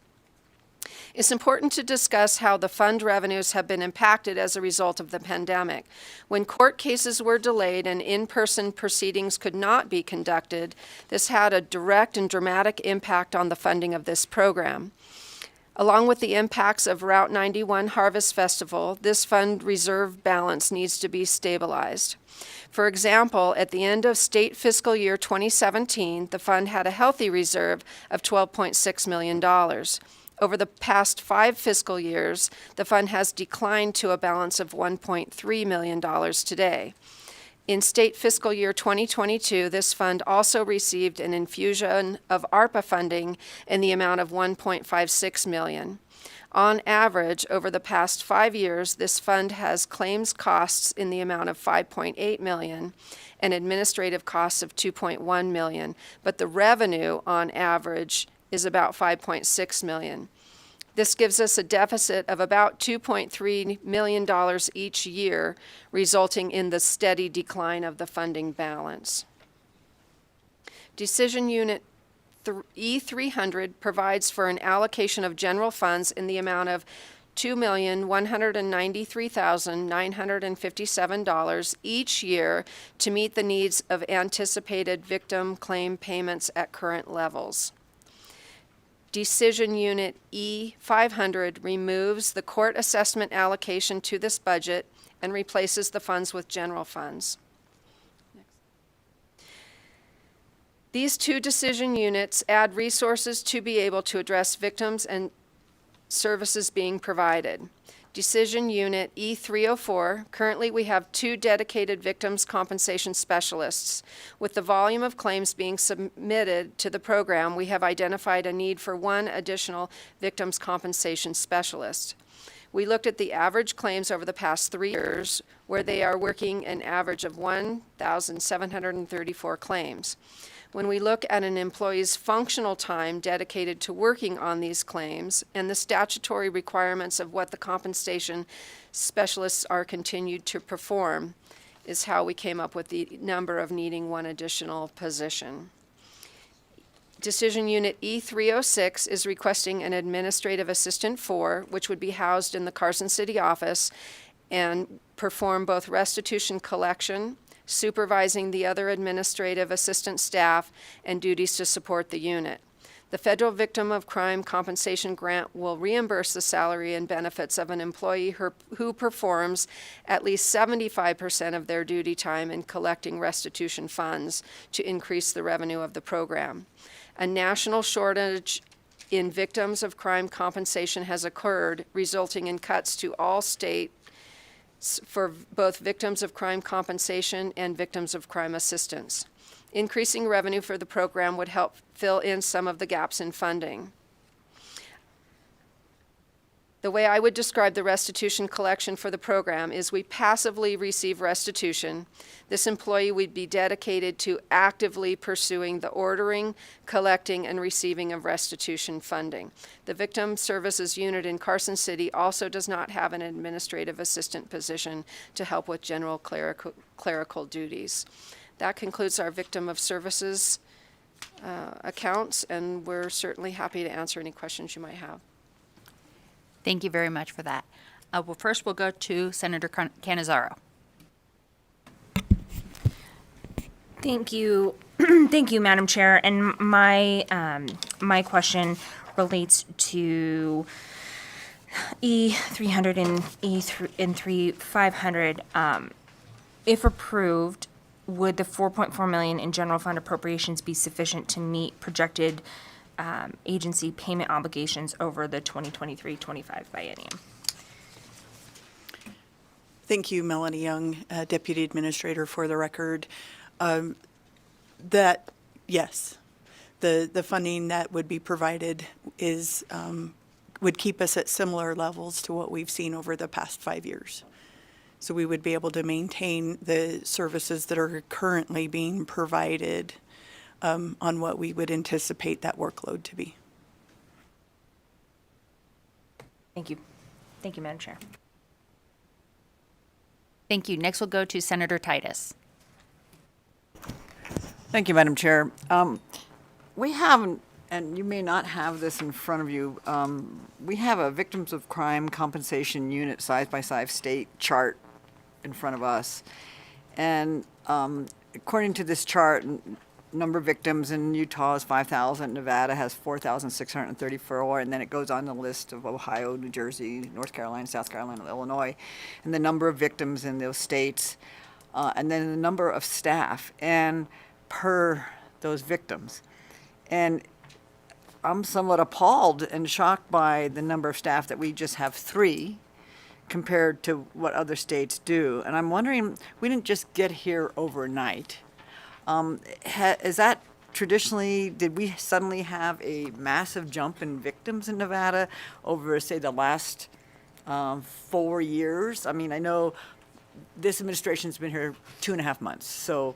It's important to discuss how the fund revenues have been impacted as a result of the pandemic. When court cases were delayed and in-person proceedings could not be conducted, this had a direct and dramatic impact on the funding of this program. Along with the impacts of Route 91 Harvest Festival, this fund reserve balance needs to be stabilized. For example, at the end of state fiscal year 2017, the fund had a healthy reserve of $12.6 million. Over the past 5 fiscal years, the fund has declined to a balance of $1.3 million today. In state fiscal year 2022, this fund also received an infusion of ARPA funding in the amount of $1.56 million. On average, over the past 5 years, this fund has claims costs in the amount of $5.8 million and administrative costs of $2.1 million, but the revenue on average is about $5.6 million. This gives us a deficit of about $2.3 million each year, resulting in the steady decline of the funding balance. Decision Unit E300 provides for an allocation of general funds in the amount of $2,193,957 each year to meet the needs of anticipated victim claim payments at current levels. Decision Unit E500 removes the court assessment allocation to this budget and replaces the funds with general funds. These 2 decision units add resources to be able to address victims and services being provided. Decision Unit E304, currently we have 2 dedicated victims' compensation specialists. With the volume of claims being submitted to the program, we have identified a need for 1 additional victims' compensation specialist. We looked at the average claims over the past 3 years, where they are working an average of 1,734 claims. When we look at an employee's functional time dedicated to working on these claims and the statutory requirements of what the compensation specialists are continued to perform, is how we came up with the number of needing 1 additional position. Decision Unit E306 is requesting an administrative assistant 4, which would be housed in the Carson City office and perform both restitution collection, supervising the other administrative assistant staff, and duties to support the unit. The Federal Victim of Crime Compensation Grant will reimburse the salary and benefits of an employee who performs at least 75% of their duty time in collecting restitution funds to increase the revenue of the program. A national shortage in victims of crime compensation has occurred, resulting in cuts to all states for both victims of crime compensation and victims of crime assistance. Increasing revenue for the program would help fill in some of the gaps in funding. The way I would describe the restitution collection for the program is we passively receive restitution. This employee would be dedicated to actively pursuing the ordering, collecting, and receiving of restitution funding. The Victim Services Unit in Carson City also does not have an administrative assistant position to help with general clerical duties. That concludes our Victim of Services accounts, and we're certainly happy to answer any questions you might have. Thank you very much for that. Well, first we'll go to Senator Cannizzaro. Thank you. Thank you, Madam Chair. And my question relates to E300 and E3500. If approved, would the $4.4 million in general fund appropriations be sufficient to meet projected agency payment obligations over the 2023-25 biennium? Thank you, Melanie Young, Deputy Administrator, for the record. That, yes, the funding that would be provided is, would keep us at similar levels to what we've seen over the past 5 years. So we would be able to maintain the services that are currently being provided on what we would anticipate that workload to be. Thank you. Thank you, Madam Chair. Thank you. Next we'll go to Senator Titus. Thank you, Madam Chair. We have, and you may not have this in front of you, we have a Victims of Crime Compensation Unit side-by-side state chart in front of us. And according to this chart, number of victims in Utah is 5,000, Nevada has 4,634, and then it goes on the list of Ohio, New Jersey, North Carolina, South Carolina, Illinois, and the number of victims in those states, and then the number of staff and per those victims. And I'm somewhat appalled and shocked by the number of staff that we just have 3 compared to what other states do. And I'm wondering, we didn't just get here overnight. Is that traditionally, did we suddenly have a massive jump in victims in Nevada over, say, the last 4 years? I mean, I know this administration's been here 2.5 months, so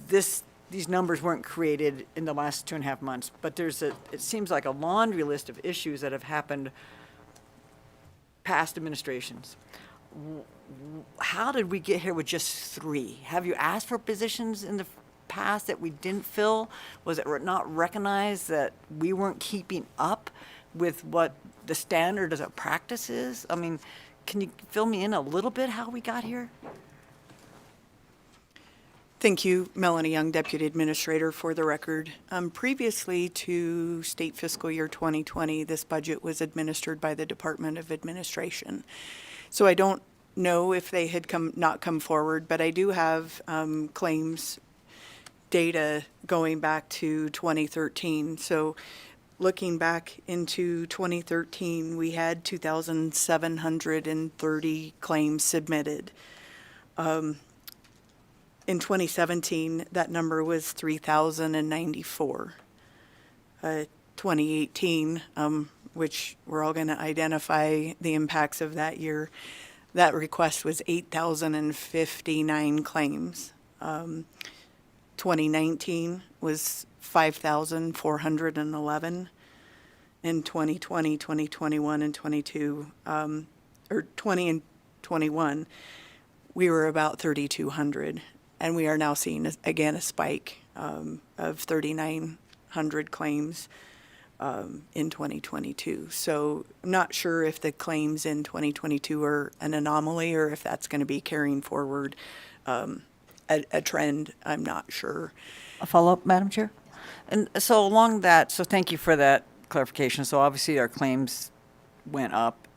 these numbers weren't created in the last 2.5 months, but it seems like a laundry list of issues that have happened past administrations. How did we get here with just 3? Have you asked for positions in the past that we didn't fill? Was it not recognized that we weren't keeping up with what the standard of practice is? I mean, can you fill me in a little bit how we got here? Thank you, Melanie Young, Deputy Administrator, for the record. Previously to state fiscal year 2020, this budget was administered by the Department of Administration. So I don't know if they had not come forward, but I do have claims data going back to 2013. So looking back into 2013, we had 2,730 claims submitted. In 2017, that number was 3,094. 2018, which we're all going to identify the impacts of that year, that request was 8,059 claims. 2019 was 5,411. In 2020, 2021, and 22, or 20 and 21, we were about 3,200. And we are now seeing, again, a spike of 3,900 claims in 2022. So I'm not sure if the claims in 2022 are an anomaly or if that's going to be carrying forward a trend. I'm not sure. A follow-up, Madam Chair? And so along that, so thank you for that clarification. So obviously our claims went up.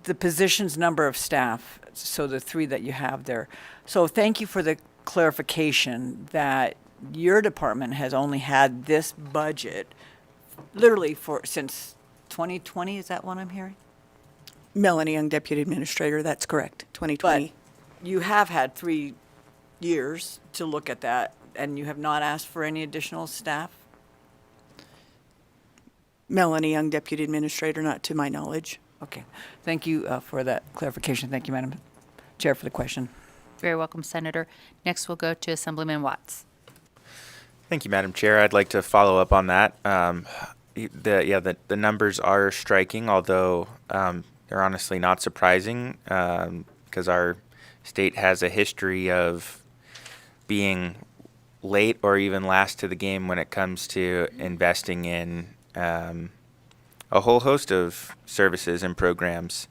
The positions number of staff, so the 3 that you have there. So thank you for the clarification that your department has only had this budget literally since 2020. Is that what I'm hearing? Melanie Young, Deputy Administrator, that's correct, 2020. But you have had 3 years to look at that, and you have not asked for any additional staff? Melanie Young, Deputy Administrator, not to my knowledge. Okay. Thank you for that clarification. Thank you, Madam Chair, for the question. Very welcome, Senator. Next, we'll go to Assemblyman Watts. Thank you, Madam Chair. I'd like to follow up on that. The numbers are striking, although they're honestly not surprising because our state has a history of being late or even last to the game when it comes to investing in a whole host of services and programs.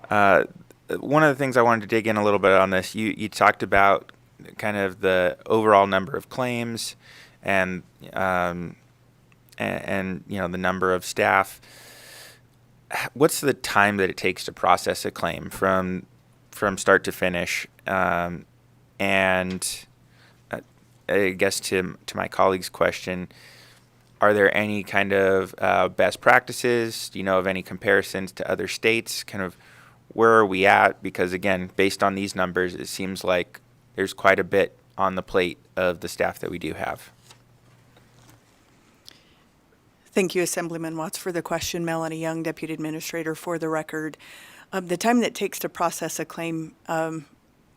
One of the things I wanted to dig in a little bit on this, you talked about kind of the overall number of claims and you know, the number of staff. What's the time that it takes to process a claim from start to finish? And I guess to my colleague's question, are there any kind of best practices? Do you know of any comparisons to other states? Kind of where are we at? Because again, based on these numbers, it seems like there's quite a bit on the plate of the staff that we do have. Thank you, Assemblyman Watts, for the question. Melanie Young, Deputy Administrator, for the record. The time that it takes to process a claim,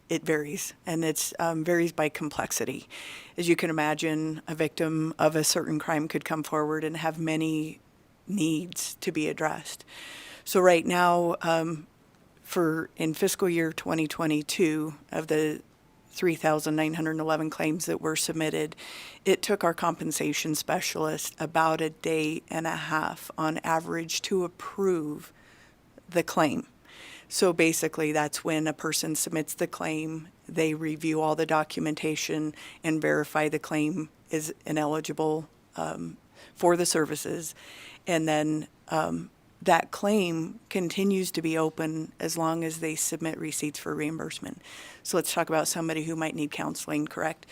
it varies, and it varies by complexity. As you can imagine, a victim of a certain crime could come forward and have many needs to be addressed. So right now, in fiscal year 2022, of the 3,911 claims that were submitted, it took our compensation specialist about a day and a half on average to approve the claim. So basically, that's when a person submits the claim, they review all the documentation and verify the claim is ineligible for the services. And then that claim continues to be open as long as they submit receipts for reimbursement. So let's talk about somebody who might need counseling, correct?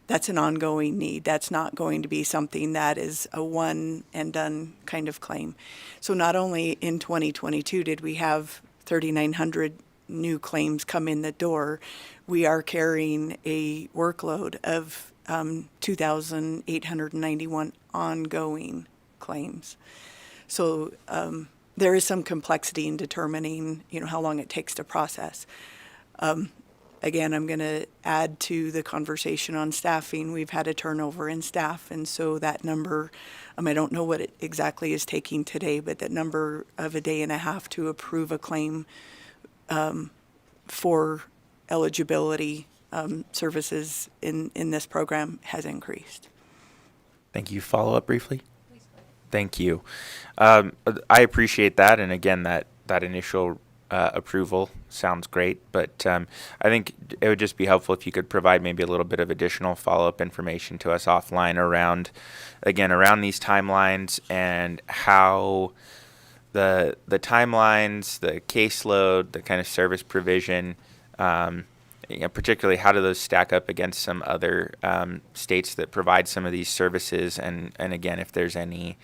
That's an ongoing need. That's not going to be something that is a one and done kind of claim. So not only in 2022 did we have 3,900 new claims come in the door, we are carrying a workload of 2,891 ongoing claims. So there is some complexity in determining, how long it takes to process. Again, I'm going to add to the conversation on staffing. We've had a turnover in staff, and so that number, I don't know what it exactly is taking today, but that number of a day and a half to approve a claim for eligibility services in this program has increased. Thank you. Follow up briefly? Thank you. I appreciate that, and again, that initial approval sounds great, but I think it would just be helpful if you could provide maybe a little bit of additional follow-up information to us offline around these timelines and how the timelines, the caseload, the kind of service provision particularly how do those stack up against some other states that provide some of these services? And again, if there's any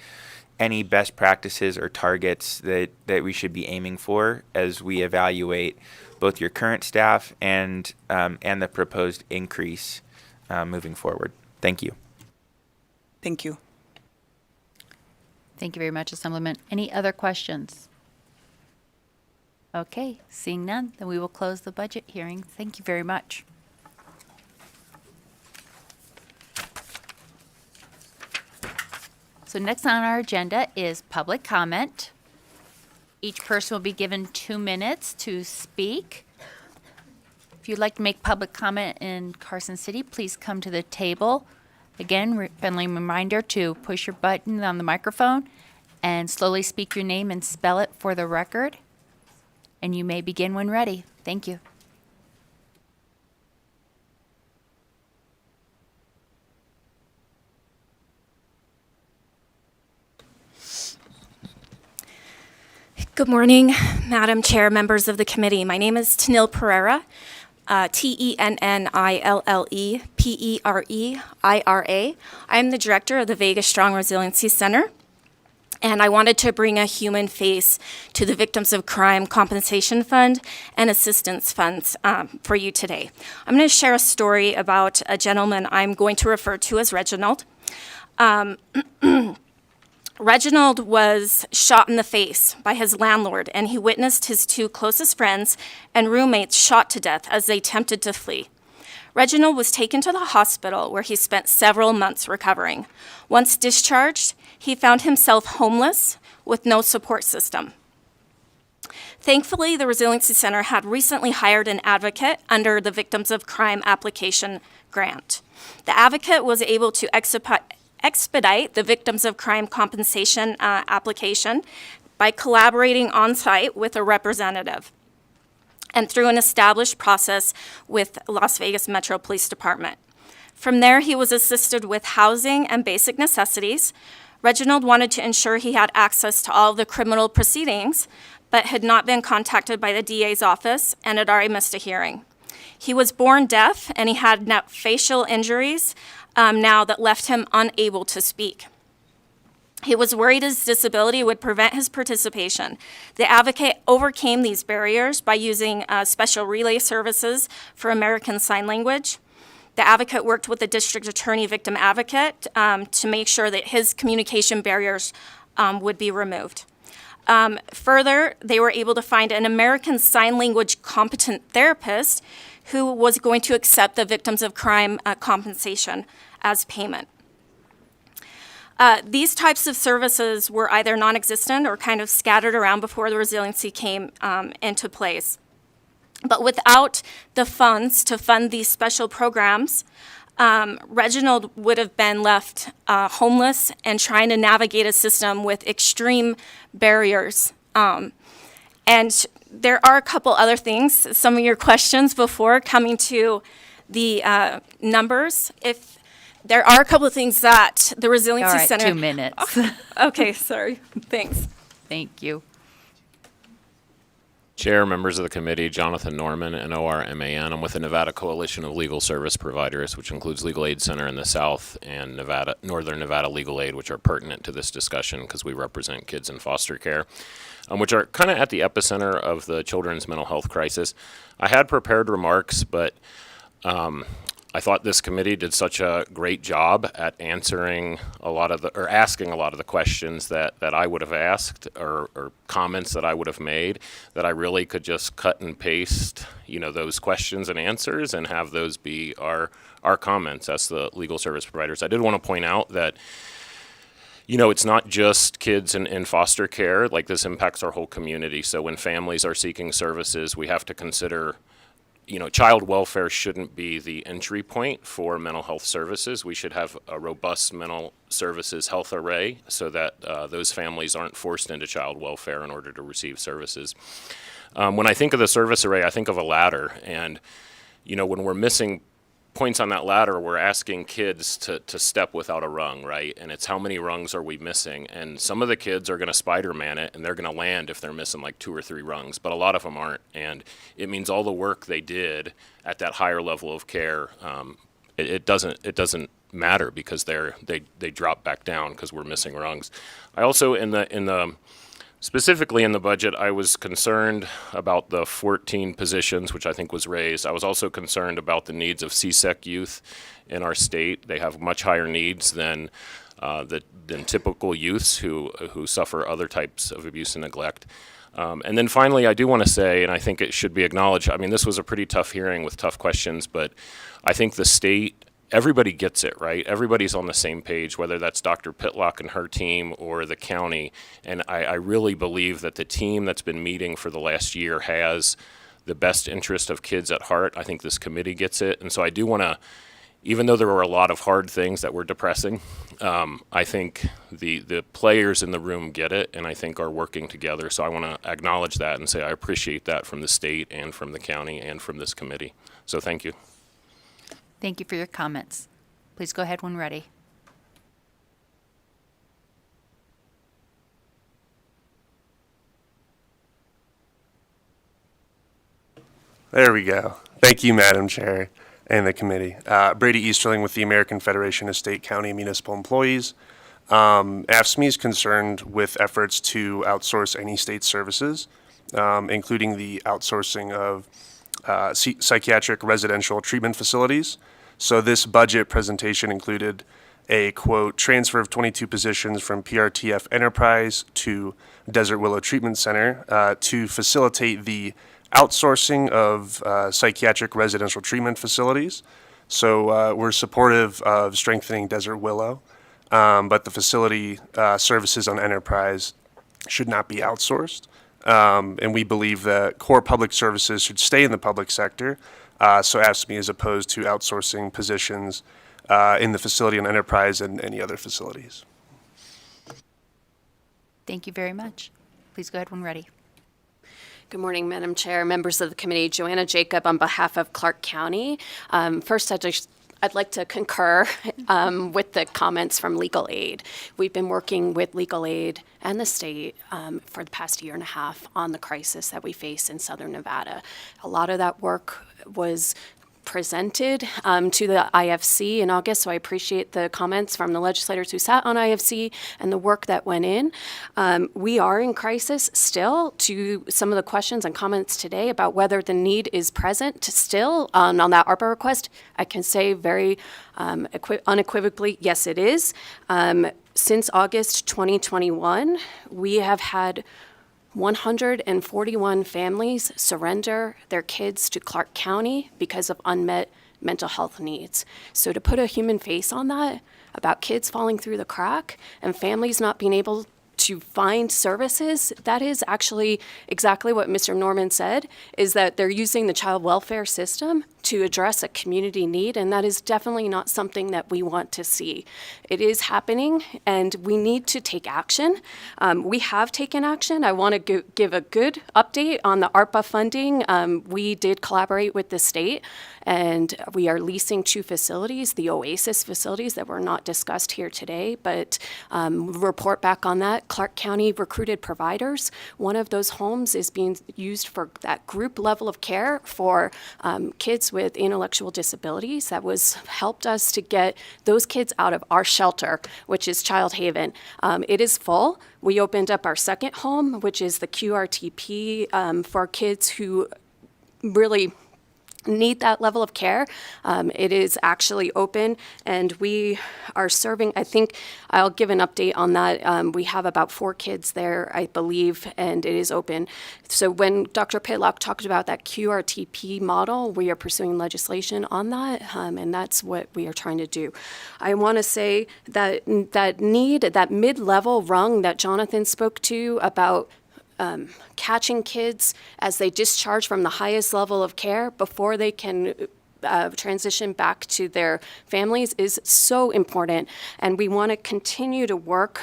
best practices or targets that we should be aiming for as we evaluate both your current staff and the proposed increase moving forward. Thank you. Thank you. Thank you very much, Assemblyman. Any other questions? Okay, seeing none, then we will close the budget hearing. Thank you very much. So next on our agenda is public comment. Each person will be given 2 minutes to speak. If you'd like to make public comment in Carson City, please come to the table. Again, friendly reminder to push your button on the microphone and slowly speak your name and spell it for the record. And you may begin when ready. Thank you. Good morning, Madam Chair, members of the committee. My name is Tanil Pereira, Tennille I am the director of the Vegas Strong Resiliency Center, and I wanted to bring a human face to the Victims of Crime Compensation Fund and Assistance Funds for you today. I'm going to share a story about a gentleman I'm going to refer to as Reginald. Reginald was shot in the face by his landlord, and he witnessed his 2 closest friends and roommates shot to death as they attempted to flee. Reginald was taken to the hospital where he spent several months recovering. Once discharged, he found himself homeless with no support system. Thankfully, the Resiliency Center had recently hired an advocate under the Victims of Crime Application Grant. The advocate was able to expedite the Victims of Crime Compensation application by collaborating on-site with a representative and through an established process with Las Vegas Metro Police Department. From there, he was assisted with housing and basic necessities. Reginald wanted to ensure he had access to all of the criminal proceedings, but had not been contacted by the DA's office and had already missed a hearing. He was born deaf, and he had facial injuries now that left him unable to speak. He was worried his disability would prevent his participation. The advocate overcame these barriers by using special relay services for American Sign Language. The advocate worked with the district attorney victim advocate to make sure that his communication barriers would be removed. Further, they were able to find an American Sign Language competent therapist who was going to accept the Victims of Crime compensation as payment. These types of services were either non-existent or kind of scattered around before the resiliency came into place. But without the funds to fund these special programs, Reginald would have been left homeless and trying to navigate a system with extreme barriers. And there are a couple other things, some of your questions before coming to the numbers. If there are a couple of things that the Resiliency Center... 2 minutes. Okay, sorry. Thanks. Thank you. Chair, members of the committee, Jonathan Norman, NORMAN. I'm with the Nevada Coalition of Legal Service Providers, which includes Legal Aid Center in the South and Northern Nevada Legal Aid, which are pertinent to this discussion because we represent kids in foster care, which are kind of at the epicenter of the children's mental health crisis. I had prepared remarks, but I thought this committee did such a great job at answering asking a lot of the questions that I would have asked or comments that I would have made, that I really could just cut and paste, those questions and answers and have those be our comments as the legal service providers. I did want to point out that it's not just kids in foster care. Like, this impacts our whole community. So when families are seeking services, we have to consider child welfare shouldn't be the entry point for mental health services. We should have a robust mental services health array so that those families aren't forced into child welfare in order to receive services. When I think of the service array, I think of a ladder. And, when we're missing points on that ladder, we're asking kids to step without a rung, right? And it's how many rungs are we missing? And some of the kids are going to Spider-Man it, and they're going to land if they're missing like 2 or 3 rungs, but a lot of them aren't. And it means all the work they did at that higher level of care, it doesn't matter because they drop back down because we're missing rungs. I also specifically in the budget, I was concerned about the 14 positions, which I think was raised. I was also concerned about the needs of CSEC youth in our state. They have much higher needs than typical youths who suffer other types of abuse and neglect. And then finally, I do want to say, and I think it should be acknowledged, I mean, this was a pretty tough hearing with tough questions, but I think the state, everybody gets it, right? Everybody's on the same page, whether that's Dr. Pitlock and her team or the county. And I really believe that the team that's been meeting for the last year has the best interest of kids at heart. I think this committee gets it. And so I do want to, even though there were a lot of hard things that were depressing, I think the players in the room get it and I think are working together. So I want to acknowledge that and say I appreciate that from the state and from the county and from this committee. So thank you. Thank you for your comments. Please go ahead when ready. There we go. Thank you, Madam Chair and the committee. Brady Easterling with the American Federation of State, County, and Municipal Employees. AFSCME is concerned with efforts to outsource any state services, including the outsourcing of psychiatric residential treatment facilities. So this budget presentation included a, quote, transfer of 22 positions from PRTF Enterprise to Desert Willow Treatment Center to facilitate the outsourcing of psychiatric residential treatment facilities. So we're supportive of strengthening Desert Willow, but the facility services on Enterprise should not be outsourced. And we believe that core public services should stay in the public sector. So AFSCME is opposed to outsourcing positions in the facility on Enterprise and any other facilities. Thank you very much. Please go ahead when ready. Good morning, Madam Chair, members of the committee. Joanna Jacob on behalf of Clark County. First, I'd like to concur with the comments from Legal Aid. We've been working with Legal Aid and the state for the past year and a half on the crisis that we face in Southern Nevada. A lot of that work was presented to the IFC in August, so I appreciate the comments from the legislators who sat on IFC and the work that went in. We are in crisis still. To some of the questions and comments today about whether the need is present still on that ARPA request, I can say very unequivocally, yes, it is. Since August 2021, we have had 141 families surrender their kids to Clark County because of unmet mental health needs. So to put a human face on that, about kids falling through the crack and families not being able to find services, that is actually exactly what Mr. Norman said, is that they're using the child welfare system to address a community need, and that is definitely not something that we want to see. It is happening, and we need to take action. We have taken action. I want to give a good update on the ARPA funding. We did collaborate with the state, and we are leasing 2 facilities, the Oasis facilities that were not discussed here today, but report back on that. Clark County recruited providers. One of those homes is being used for that group level of care for kids with intellectual disabilities. That was helped us to get those kids out of our shelter, which is Child Haven. It is full. We opened up our second home, which is the QRTP for kids who really need that level of care. It is actually open, and we are serving, I think I'll give an update on that. We have about 4 kids there, I believe, and it is open. So when Dr. Pitlock talked about that QRTP model, we are pursuing legislation on that, and that's what we are trying to do. I want to say that that mid-level rung that Jonathan spoke to about catching kids as they discharge from the highest level of care before they can transition back to their families is so important. And we want to continue to work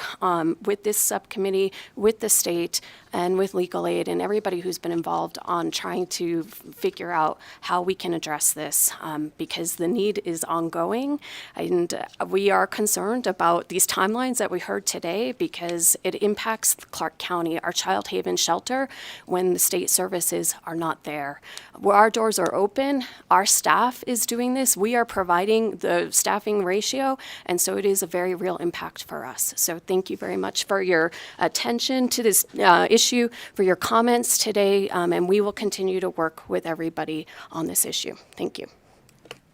with this subcommittee, with the state, and with legal aid and everybody who's been involved on trying to figure out how we can address this, because the need is ongoing. And we are concerned about these timelines that we heard today because it impacts Clark County, our Child Haven shelter, when the state services are not there. Where our doors are open, our staff is doing this. We are providing the staffing ratio, and so it is a very real impact for us. So thank you very much for your attention to this issue, for your comments today, and we will continue to work with everybody on this issue. Thank you.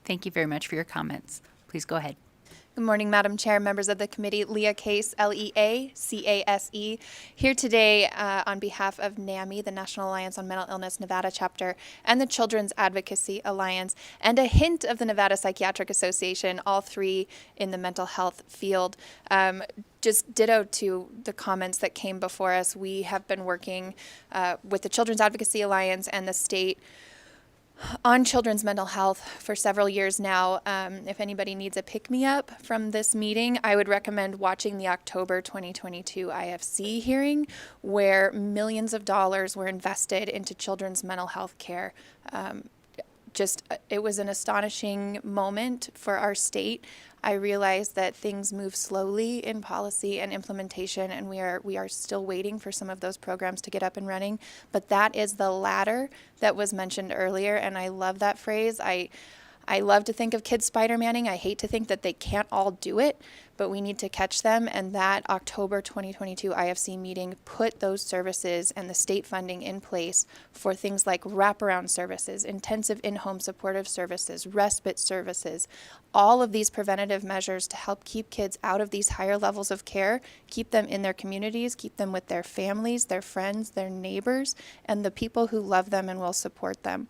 Thank you very much for your comments. Please go ahead. Good morning, Madam Chair, members of the committee. Leah Case, Leacase, here today on behalf of NAMI, the National Alliance on Mental Illness Nevada chapter, and the Children's Advocacy Alliance, and a hint of the Nevada Psychiatric Association, all three in the mental health field. Just ditto to the comments that came before us. We have been working with the Children's Advocacy Alliance and the state on children's mental health for several years now. If anybody needs a pick-me-up from this meeting, I would recommend watching the October 2022 IFC hearing, where millions of dollars were invested into children's mental health care. It was an astonishing moment for our state. I realize that things move slowly in policy and implementation, and we are still waiting for some of those programs to get up and running. But that is the ladder that was mentioned earlier, and I love that phrase. I love to think of kids Spider-Manning. I hate to think that they can't all do it, but we need to catch them. And that October 2022 IFC meeting put those services and the state funding in place for things like wraparound services, intensive in-home supportive services, respite services, all of these preventative measures to help keep kids out of these higher levels of care, keep them in their communities, keep them with their families, their friends, their neighbors, and the people who love them and will support them.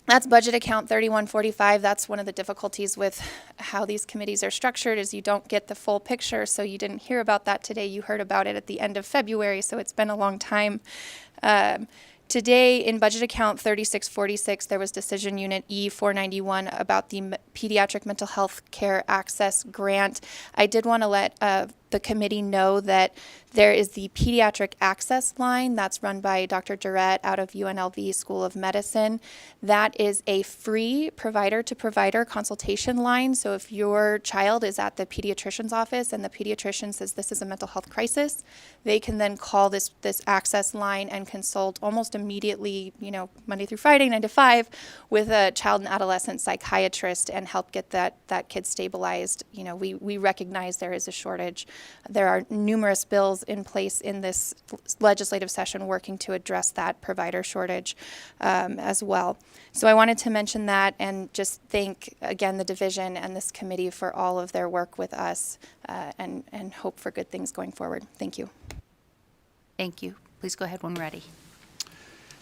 That's budget account 3145. That's one of the difficulties with how these committees are structured is you don't get the full picture. So you didn't hear about that today. You heard about it at the end of February. So it's been a long time. Today in budget account 3646, there was decision unit E491 about the pediatric mental health care access grant. I did want to let the committee know that there is the pediatric access line that's run by Dr. Durrett out of UNLV School of Medicine. That is a free provider-to-provider consultation line. So if your child is at the pediatrician's office and the pediatrician says this is a mental health crisis, they can then call this access line and consult almost immediately, Monday through Friday, 9 to 5, with a child and adolescent psychiatrist and help get that kid stabilized. We recognize there is a shortage. There are numerous bills in place in this legislative session working to address that provider shortage as well. So I wanted to mention that and just thank again the division and this committee for all of their work with us and hope for good things going forward. Thank you. Thank you. Please go ahead when ready.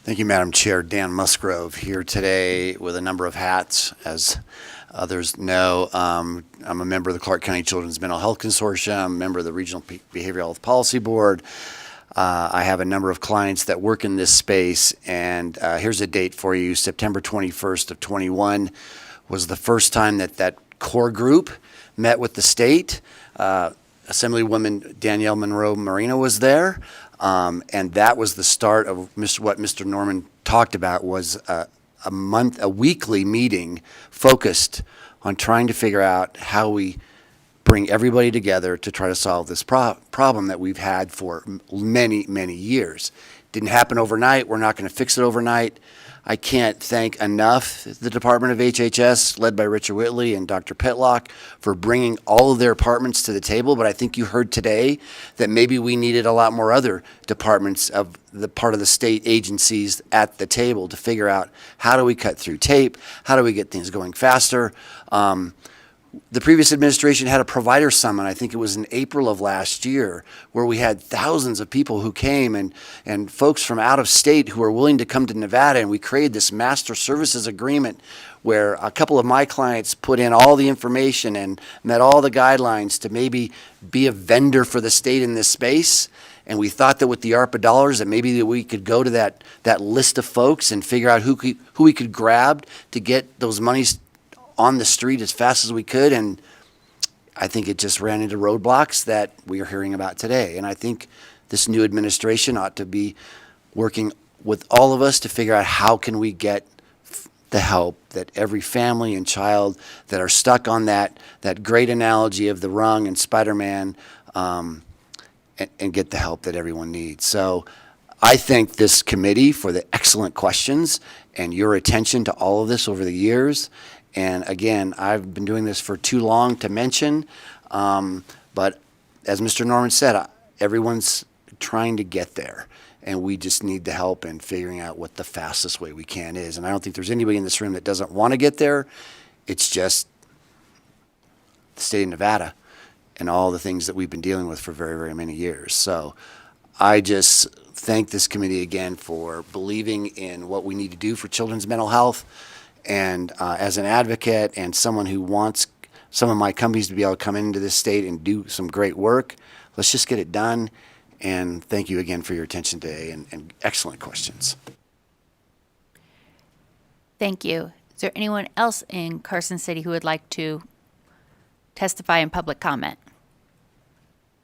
Thank you, Madam Chair. Dan Musgrove here today with a number of hats. As others know, I'm a member of the Clark County Children's Mental Health Consortium, a member of the Regional Behavioral Health Policy Board. I have a number of clients that work in this space, and here's a date for you. September 21st of 21 was the first time that core group met with the state. Assemblywoman Danielle Monroe Marino was there. And that was the start of what Mr. Norman talked about was a weekly meeting focused on trying to figure out how we bring everybody together to try to solve this problem that we've had for many, many years. Didn't happen overnight. We're not going to fix it overnight. I can't thank enough the Department of HHS, led by Richard Whitley and Dr. Pitlock, for bringing all of their departments to the table. But I think you heard today that maybe we needed a lot more other departments of the part of the state agencies at the table to figure out how do we cut through tape, how do we get things going faster. The previous administration had a provider summit, I think it was in April of last year, where we had thousands of people who came and folks from out of state who were willing to come to Nevada, and we created this master services agreement where a couple of my clients put in all the information and met all the guidelines to maybe be a vendor for the state in this space. And we thought that with the ARPA dollars that maybe that we could go to that list of folks and figure out who we could grab to get those monies on the street as fast as we could, and I think it just ran into roadblocks that we are hearing about today. And I think this new administration ought to be working with all of us to figure out how can we get the help that every family and child that are stuck on that great analogy of the rung and Spider-Man, and get the help that everyone needs. So I thank this committee for the excellent questions and your attention to all of this over the years. And again, I've been doing this for too long to mention, but as Mr. Norman said, everyone's trying to get there. And we just need the help in figuring out what the fastest way we can is. And I don't think there's anybody in this room that doesn't want to get there. It's just the state of Nevada and all the things that we've been dealing with for very, very many years. So I just thank this committee again for believing in what we need to do for children's mental health. And as an advocate and someone who wants some of my companies to be able to come into this state and do some great work, let's just get it done. And thank you again for your attention today and excellent questions. Thank you. Is there anyone else in Carson City who would like to testify in public comment?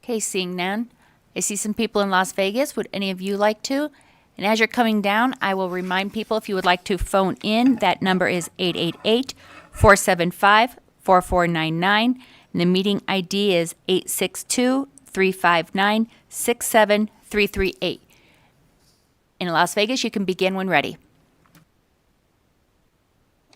Okay, seeing none. I see some people in Las Vegas. Would any of you like to? And as you're coming down, I will remind people if you would like to phone in, that number is 888-475-4499. And the meeting ID is 862-359-67338. In Las Vegas, you can begin when ready.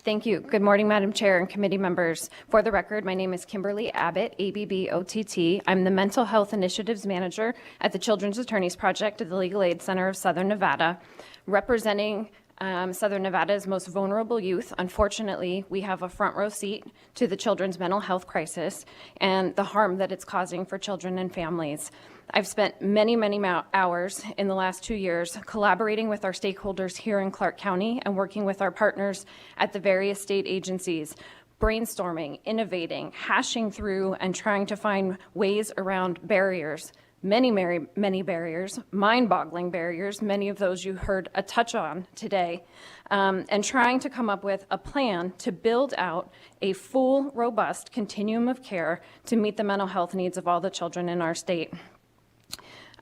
Thank you. Good morning, Madam Chair and committee members. For the record, my name is Kimberly Abbott, ABBOTT. I'm the Mental Health Initiatives Manager at the Children's Attorneys Project at the Legal Aid Center of Southern Nevada. Representing Southern Nevada's most vulnerable youth, unfortunately, we have a front row seat to the children's mental health crisis and the harm that it's causing for children and families. I've spent many, many hours in the last 2 years collaborating with our stakeholders here in Clark County and working with our partners at the various state agencies, brainstorming, innovating, hashing through, and trying to find ways around barriers. Many barriers, mind-boggling barriers, many of those you heard a touch on today, and trying to come up with a plan to build out a full, robust continuum of care to meet the mental health needs of all the children in our state.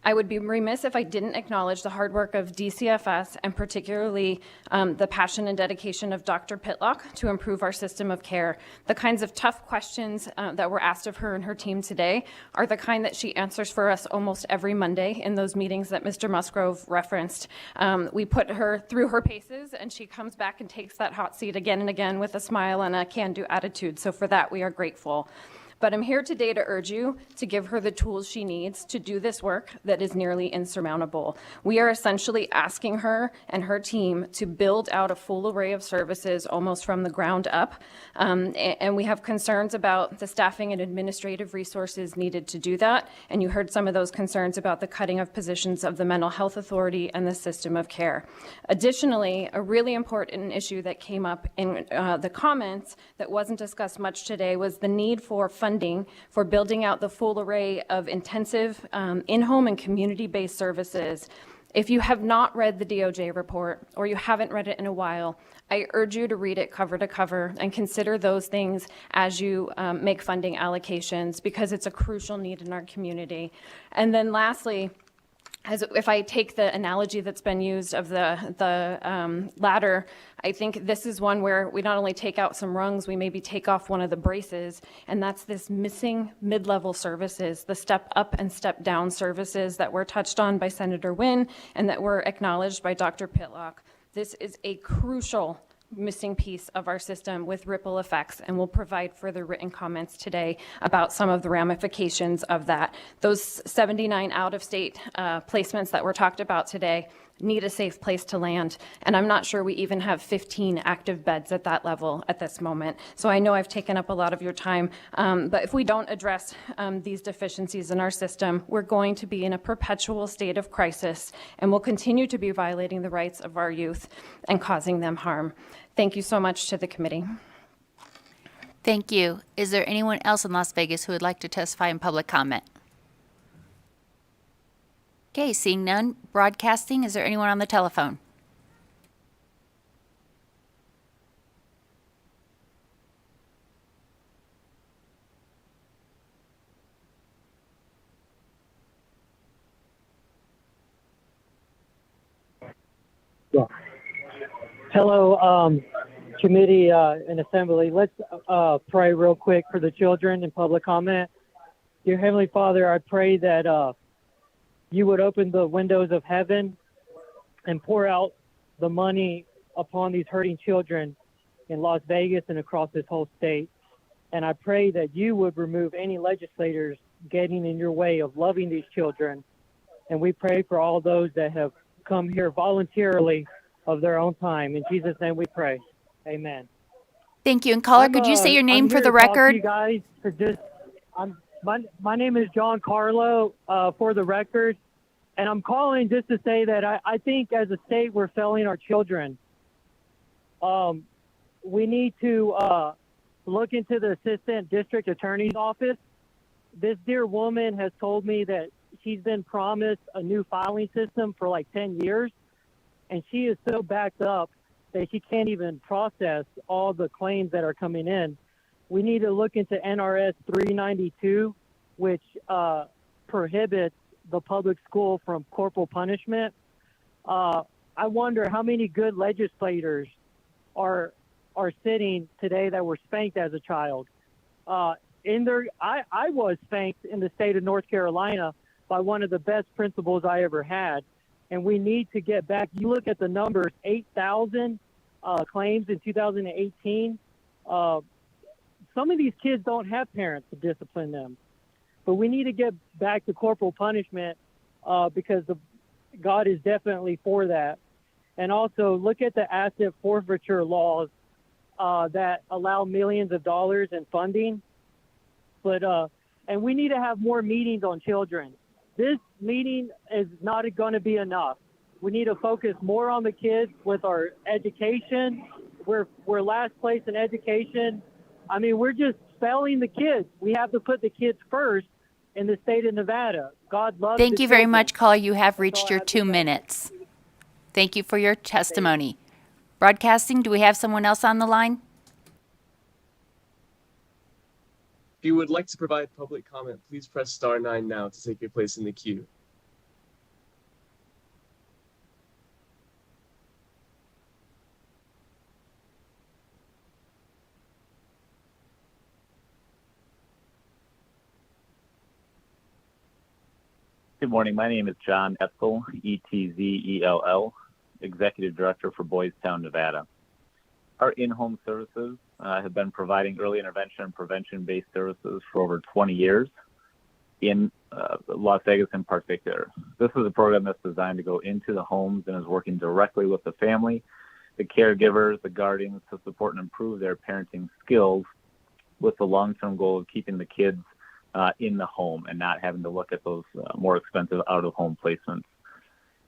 I would be remiss if I didn't acknowledge the hard work of DCFS and particularly the passion and dedication of Dr. Pitlock to improve our system of care. The kinds of tough questions that were asked of her and her team today are the kind that she answers for us almost every Monday in those meetings that Mr. Musgrove referenced. We put her through her paces and she comes back and takes that hot seat again and again with a smile and a can-do attitude. So for that, we are grateful. But I'm here today to urge you to give her the tools she needs to do this work that is nearly insurmountable. We are essentially asking her and her team to build out a full array of services almost from the ground up. And we have concerns about the staffing and administrative resources needed to do that. And you heard some of those concerns about the cutting of positions of the Mental Health Authority and the system of care. Additionally, a really important issue that came up in the comments that wasn't discussed much today was the need for funding for building out the full array of intensive in-home and community-based services. If you have not read the DOJ report or you haven't read it in a while, I urge you to read it cover to cover and consider those things as you make funding allocations because it's a crucial need in our community. And then lastly, if I take the analogy that's been used of the ladder, I think this is one where we not only take out some rungs, we maybe take off one of the braces, and that's this missing mid-level services, the step up and step down services that were touched on by Senator Wynn and that were acknowledged by Dr. Pitlock. This is a crucial missing piece of our system with ripple effects, and we'll provide further written comments today about some of the ramifications of that. Those 79 out-of-state placements that were talked about today need a safe place to land, and I'm not sure we even have 15 active beds at that level at this moment. So I know I've taken up a lot of your time, but if we don't address these deficiencies in our system, we're going to be in a perpetual state of crisis, and we'll continue to be violating the rights of our youth and causing them harm. Thank you so much to the committee. Thank you. Is there anyone else in Las Vegas who would like to testify in public comment? Okay, seeing none. Broadcasting, is there anyone on the telephone? Yeah. Hello, committee and assembly. Let's pray real quick for the children in public comment. Dear Heavenly Father, I pray that you would open the windows of heaven and pour out the money upon these hurting children in Las Vegas and across this whole state. And I pray that you would remove any legislators getting in your way of loving these children. And we pray for all those that have come here voluntarily of their own time. In Jesus' name we pray. Amen. Thank you. And caller, could you say your name I'm for here the to talk to record? you guys to just, my name is John Carlo, for the record. And I'm calling just to say that I think as a state we're failing our children. We need to look into the assistant district attorney's office. This dear woman has told me that she's been promised a new filing system for like 10 years, and she is so backed up that she can't even process all the claims that are coming in. We need to look into NRS 392, which prohibits the public school from corporal punishment. I wonder how many good legislators are sitting today that were spanked as a child. I was spanked in the state of North Carolina by one of the best principals I ever had. And we need to get back. You look at the numbers, 8,000 claims in 2018. Some of these kids don't have parents to discipline them. But we need to get back to corporal punishment because God is definitely for that. And also look at the asset forfeiture laws that allow millions of dollars in funding. But and we need to have more meetings on children. This meeting is not going to be enough. We need to focus more on the kids with our education. We're last place in education. I mean, we're just failing the kids. We have to put the kids first in the state of Nevada. God loves Thank the you very children. much, caller. You have reached your 2 minutes. Thank you for your testimony. Broadcasting, do we have someone else on the line? If you would like to provide public comment, please press *9 now to take your place in the queue. Good morning. My name is John Etzel, E-T-Z-E-L-L, Executive Director for Boys Town, Nevada. Our in-home services have been providing early intervention and prevention-based services for over 20 years in Las Vegas in particular. This is a program that's designed to go into the homes and is working directly with the family, the caregivers, the guardians to support and improve their parenting skills with the long-term goal of keeping the kids in the home and not having to look at those more expensive out-of-home placements.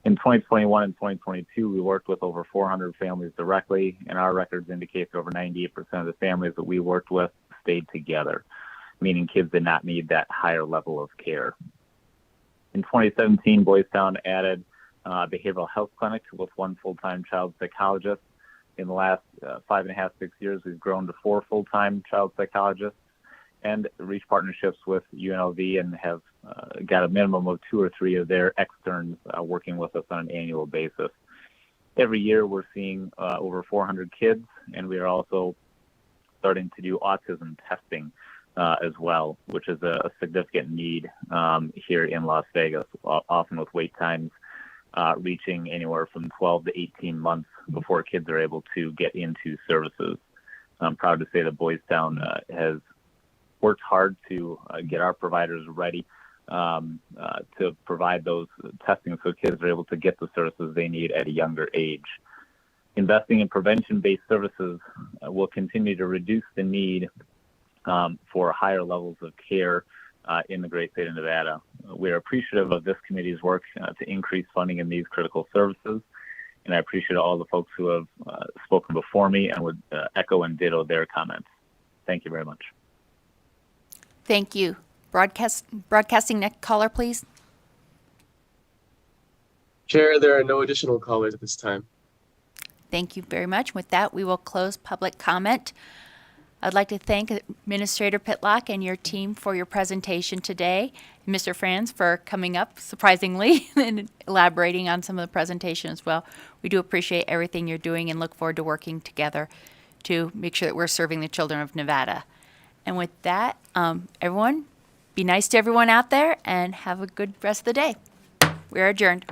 In 2021 and 2022, we worked with over 400 families directly, and our records indicate that over 98% of the families that we worked with stayed together, meaning kids did not need that higher level of care. In 2017, Boys Town added a behavioral health clinic with one full-time child psychologist. In the last 5.5, 6 years, we've grown to 4 full-time child psychologists and reached partnerships with UNLV and have got a minimum of 2 or 3 of their externs working with us on an annual basis. Every year we're seeing over 400 kids, and we are also starting to do autism testing as well, which is a significant need here in Las Vegas, often with wait times reaching anywhere from 12 to 18 months before kids are able to get into services. I'm proud to say that Boys Town has worked hard to get our providers ready to provide those testing so kids are able to get the services they need at a younger age. Investing in prevention-based services will continue to reduce the need for higher levels of care in the great state of Nevada. We are appreciative of this committee's work to increase funding in these critical services, and I appreciate all the folks who have spoken before me and would echo and ditto their comments. Thank you very much. Thank you. Broadcasting next caller, please. Chair, there are no additional callers at this time. Thank you very much. With that, we will close public comment. I'd like to thank Administrator Pitlock and your team for your presentation today. Mr. Franz for coming up surprisingly and elaborating on some of the presentation as well. We do appreciate everything you're doing and look forward to working together to make sure that we're serving the children of Nevada. And with that, everyone, be nice to everyone out there and have a good rest of the day. We are adjourned.